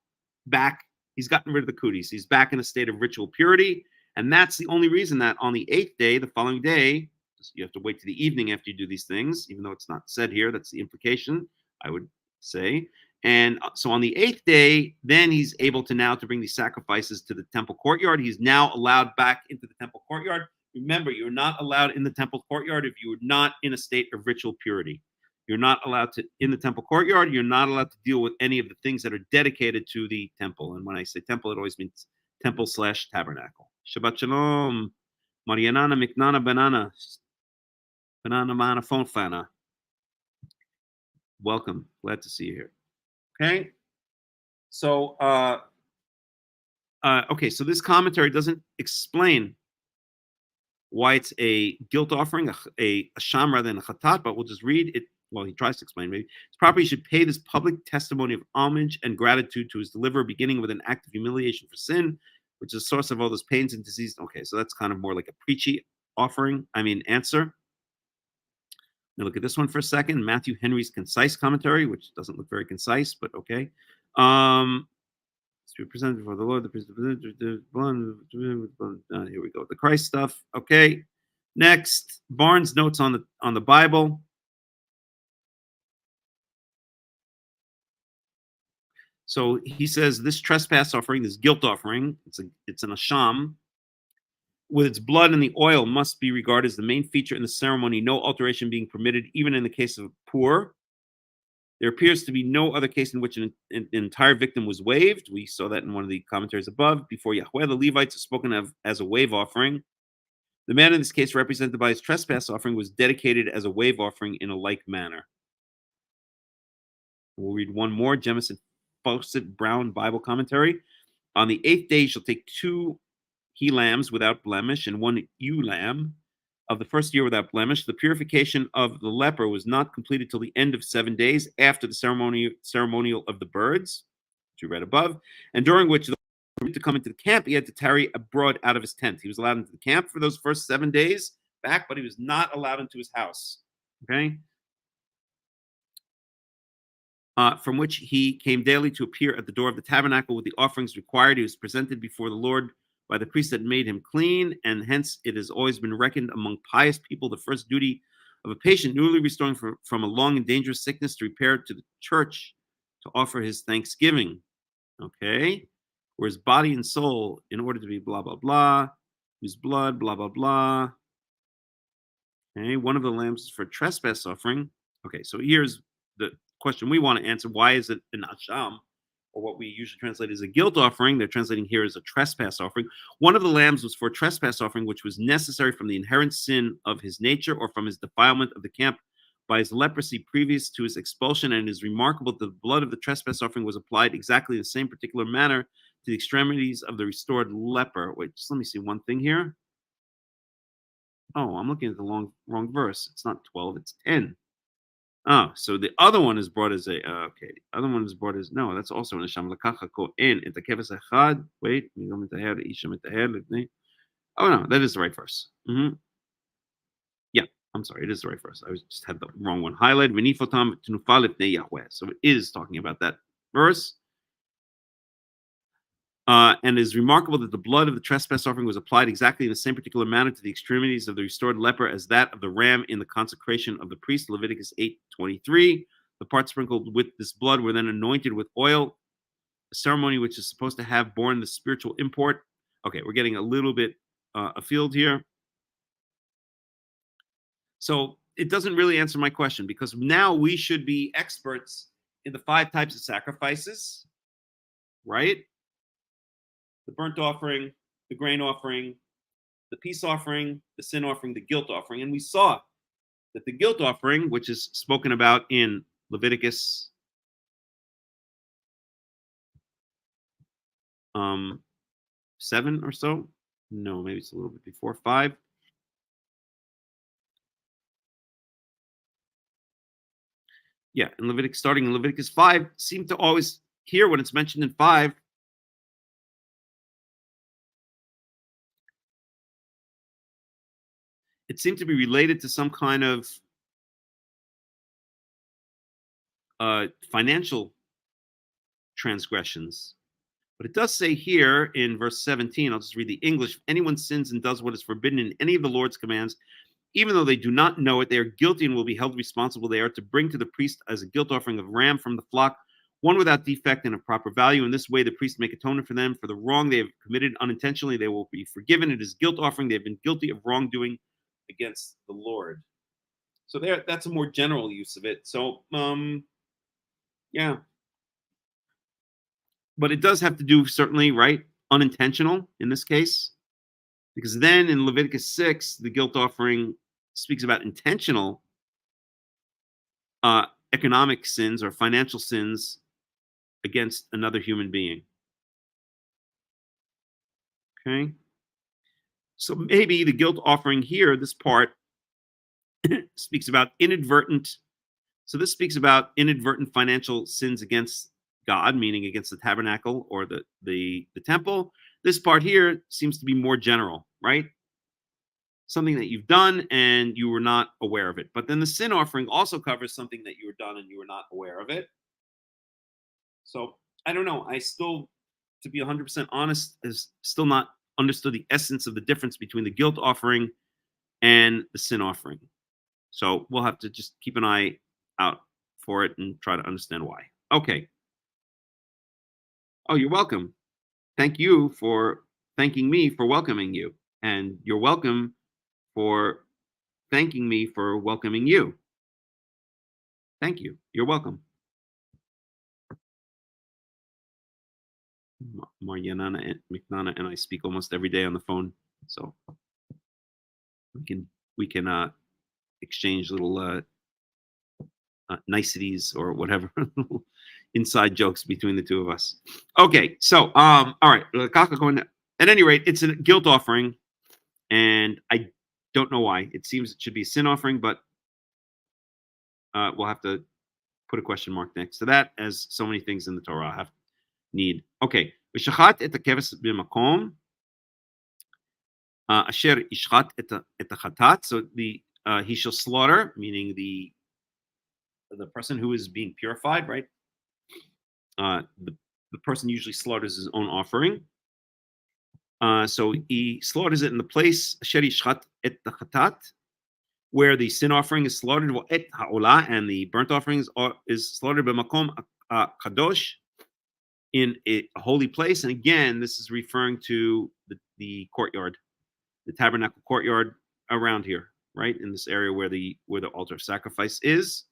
back. He's gotten rid of the cooties. He's back in a state of ritual purity. And that's the only reason that on the 8th day, the following day, you have to wait to the evening after you do these things, even though it's not said here. That's the implication, I would say. And so on the 8th day, then he's able to now to bring these sacrifices to the temple courtyard. He's now allowed back into the temple courtyard. Remember, you're not allowed in the temple courtyard if you are not in a state of ritual purity. You're not allowed to, in the temple courtyard, you're not allowed to deal with any of the things that are dedicated to the temple. And when I say temple, it always means temple/tabernacle. Shabbat shalom. Marianana Miknana Banana. Banana Mana Phone Fana. Welcome. Glad to see you here. Okay. So okay, so this commentary doesn't explain why it's a guilt offering, a sham rather than a chatat, but we'll just read it. Well, he tries to explain maybe. It's proper he should pay this public testimony of homage and gratitude to his deliverer, beginning with an act of humiliation for sin, which is the source of all those pains and diseases. Okay, so that's kind of more like a preachy answer. Now look at this one for a second. Matthew Henry's concise commentary, which doesn't look very concise, but okay. To be presented before the Lord, here we go. The Christ stuff. Okay. Next, Barnes notes on the Bible. So he says this trespass offering, this guilt offering, it's an asham, with its blood and the oil must be regarded as the main feature in the ceremony, no alteration being permitted, even in the case of poor. There appears to be no other case in which an entire victim was waived. We saw that in one of the commentaries above. Before Yahweh, the Levites are spoken of as a wave offering. The man in this case, represented by his trespass offering, was dedicated as a wave offering in a like manner. We'll read one more. Jemison Fawcett Brown Bible commentary. On the 8th day, you shall take 2 he-lambs without blemish and 1 ewe-lamb of the first year without blemish. The purification of the leper was not completed till the end of 7 days after the ceremonial of the birds, which we read above, and during which to come into the camp, he had to tarry abroad out of his tent. He was allowed into the camp for those first 7 days back, but he was not allowed into his house. Okay? From which he came daily to appear at the door of the tabernacle with the offerings required. He was presented before the Lord by the priest that made him clean, and hence it has always been reckoned among pious people the first duty of a patient newly restoring from a long and dangerous sickness to repair to the church to offer his thanksgiving. Okay? Where his body and soul, in order to be blah, blah, blah, whose blood, blah, blah, blah. Okay, one of the lambs is for trespass offering. Okay, so here's the question we want to answer. Why is it an asham, or what we usually translate as a guilt offering? They're translating here as a trespass offering. One of the lambs was for a trespass offering, which was necessary from the inherent sin of his nature or from his defilement of the camp by his leprosy previous to his expulsion, and it is remarkable that the blood of the trespass offering was applied exactly the same particular manner to the extremities of the restored leper. Wait, just let me see one thing here. Oh, I'm looking at the wrong verse. It's not 12, it's 10. Oh, so the other one is brought as a, okay, the other one is brought as, no, that's also in the Sham Lakacha Kohen, in the Keves Echad. Wait, oh, no, that is the right verse. Yeah, I'm sorry, it is the right verse. I just had the wrong one highlighted. V'nifotam t'nufal lifnei Yahweh. So it is talking about that verse. And it is remarkable that the blood of the trespass offering was applied exactly in the same particular manner to the extremities of the restored leper as that of the ram in the consecration of the priest, Leviticus 8:23. The parts sprinkled with this blood were then anointed with oil, a ceremony which is supposed to have borne the spiritual import. Okay, we're getting a little bit afield here. So it doesn't really answer my question, because now we should be experts in the 5 types of sacrifices, right? The burnt offering, the grain offering, the peace offering, the sin offering, the guilt offering. And we saw that the guilt offering, which is spoken about in Leviticus 7 or so. No, maybe it's a little bit before 5. Yeah, in Leviticus, starting in Leviticus 5, seem to always hear when it's mentioned in 5. It seemed to be related to some kind of financial transgressions. But it does say here in verse 17, I'll just read the English, if anyone sins and does what is forbidden in any of the Lord's commands, Even though they do not know it, they are guilty and will be held responsible. They are to bring to the priest as a guilt offering of ram from the flock, one without defect and of proper value. In this way, the priest make atonement for them for the wrong they have committed unintentionally. They will be forgiven. It is guilt offering. They have been guilty of wrongdoing against the Lord. So that's a more general use of it. So, yeah. But it does have to do, certainly, right? Unintentional in this case. Because then in Leviticus 6, the guilt offering speaks about intentional economic sins or financial sins against another human being. Okay? So maybe the guilt offering here, this part, speaks about inadvertent. So this speaks about inadvertent financial sins against God, meaning against the tabernacle or the temple. This part here seems to be more general, right? Something that you've done and you were not aware of it. But then the sin offering also covers something that you were done and you were not aware of it. So I don't know. I still, to be 100% honest, is still not understood the essence of the difference between the guilt offering and the sin offering. So we'll have to just keep an eye out for it and try to understand why. Okay. Oh, you're welcome. Thank you for thanking me for welcoming you. And you're welcome for thanking me for welcoming you. Thank you. You're welcome. Mariana and McNana and I speak almost every day on the phone, so we can exchange little niceties or whatever inside jokes between the two of us. Okay, so all right. At any rate, it's a guilt offering, and I don't know why. It seems it should be a sin offering, but we'll have to put a question mark next to that, as so many things in the Torah have need. Okay. ושחט את הכבש במקום אשר ישחט את החטאת. So he shall slaughter, meaning the person who is being purified, right? The person usually slaughters his own offering. So he slaughters it in the place אשר ישחט את החטאת, where the sin offering is slaughtered, ואת העולה, and the burnt offering is slaughtered במקום kadosh, in a holy place. And again, this is referring to the courtyard, the tabernacle courtyard around here, right? In this area where the altar of sacrifice is.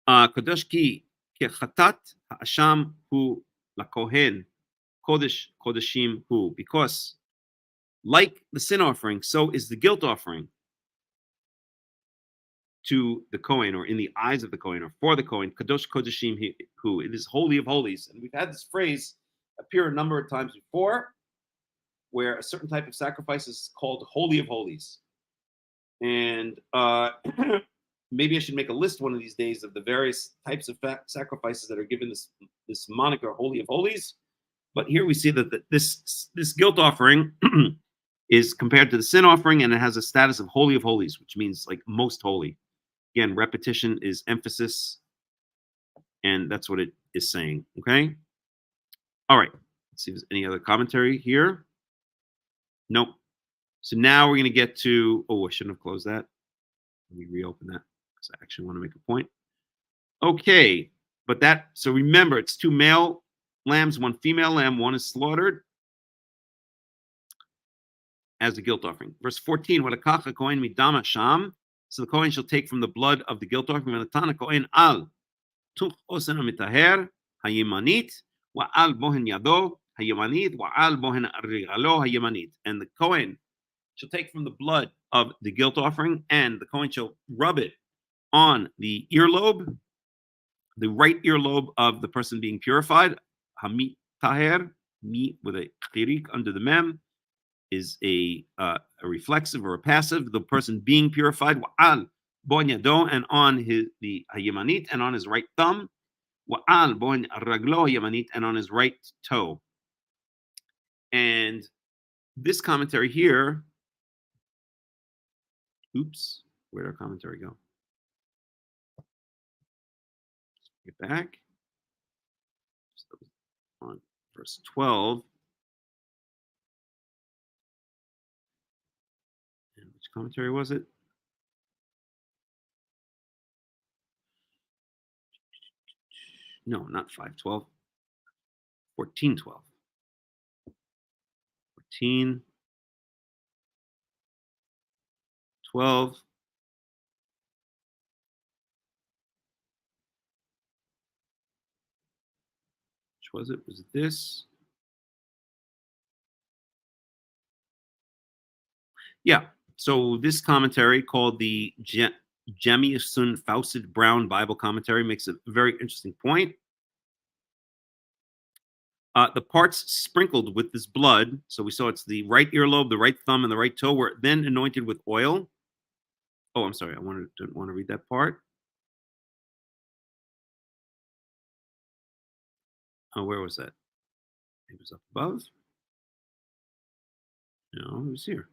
Kadosh ki kechatat ha'asham hu lakohen, kodesh kodeshim hu, because like the sin offering, so is the guilt offering to the Kohen, or in the eyes of the Kohen, or for the Kohen. Kadosh kodeshim hu, it is holy of holies. And we've had this phrase appear a number of times before, where a certain type of sacrifice is called holy of holies. And maybe I should make a list one of these days of the various types of sacrifices that are given this moniker, holy of holies. But here we see that this guilt offering is compared to the sin offering, and it has a status of holy of holies, which means like most holy. Again, repetition is emphasis, and that's what it is saying. Okay. All right. Let's see if there's any other commentary here. Nope. So now we're going to get to, I shouldn't have closed that. Let me reopen that because I actually want to make a point. Okay. So remember, it's 2 male lambs, 1 female lamb, 1 is slaughtered as a guilt offering. Verse 14, Walakach Kohen midama sham. So the Kohen shall take from the blood of the guilt offering, Tanach-only al tuch osen hamitaher hayemanit, wa'al bohen yado hayemanit, wa'al bohen rigalo hayemanit. And the Kohen shall take from the blood of the guilt offering, and the Kohen shall rub it on the earlobe, the right earlobe of the person being purified. Hamit taher, mi with a chirik under the mem, is a reflexive or a passive. The person being purified, wa'al bon yado, and on the hayemanit, and on his right thumb, wa'al bon raglo hayemanit, and on his right toe. And this commentary here, oops, where did our commentary go? Get back. So on verse 12. commentary was it? No, not 512. 1412. 1412. Which was it? Was it this? Yeah. So this commentary called the Jemiasun Fawcett Brown Bible Commentary makes a very interesting point. The parts sprinkled with this blood, so we saw it's the right earlobe, the right thumb, and the right toe, were then anointed with oil. Oh, I'm sorry, didn't want to read that part. Oh, where was that? It was up above. No, it was here.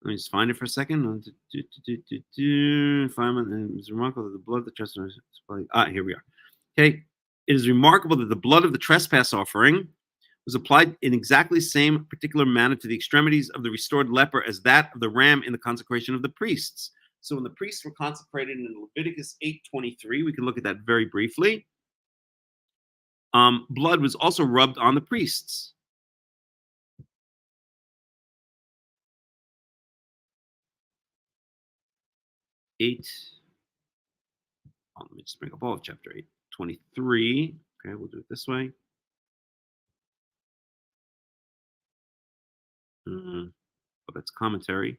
Let me just find it for a second. Fireman, it is remarkable that the blood of the trespass. Here we are. Okay, it is remarkable that the blood of the trespass offering was applied in exactly the same particular manner to the extremities of the restored leper as that of the ram in the consecration of the priests. So when the priests were consecrated in Leviticus 8:23, we can look at that very briefly. Blood was also rubbed on the priests. Let me just bring up all of chapter 8:23. Okay, we'll do it this way. That's commentary.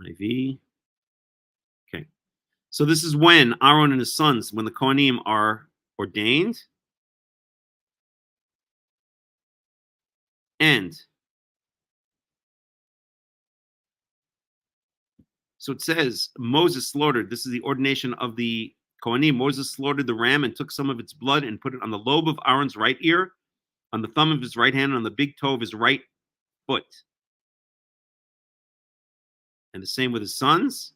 NIV. Okay. So this is when Aaron and his sons, when the Kohanim are ordained. And so it says Moses slaughtered. This is the ordination of the Kohanim. Moses slaughtered the ram and took some of its blood and put it on the lobe of Aaron's right ear, on the thumb of his right hand, and on the big toe of his right foot. And the same with his sons.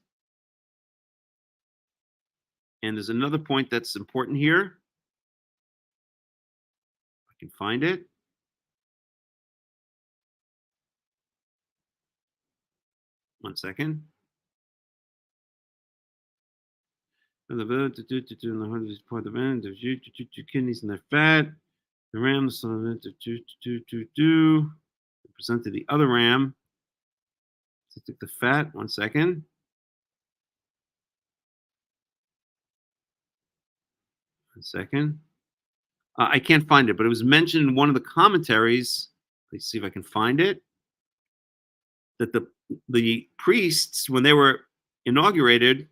And there's another point that's important here. I can find it. One second. The part of the kidneys and their fat. The ram presented the other ram. So took the fat. One second. One second. I can't find it, but it was mentioned in one of the commentaries. Let's see if I can find it. That the priests, when they were inaugurated,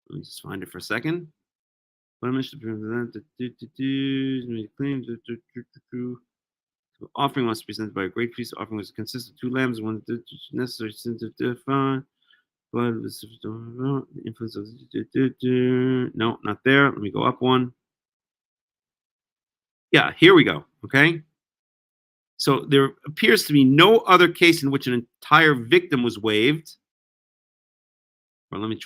let me just find it for a second. Offering was presented by a great priest. Offering was consisted of 2 lambs, one necessary sin to define. Blood was the influence of no, not there. Let me go up one. Yeah, here we go. Okay. So there appears to be no other case in which an entire victim was waived. Well, let me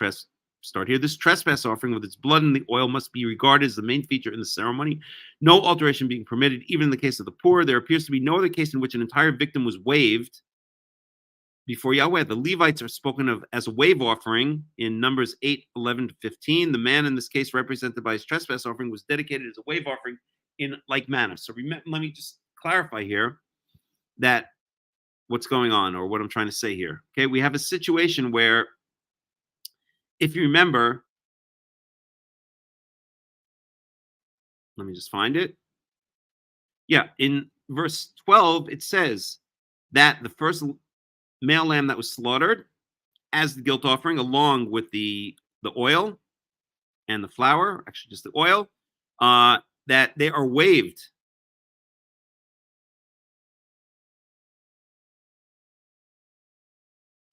start here. This trespass offering with its blood and the oil must be regarded as the main feature in the ceremony. No alteration being permitted, even in the case of the poor. There appears to be no other case in which an entire victim was waived before Yahweh. The Levites are spoken of as a wave offering in Numbers 8:11-15. The man in this case, represented by his trespass offering, was dedicated as a wave offering in like manner. So let me just clarify here that what's going on, or what I'm trying to say here. Okay, we have a situation where, if you remember, let me just find it. Yeah, in verse 12, it says that the first male lamb that was slaughtered as the guilt offering, along with the oil and the flour, actually just the oil, that they are waived.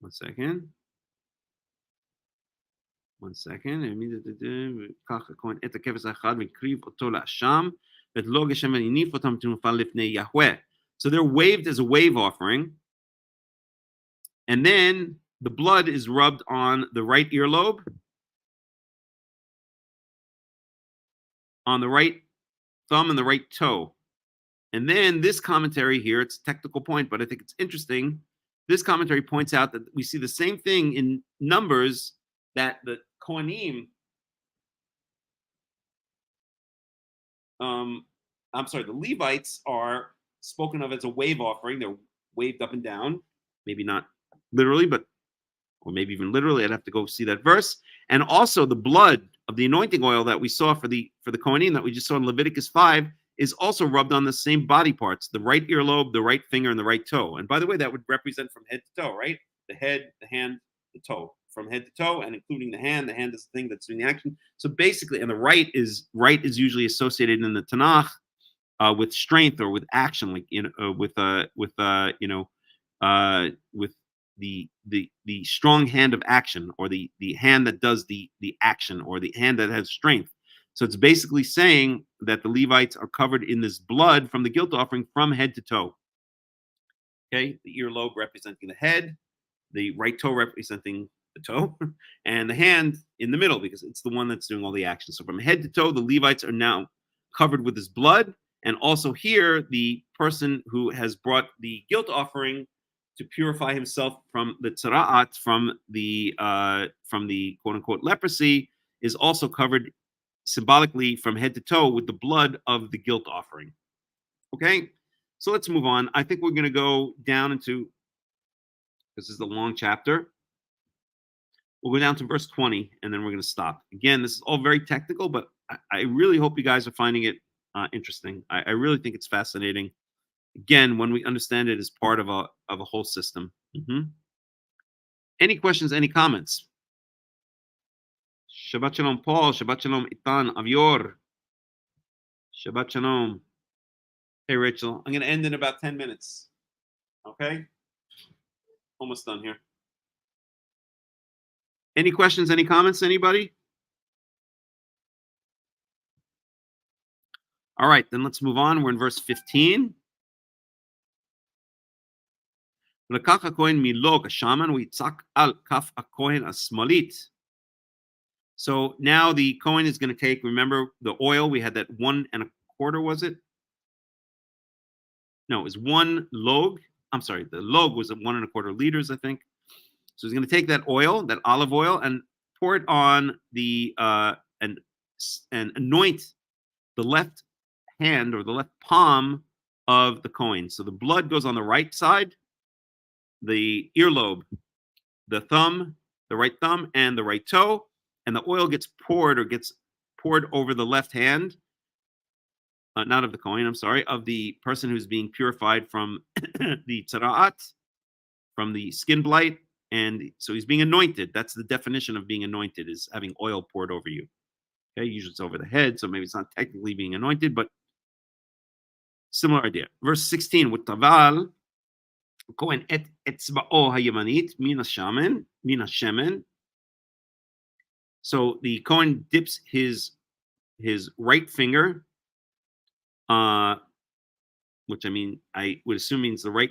One second. So they're waved as a wave offering. And then the blood is rubbed on the right earlobe, on the right thumb, and the right toe. And then this commentary here, it's a technical point, but I think it's interesting. this commentary points out that we see the same thing in Numbers, that the Kohanim, the Levites are spoken of as a wave offering. They're waved up and down, maybe not literally, but or maybe even literally. I'd have to go see that verse. And also the blood of the anointing oil that we saw for the Kohanim that we just saw in Leviticus 5 is also rubbed on the same body parts, the right earlobe, the right finger, and the right toe. And by the way, that would represent from head to toe, right? The head, the hand, the toe. From head to toe, and including the hand. The hand is the thing that's doing the action. So basically, and the right is usually associated in the Tanakh with strength or with action, like with the strong hand of action, or the hand that does the action, or the hand that has strength. So it's basically saying that the Levites are covered in this blood from the guilt offering from head to toe. Okay, the earlobe representing the head, the right toe representing the toe, and the hand in the middle, because it's the one that's doing all the action. So from head to toe, the Levites are now covered with this blood. And also here, the person who has brought the guilt offering to purify himself from the tzara'at, from the quote unquote leprosy, is also covered symbolically from head to toe with the blood of the guilt offering. Okay, so let's move on. I think we're going to go down into, this is the long chapter. We'll go down to verse 20, and then we're going to stop. Again, this is all very technical, but I really hope you guys are finding it interesting. I really think it's fascinating. Again, when we understand it as part of a whole system. Any questions? Any comments? Shabbat shalom, Paul. Shabbat shalom, Itan, Avior. Shabbat shalom. Hey, Rachel. I'm going to end in about 10 minutes. Okay? Almost done here. Any questions? Any comments? Anybody? All right, then let's move on. We're in verse 15. לקח הכהן מלוג השמן ויצעק על כף הכהן השמאלית. So now the Kohen is going to take, remember the oil, we had that 1 1/4, was it? No, it was 1 log. I'm sorry, the log was 1 1/4 liters, I think. So he's going to take that oil, that olive oil, and pour it on the, and anoint the left hand or the left palm of the Kohen. So the blood goes on the right side, the earlobe, the thumb, the right thumb, and the right toe, and the oil gets poured over the left hand, not of the Kohen, I'm sorry, of the person who's being purified from the tzara'at, from the skin blight, and so he's being anointed. That's the definition of being anointed, is having oil poured over you. Okay, usually it's over the head, so maybe it's not technically being anointed, but similar idea. Verse 16, with Taval, Kohen et etzba'o hayamanit min hashemen. So the Kohen dips his right finger, which I mean I would assume means the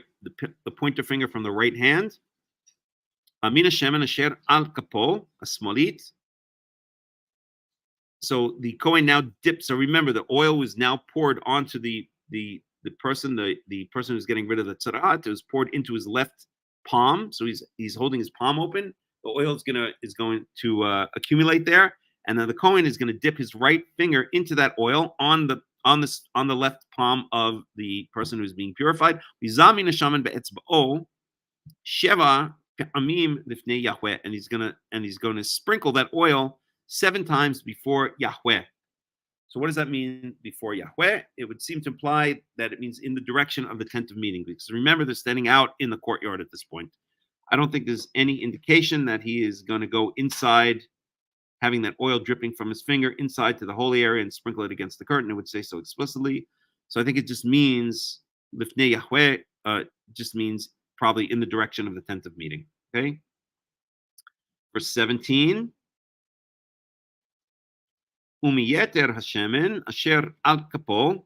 pointer finger from the right hand. Min hashemen asher al kapo asmolit. So the Kohen now dips. So remember, the oil was now poured onto the person, the person who's getting rid of the tzara'at. It was poured into his left palm. So he's holding his palm open. The oil is going to accumulate there, and then the Kohen is going to dip his right finger into that oil on the left palm of the person who's being purified. And he's going to sprinkle that oil 7 times before Yahweh. So what does that mean, before Yahweh? It would seem to imply that it means in the direction of the tent of meeting, because remember, they're standing out in the courtyard at this point. I don't think there's any indication that he is going to go inside, having that oil dripping from his finger inside to the holy area and sprinkle it against the curtain. It would say so explicitly. So I think it just means Lifnei Yahweh, just means probably in the direction of the tent of meeting. Okay. Verse 17. Umiyeter hashemen asher al kapo,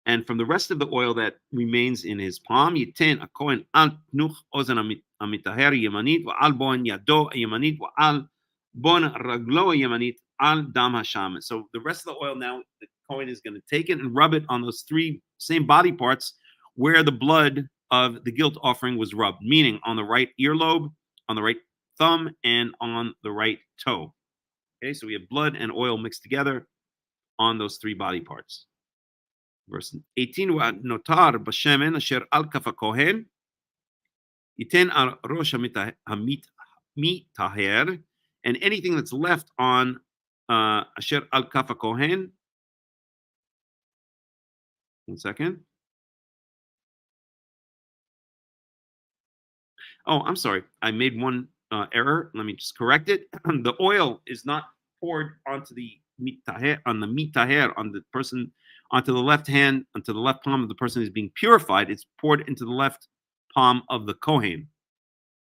and from the rest of the oil that remains in his palm, yiten a Kohen al tnuch ozen amitaher yemanit va'al bon yado yemanit va'al bon raglo yemanit al dam hasham. So the rest of the oil now, the Kohen is going to take it and rub it on those 3 same body parts where the blood of the guilt offering was rubbed, meaning on the right earlobe, on the right thumb, and on the right toe. Okay, so we have blood and oil mixed together on those three body parts. Verse 18, notar b'shemen asher al kaf hakohen, yiten al rosh hamitaher, and anything that's left on asher al kaf hakohen. One second. Oh, I'm sorry. I made one error. Let me just correct it. The oil is not poured onto the mitaher, on the person, onto the left hand, onto the left palm of the person who's being purified. It's poured into the left palm of the Kohen.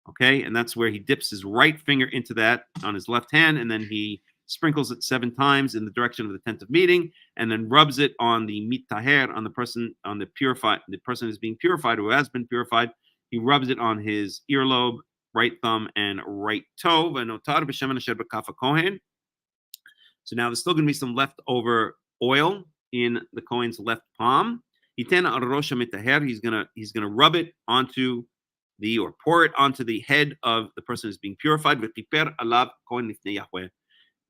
Okay, and that's where he dips his right finger into that on his left hand, and then he sprinkles it 7 times in the direction of the tent of meeting, and then rubs it on the mitaher, on the person, on the purified, the person who's being purified, who has been purified. He rubs it on his earlobe, right thumb, and right toe. So now there's still going to be some leftover oil in the Kohen's left palm. He's gonna rub it onto the, or pour it onto the head of the person who's being purified.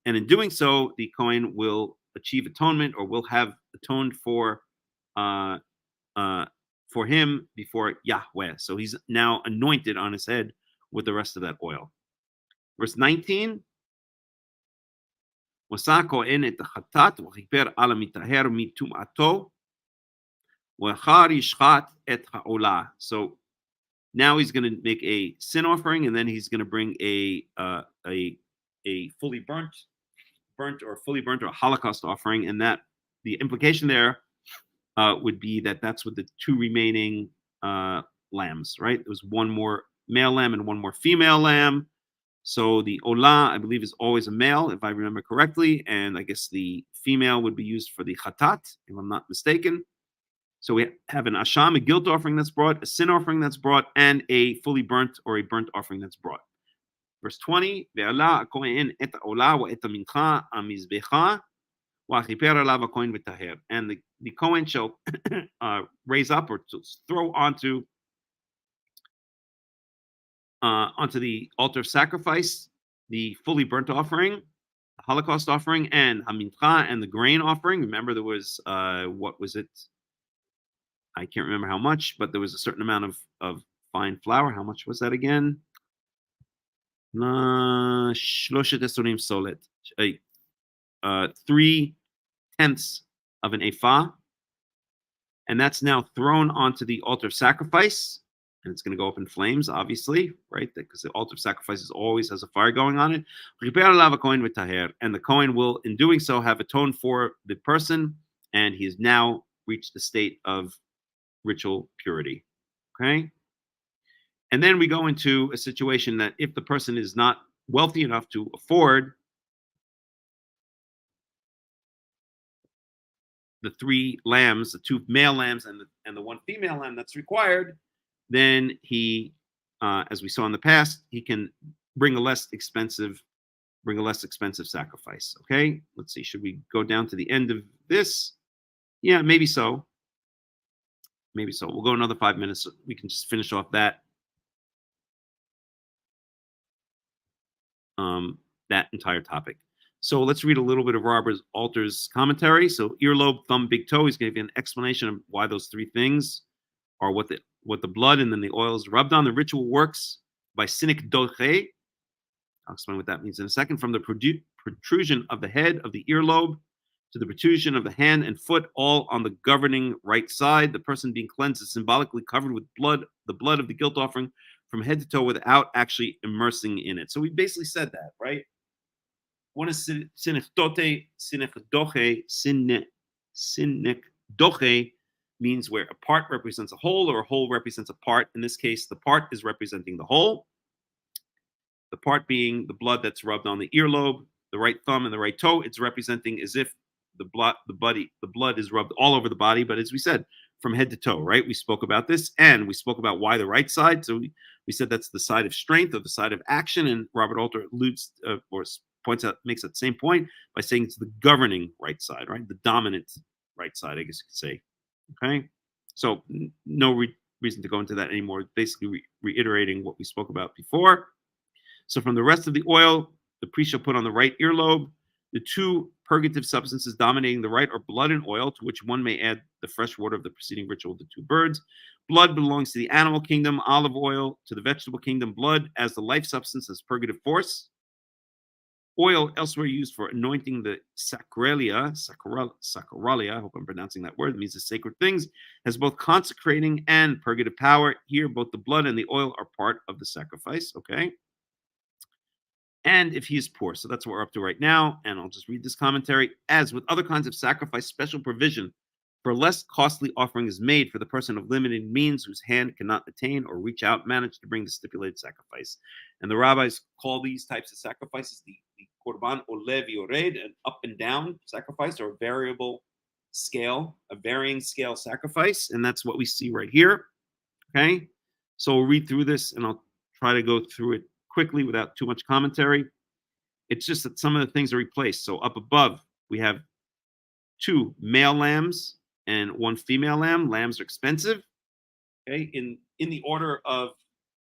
And in doing so, the Kohen will achieve atonement, or will have atoned for him before Yahweh. So he's now anointed on his head with the rest of that oil. Verse 19. So now he's going to make a sin offering, and then he's going to bring a fully burnt or a Holocaust offering, and that the implication there would be that that's with the 2 remaining lambs, right? There was 1 more male lamb and 1 more female lamb. So the olah, I believe, is always a male, if I remember correctly, and I guess the female would be used for the chatat, if I'm not mistaken. So we have an asham, a guilt offering that's brought, a sin offering that's brought, and a fully burnt or a burnt offering that's brought. Verse 20, ve'ala hakohen et ha'olah wa et ha'mincha ha'mizbecha wa chiper alav hakohen v'taher. And the Kohen shall raise up, or to throw onto the altar of sacrifice the fully burnt offering, the Holocaust offering, and hamincha, and the grain offering. Remember, there was what was it? I can't remember how much, but there was a certain amount of fine flour. How much was that again? 3/10 of an ephah, and that's now thrown onto the altar of sacrifice, and it's going to go up in flames, obviously, right? Because the altar of sacrifice always has a fire going on it. And the Kohen will, in doing so, have atoned for the person, and he has now reached the state of ritual purity. Okay? And then we go into a situation that if the person is not wealthy enough to afford the 3 lambs, the 2 male lambs and the 1 female lamb that's required, then he, as we saw in the past, he can bring a less expensive sacrifice. Okay, let's see. Should we go down to the end of this? Yeah, maybe so. Maybe so. We'll go another 5 minutes. So we can just finish off that that entire topic. So let's read a little bit of Robert Alter's commentary. So earlobe, thumb, big toe. He's going to give you an explanation of why those 3 things are what the blood and then the oil is rubbed on. The ritual works by sinik doche. I'll explain what that means in a second. From the protrusion of the head of the earlobe to the protrusion of the hand and foot, all on the governing right side. The person being cleansed is symbolically covered with blood, the blood of the guilt offering, from head to toe without actually immersing in it. So we basically said that, right? One is sinekdoche. Sinekdoche means where a part represents a whole, or a whole represents a part. In this case, the part is representing the whole. The part being the blood that's rubbed on the earlobe, the right thumb, and the right toe. It's representing as if the blood is rubbed all over the body, but as we said, from head to toe, right? We spoke about this, and we spoke about why the right side. So we said that's the side of strength, or the side of action, and Robert Alter alludes or points out, makes that same point by saying it's the governing right side, right? The dominant right side, I guess you could say. Okay, so no reason to go into that anymore. Basically reiterating what we spoke about before. So from the rest of the oil, the priest shall put on the right earlobe. The two purgative substances dominating the right are blood and oil, to which one may add the fresh water of the preceding ritual of the two birds. Blood belongs to the animal kingdom, olive oil to the vegetable kingdom. Blood as the life substance has purgative force. Oil elsewhere used for anointing the sacralia, I hope I'm pronouncing that word, it means the sacred things, has both consecrating and purgative power. Here, both the blood and the oil are part of the sacrifice, okay? And if he is poor, so that's what we're up to right now, and I'll just read this commentary. As with other kinds of sacrifice, special provision for less costly offering is made for the person of limited means whose hand cannot attain or reach out, manage to bring the stipulated sacrifice. And the rabbis call these types of sacrifices the korban olev yored, an up and down sacrifice, or a variable scale, a varying scale sacrifice, and that's what we see right here. Okay, so we'll read through this, and I'll try to go through it quickly without too much commentary. It's just that some of the things are replaced. So up above, we have 2 male lambs and 1 female lamb. Lambs are expensive. Okay, in the order of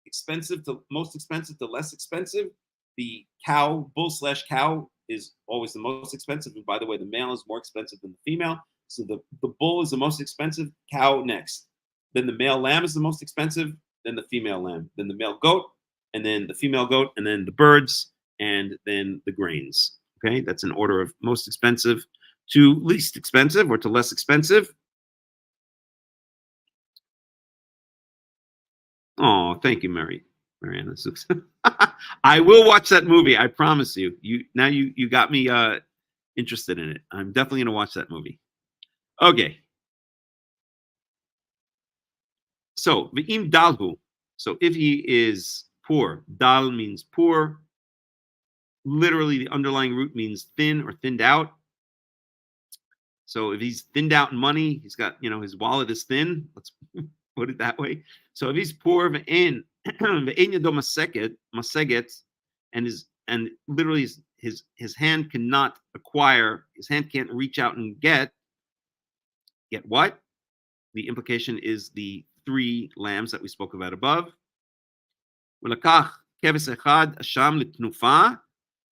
expensive to most expensive to less expensive, the bull/cow is always the most expensive. And by the way, the male is more expensive than the female. So the bull is the most expensive, cow next. Then the male lamb is the most expensive, then the female lamb, then the male goat, and then the female goat, and then the birds, and then the grains. Okay, that's an order of most expensive to least expensive, or to less expensive. Oh, thank you, Mariana. I will watch that movie. I promise you. You got me interested in it. I'm definitely going to watch that movie. Okay. So v'im dalhu. So if he is poor, dal means poor. Literally, the underlying root means thin or thinned out. So if he's thinned out in money, he's got, his wallet is thin. Let's put it that way. So if he's poor, and literally his hand cannot acquire, his hand can't reach out and get what? The implication is the 3 lambs that we spoke about above.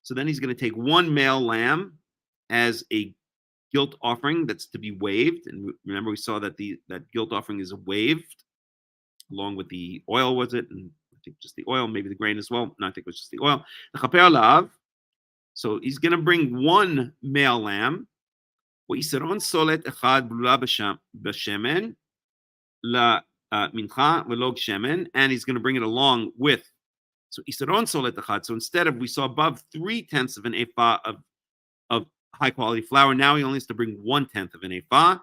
So then he's going to take 1 male lamb as a guilt offering that's to be waved. And remember, we saw that that guilt offering is waved along with the oil, was it? And I think just the oil, maybe the grain as well. No, I think it was just the oil. So he's going to bring 1 male lamb. And he's going to bring it along with. So instead of, we saw above 3/10 of an ephah of high quality flour, now he only has to bring 1/10 of an ephah.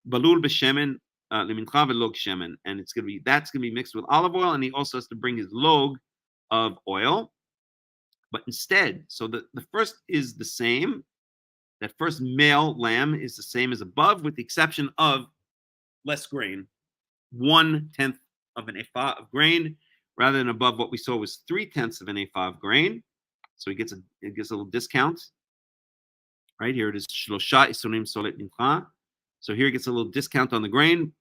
Balul b'shemen lemincha v'log shemen, and that's gonna be mixed with olive oil, and he also has to bring his log of oil. But instead, so the first is the same. That first male lamb is the same as above, with the exception of less grain, 1/10 of an ephah of grain, rather than above what we saw was 3/10 of an ephah of grain. So he gets a little discount. Right here it is shlosha isurim solet mincha. So here he gets a little discount on the grain,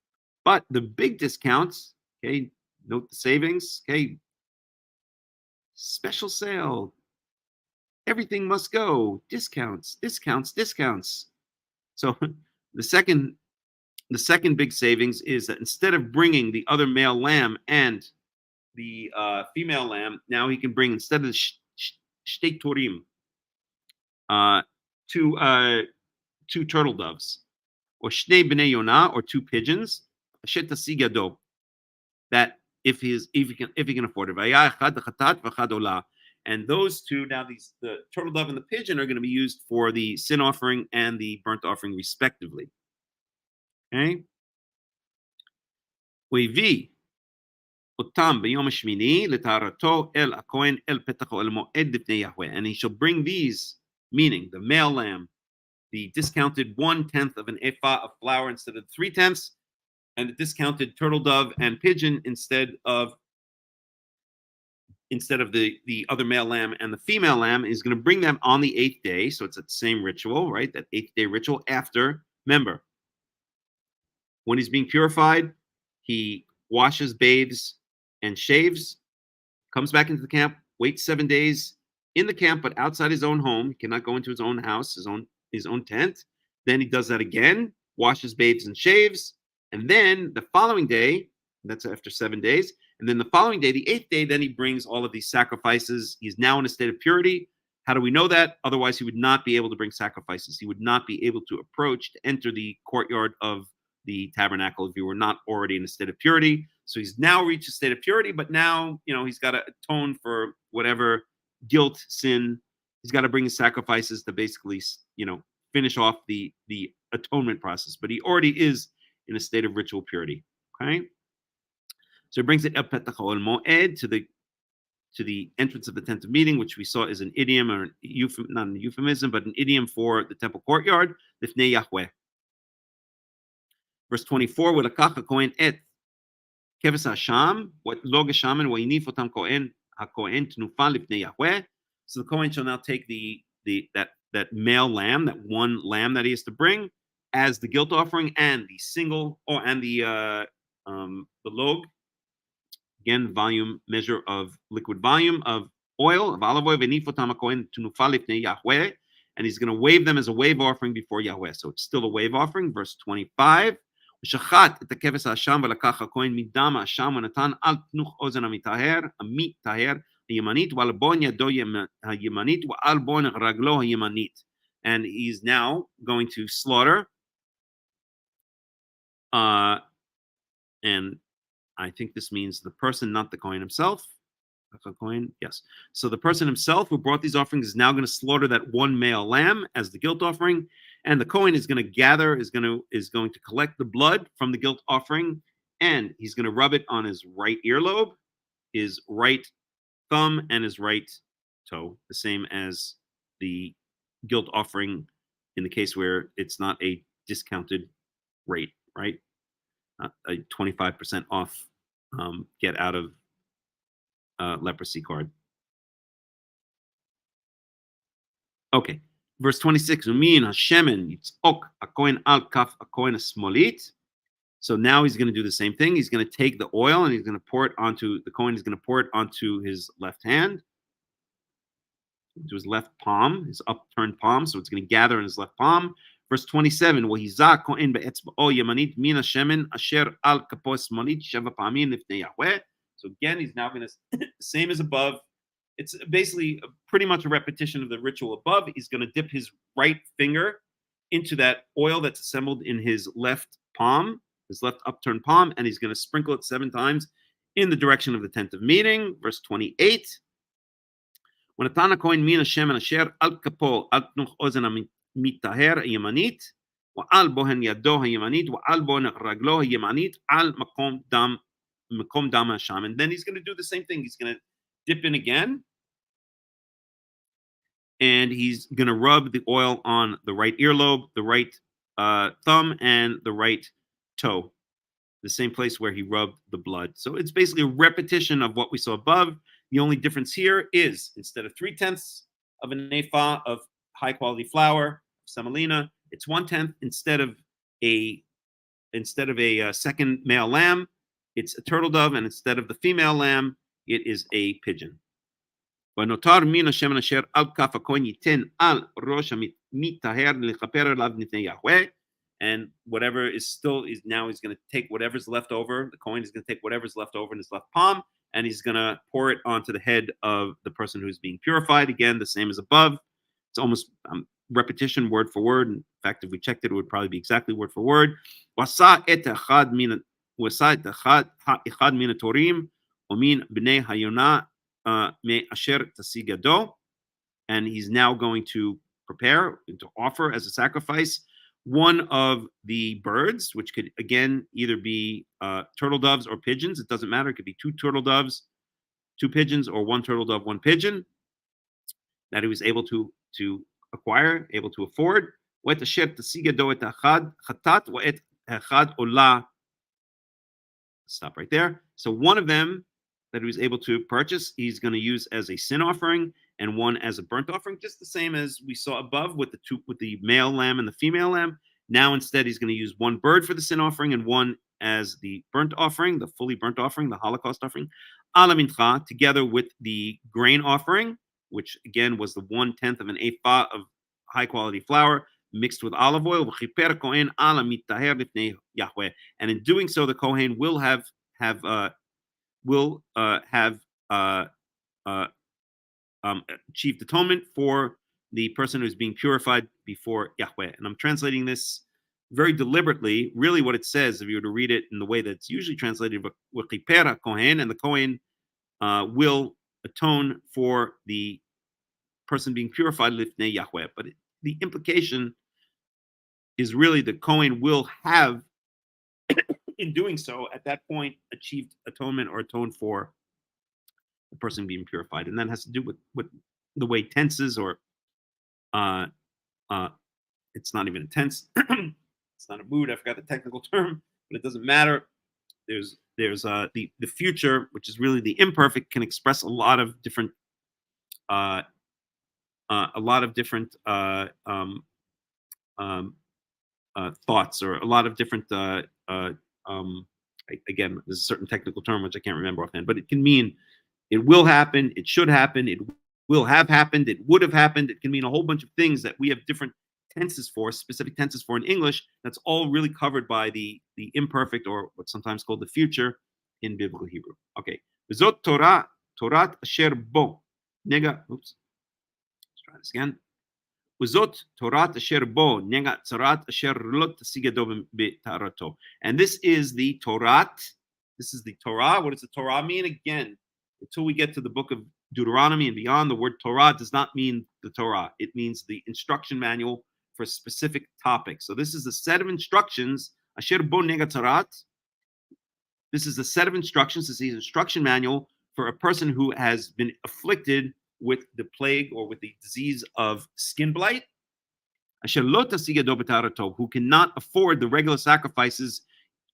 but the big discounts, okay, note the savings, okay, special sale, everything must go, discounts. So the second big savings is that instead of bringing the other male lamb and the female lamb, now he can bring, instead of the shtei turim, 2 turtle doves, or shnei bnei yonah, or 2 pigeons, that if he can afford it. And those 2, now the turtle dove and the pigeon, are going to be used for the sin offering and the burnt offering respectively. Okay. And he shall bring these, meaning the male lamb, the discounted 1/10 of an ephah of flour instead of 3/10, and the discounted turtle dove and pigeon instead of the other male lamb and the female lamb, is going to bring them on the 8th day. So it's that same ritual, right? That 8th day ritual after. Remember, when he's being purified, he washes, bathes, and shaves, comes back into the camp, waits 7 days in the camp, but outside his own home. He cannot go into his own house, his own tent. Then he does that again, washes, bathes, and shaves. And then the following day, that's after 7 days, and then the following day, the 8th day, then he brings all of these sacrifices. He's now in a state of purity. How do we know that? Otherwise, he would not be able to bring sacrifices. He would not be able to approach, to enter the courtyard of the tabernacle if he were not already in a state of purity. So he's now reached a state of purity, but now, he's got to atone for whatever guilt, sin. He's got to bring his sacrifices to basically, finish off the atonement process. But he already is in a state of ritual purity. Okay. So he brings it up at the Chol Moed to the entrance of the tent of meeting, which we saw is an idiom, or not an euphemism, but an idiom for the temple courtyard, Lifnei Yahweh. Verse 24, V'lakach hakohen et keves hasham, lo geshamen, v'yinif otam hakohen tnufa lifnei Yahweh. So the Kohen shall now take that male lamb, that one lamb that he has to bring, as the guilt offering, and the log, again, volume, measure of liquid volume of oil, of olive oil, and he's going to wave them as a wave offering before Yahweh. So it's still a wave offering. Verse 25. And he's now going to slaughter, and I think this means the person, not the Kohen himself. Yes. So the person himself who brought these offerings is now going to slaughter that one male lamb as the guilt offering, and the Kohen is going to going to collect the blood from the guilt offering, and he's going to rub it on his right earlobe, his right thumb, and his right toe, the same as the guilt offering in the case where it's not a discounted rate, right? A 25% off get out of leprosy card. Okay, verse 26. Umin hashemen yitzok hakohen al kaf hakohen smolit. So now he's going to do the same thing. He's going to take the oil and he's going to pour it onto the Kohen. Is going to pour it onto his left hand, to his left palm, his upturned palm. So it's going to gather in his left palm. Verse 27. So again, he's now going to, same as above. It's basically pretty much a repetition of the ritual above. He's going to dip his right finger into that oil that's assembled in his left palm, his left upturned palm, and he's going to sprinkle it 7 times in the direction of the tent of meeting. Verse 28. When a Tanach-only min Hashem and asher al kapo al tnuch ozen mitaher yemanit, wa al bohen yado yemanit, wa al bohen raglo yemanit, al makom dam Hasham. And then he's going to do the same thing. He's going to dip in again, and he's going to rub the oil on the right earlobe, the right thumb, and the right toe, the same place where he rubbed the blood. So it's basically a repetition of what we saw above. The only difference here is instead of 3/10 of an ephah of high quality flour, semolina, it's 1/10. Instead of a second male lamb, it's a turtle dove, and instead of the female lamb, it is a pigeon. And whatever is still is now he's going to take whatever's left over. The Kohen is going to take whatever's left over in his left palm, and he's going to pour it onto the head of the person who's being purified. Again, the same as above. It's almost repetition, word for word. In fact, if we checked it, it would probably be exactly word for word. And he's now going to prepare to offer as a sacrifice one of the birds, which could again either be turtle doves or pigeons. It doesn't matter. It could be 2 turtle doves, 2 pigeons, or 1 turtle dove, 1 pigeon that he was able to acquire, able to afford. Stop right there. So one of them that he was able to purchase, he's going to use as a sin offering, and one as a burnt offering, just the same as we saw above with the male lamb and the female lamb. Now instead, he's going to use 1 bird for the sin offering and 1 as the burnt offering, the fully burnt offering, the Holocaust offering, ala mincha, together with the grain offering, which again was the 1/10 of an ephah of high quality flour mixed with olive oil. And in doing so, the Kohen will have uh, achieved atonement for the person who's being purified before Yahweh. And I'm translating this very deliberately. Really, what it says, if you were to read it in the way that's usually translated, Kohen, and the Kohen will atone for the person being purified lifnei Yahweh. But the implication is really the Kohen will have, in doing so, at that point, achieved atonement or atoned for the person being purified. And that has to do with the way tenses, or it's not even a tense, it's not a mood, I forgot the technical term, but it doesn't matter. There's the future, which is really the imperfect, can express a lot of different thoughts, or a lot of different again, there's a certain technical term which I can't remember offhand, but it can mean it will happen, it should happen, it will have happened, it would have happened. It can mean a whole bunch of things that we have different tenses for, specific tenses for in English. That's all really covered by the imperfect, or what's sometimes called the future, in biblical Hebrew. Okay. V'zot Torah, Torat asher bo. Nega, oops. Let's try this again. V'zot Torat asher bo. Nega tzarat asher lo tasigedo be'tarato. And this is the Torah. This is the Torah. What does the Torah mean? Again, until we get to the book of Deuteronomy and beyond, the word Torah does not mean the Torah. It means the instruction manual for a specific topic. So this is a set of instructions. Asher bo nega tzarat. This is a set of instructions. This is the instruction manual for a person who has been afflicted with the plague or with the disease of skin blight, who cannot afford the regular sacrifices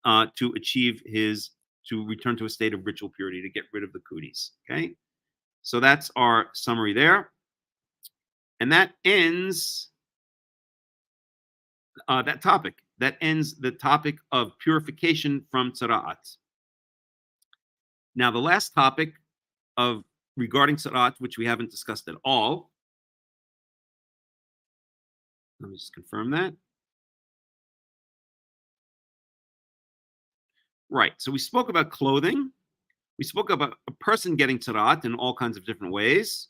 to return to a state of ritual purity, to get rid of the cooties. Okay, so that's our summary there, and that ends that topic. That ends the topic of purification from tzara'at. Now, the last topic regarding tzara'at, which we haven't discussed at all. Let me just confirm that. Right. So we spoke about clothing. We spoke about a person getting tzara'at in all kinds of different ways.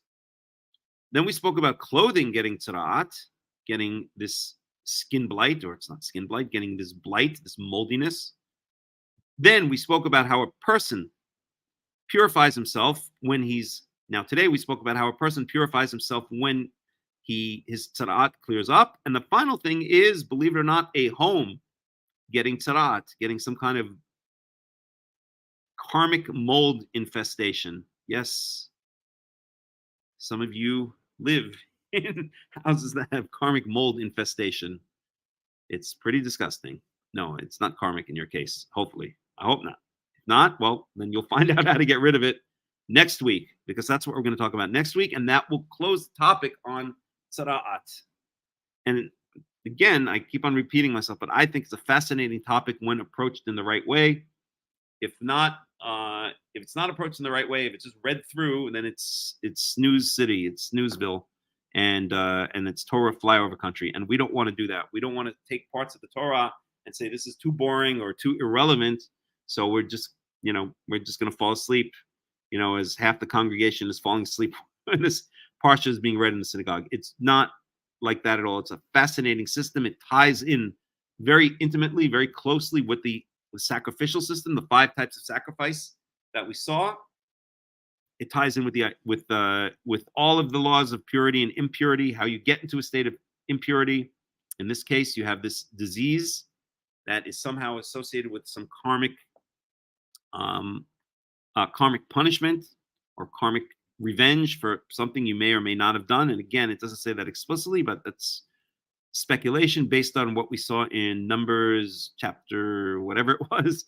Then we spoke about clothing getting tzara'at, getting this skin blight, or it's not skin blight, getting this blight, this moldiness. Then we spoke about how a person purifies himself when now today we spoke about how a person purifies himself when his tzara'at clears up. And the final thing is, believe it or not, a home getting tzara'at, getting some kind of karmic mold infestation. Yes, some of you live in houses that have karmic mold infestation. It's pretty disgusting. No, it's not karmic in your case, hopefully. I hope not. If not, well, then you'll find out how to get rid of it next week, because that's what we're going to talk about next week, and that will close the topic on tzara'at. And again, I keep on repeating myself, but I think it's a fascinating topic when approached in the right way. If it's not approached in the right way, if it's just read through, then it's snooze city, it's snoozeville, and it's Torah flyover country. And we don't want to do that. We don't want to take parts of the Torah and say this is too boring or too irrelevant. So we're just going to fall asleep, as half the congregation is falling asleep when this parsha is being read in the synagogue. It's not like that at all. It's a fascinating system. It ties in very intimately, very closely with the sacrificial system, the 5 types of sacrifice that we saw. It ties in with all of the laws of purity and impurity, how you get into a state of impurity. In this case, you have this disease that is somehow associated with some karmic punishment or karmic revenge for something you may or may not have done. And again, it doesn't say that explicitly, but that's speculation based on what we saw in Numbers chapter whatever it was,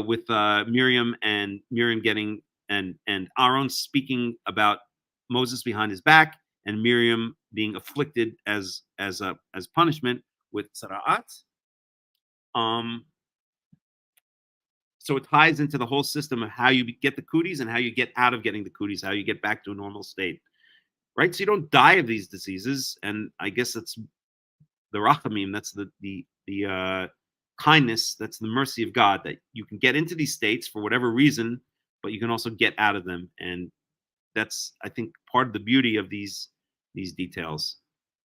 with Miriam getting and Aaron speaking about Moses behind his back, and Miriam being afflicted as punishment with tzara'at. So it ties into the whole system of how you get the cooties and how you get out of getting the cooties, how you get back to a normal state, right? So you don't die of these diseases, and I guess that's the rachamim. That's the kindness. That's the mercy of God, that you can get into these states for whatever reason, but you can also get out of them, and that's, I think, part of the beauty of these details.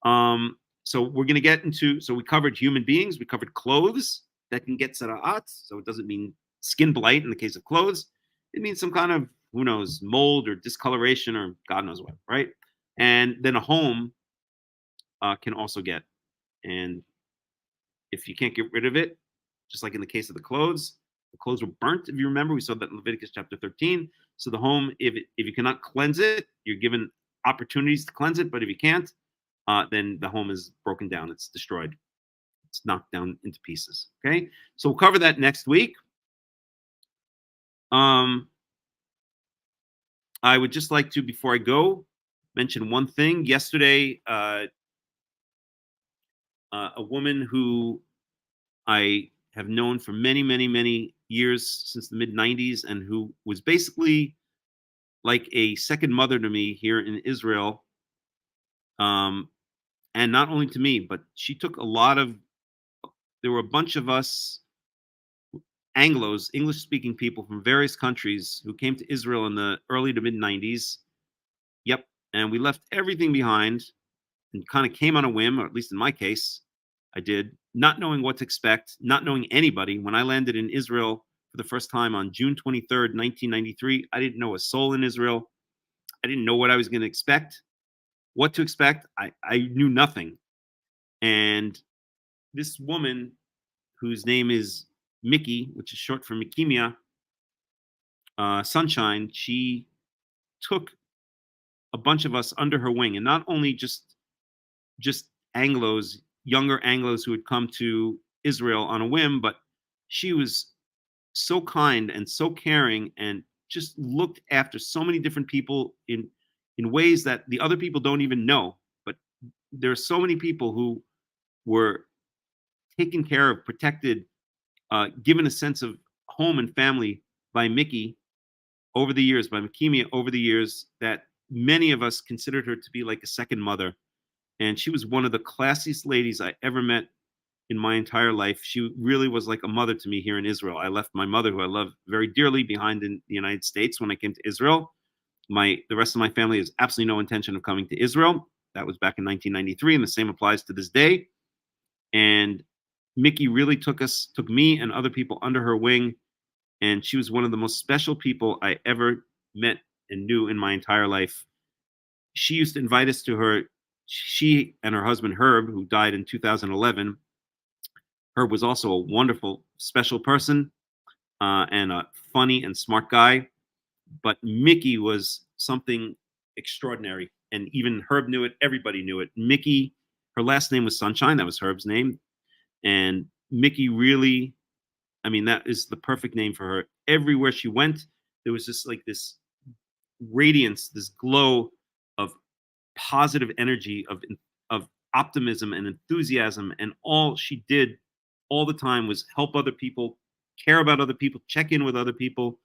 So we're going to get into. So we covered human beings. We covered clothes that can get tzara'at. So it doesn't mean skin blight in the case of clothes. It means some kind of, who knows, mold or discoloration or God knows what, right? And then a home can also get. And if you can't get rid of it, just like in the case of the clothes were burnt. If you remember, we saw that in Leviticus chapter 13. So the home, if you cannot cleanse it, you're given opportunities to cleanse it. But if you can't, then the home is broken down. It's destroyed. It's knocked down into pieces. Okay, so we'll cover that next week. I would just like to, before I go, mention one thing. Yesterday, a woman who I have known for many, many, many years, since the mid-90s, and who was basically like a second mother to me here in Israel. And not only to me, but she took there were a bunch of us Anglos, English-speaking people from various countries who came to Israel in the early to mid-90s. Yep, and we left everything behind and kind of came on a whim, or at least in my case, I did, not knowing what to expect, not knowing anybody. When I landed in Israel for the first time on June 23rd, 1993, I didn't know a soul in Israel. I didn't know what I was going to expect, what to expect. I knew nothing. And this woman, whose name is Mickey, which is short for Mikimia, Sunshine, she took a bunch of us under her wing, and not only just Anglos, younger Anglos who had come to Israel on a whim, but she was so kind and so caring and just looked after so many different people in ways that the other people don't even know. But there are so many people who were taken care of, protected, given a sense of home and family by Mickey over the years, by Mikimia over the years, that many of us considered her to be like a second mother. And she was one of the classiest ladies I ever met in my entire life. She really was like a mother to me here in Israel. I left my mother, who I love very dearly, behind in the United States when I came to Israel. The rest of my family has absolutely no intention of coming to Israel. That was back in 1993, and the same applies to this day. And Mickey really took me and other people under her wing, and she was one of the most special people I ever met and knew in my entire life. She used to invite us to her. She and her husband Herb, who died in 2011. Herb was also a wonderful, special person, and a funny and smart guy. But Mickey was something extraordinary, and even Herb knew it. Everybody knew it. Mickey, her last name was Sunshine. That was Herb's name. And Mickey really, I mean, that is the perfect name for her. Everywhere she went, there was just like this radiance, this glow of positive energy, of optimism and enthusiasm. And all she did all the time was help other people, care about other people, check in with other people.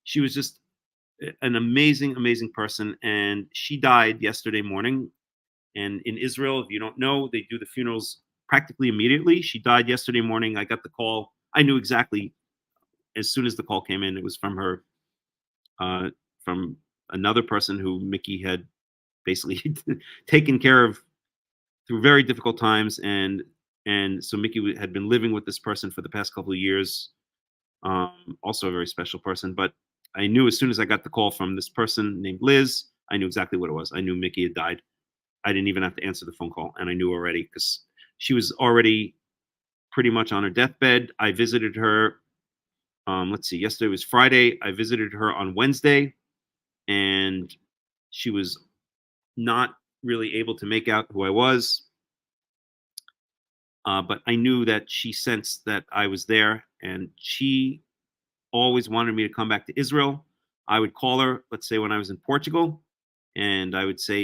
She was just an amazing, amazing person. And she died yesterday morning. And in Israel, if you don't know, they do the funerals practically immediately. She died yesterday morning. I got the call. I knew exactly as soon as the call came in. It was from her, from another person who Mickey had basically taken care of through very difficult times. And so Mickey had been living with this person for the past couple of years. Also a very special person. But I knew as soon as I got the call from this person named Liz, I knew exactly what it was. I knew Mickey had died. I didn't even have to answer the phone call, and I knew already because she was already pretty much on her deathbed. I visited her. Let's see, yesterday was Friday. I visited her on Wednesday, and she was not really able to make out who I was. But I knew that she sensed that I was there, and she always wanted me to come back to Israel. I would call her, let's say when I was in Portugal, and I would call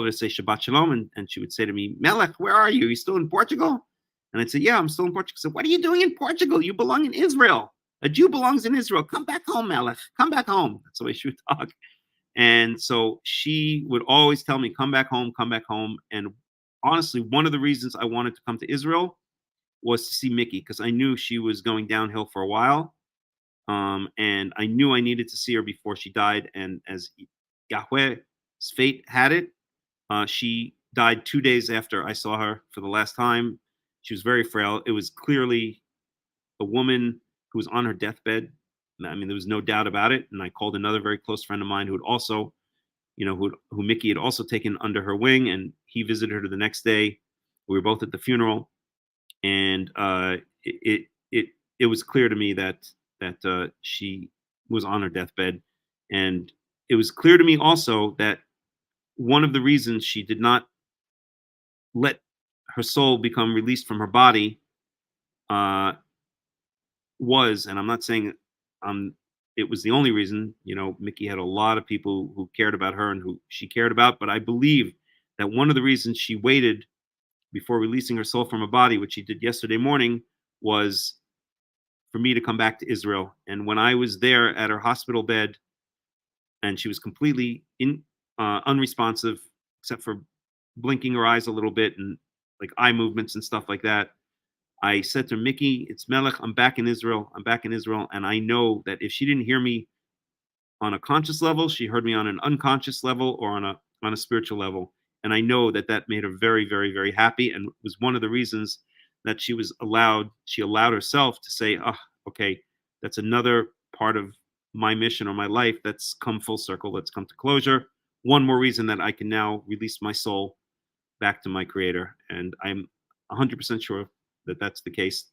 her to say Shabbat Shalom, and she would say to me, Melech, where are you? Are you still in Portugal? And I'd say, yeah, I'm still in Portugal. So what are you doing in Portugal? You belong in Israel. A Jew belongs in Israel. Come back home, Melech. Come back home. That's the way she would talk. And so she would always tell me, come back home, come back home. And honestly, one of the reasons I wanted to come to Israel was to see Mickey, because I knew she was going downhill for a while. And I knew I needed to see her before she died. And as Yahweh's fate had it, she died 2 days after I saw her for the last time. She was very frail. It was clearly a woman who was on her deathbed. I mean, there was no doubt about it. And I called another very close friend of mine who had also, who Mickey had also taken under her wing, and he visited her the next day. We were both at the funeral, and it was clear to me that she was on her deathbed, and it was clear to me also that one of the reasons she did not let her soul become released from her body was, and I'm not saying it was the only reason. Mickey had a lot of people who cared about her and who she cared about, but I believe that one of the reasons she waited before releasing her soul from her body, which she did yesterday morning, was for me to come back to Israel. And when I was there at her hospital bed, and she was completely unresponsive, except for blinking her eyes a little bit and like eye movements and stuff like that, I said to her, Mickey, it's Melech. I'm back in Israel. I'm back in Israel. And I know that if she didn't hear me on a conscious level, she heard me on an unconscious level or on a spiritual level. And I know that made her very, very, very happy, and was one of the reasons that she allowed herself to say, oh, okay, that's another part of my mission or my life that's come full circle. Let's come to closure. One more reason that I can now release my soul back to my creator. And I'm 100% sure that that's the case.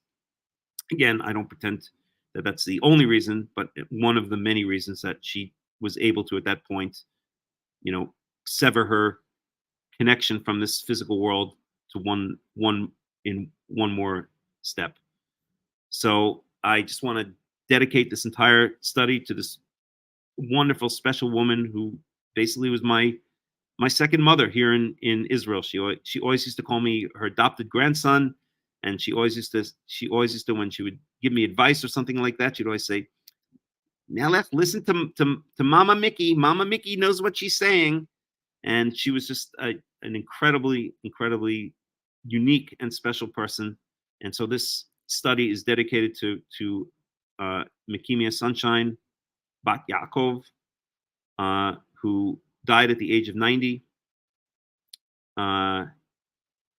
Again, I don't pretend that that's the only reason, but one of the many reasons that she was able to, at that point, sever her connection from this physical world to one more step. So I just want to dedicate this entire study to this wonderful, special woman who basically was my second mother here in Israel. She always used to call me her adopted grandson, and she always used to, when she would give me advice or something like that, she'd always say, Melech, listen to Mama Mickey. Mama Mickey knows what she's saying. And she was just an incredibly, incredibly unique and special person. And so this study is dedicated to Mekimia Sunshine Bat Yaakov, who died at the age of 90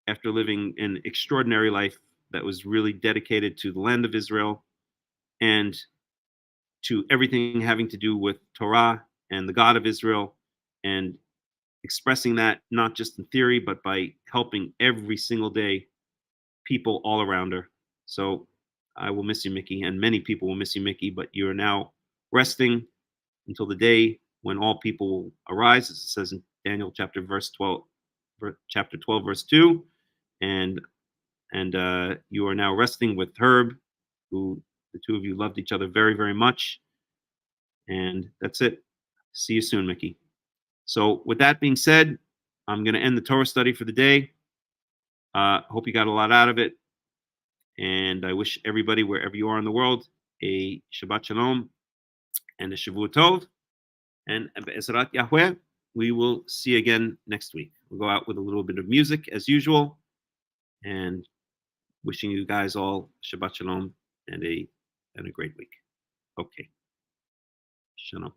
after living an extraordinary life that was really dedicated to the land of Israel and to everything having to do with Torah and the God of Israel, and expressing that not just in theory, but by helping every single day people all around her. So I will miss you, Mickey, and many people will miss you, Mickey, but you are now resting until the day when all people will arise, as it says in Daniel chapter 12, verse 2. And you are now resting with Herb, who the two of you loved each other very, very much. And that's it. See you soon, Mickey. So with that being said, I'm going to end the Torah study for the day. Hope you got a lot out of it. And I wish everybody, wherever you are in the world, a Shabbat Shalom and a Shavua Tov. And Be'ezrat Yahweh, we will see you again next week. We'll go out with a little bit of music as usual. And wishing you guys all Shabbat Shalom and a great week. Okay. Shalom.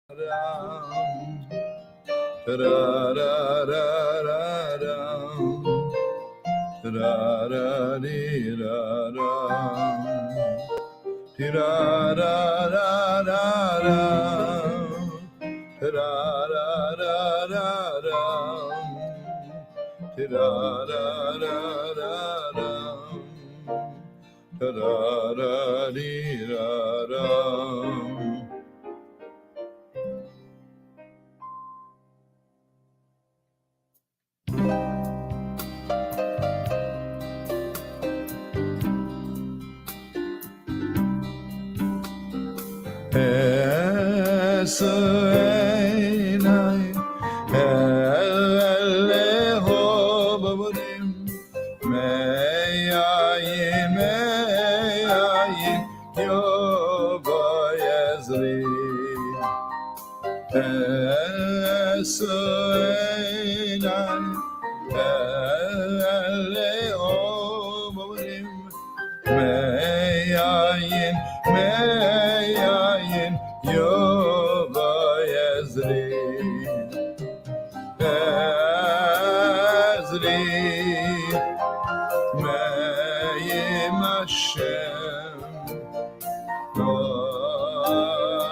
Da da da dee da da. Esainai Eleho Babadim Meyayin Yoba Yazri Esainai Eleho Babadim Meyayin Yoba Yazri Me'yim Hashem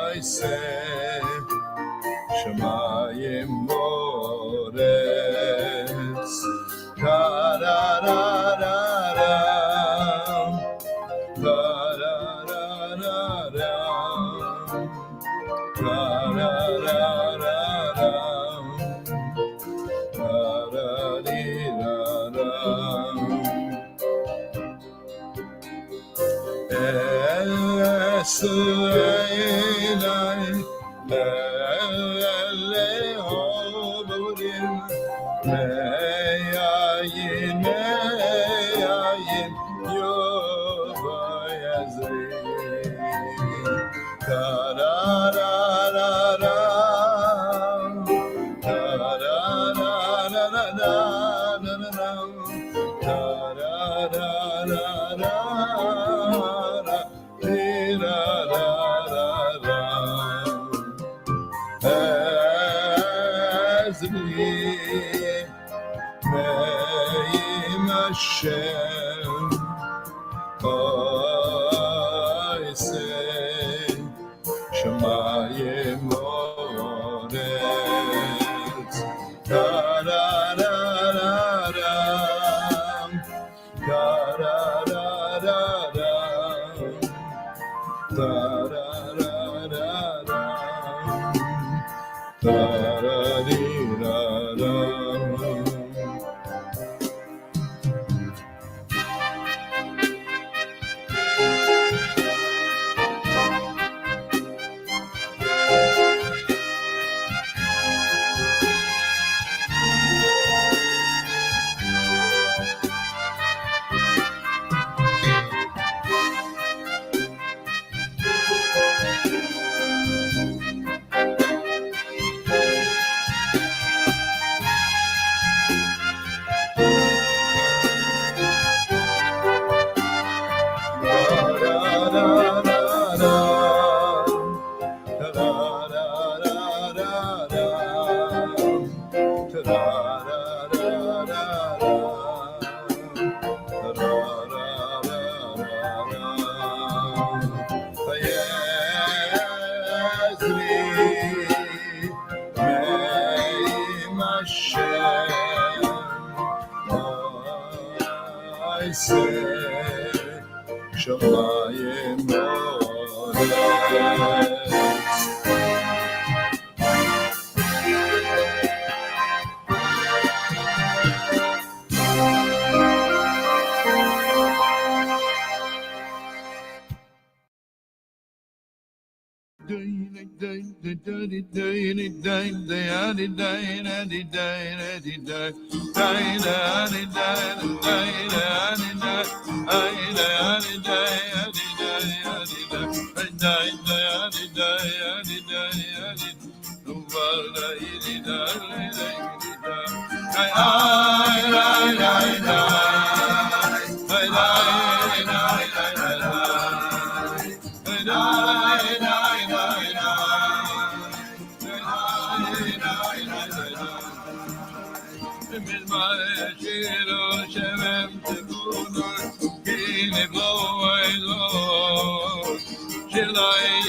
Oiseh Shemayim Moretz Karararam Hashem Oiseh Shemayim Moretz Karararam Shemayim Shilai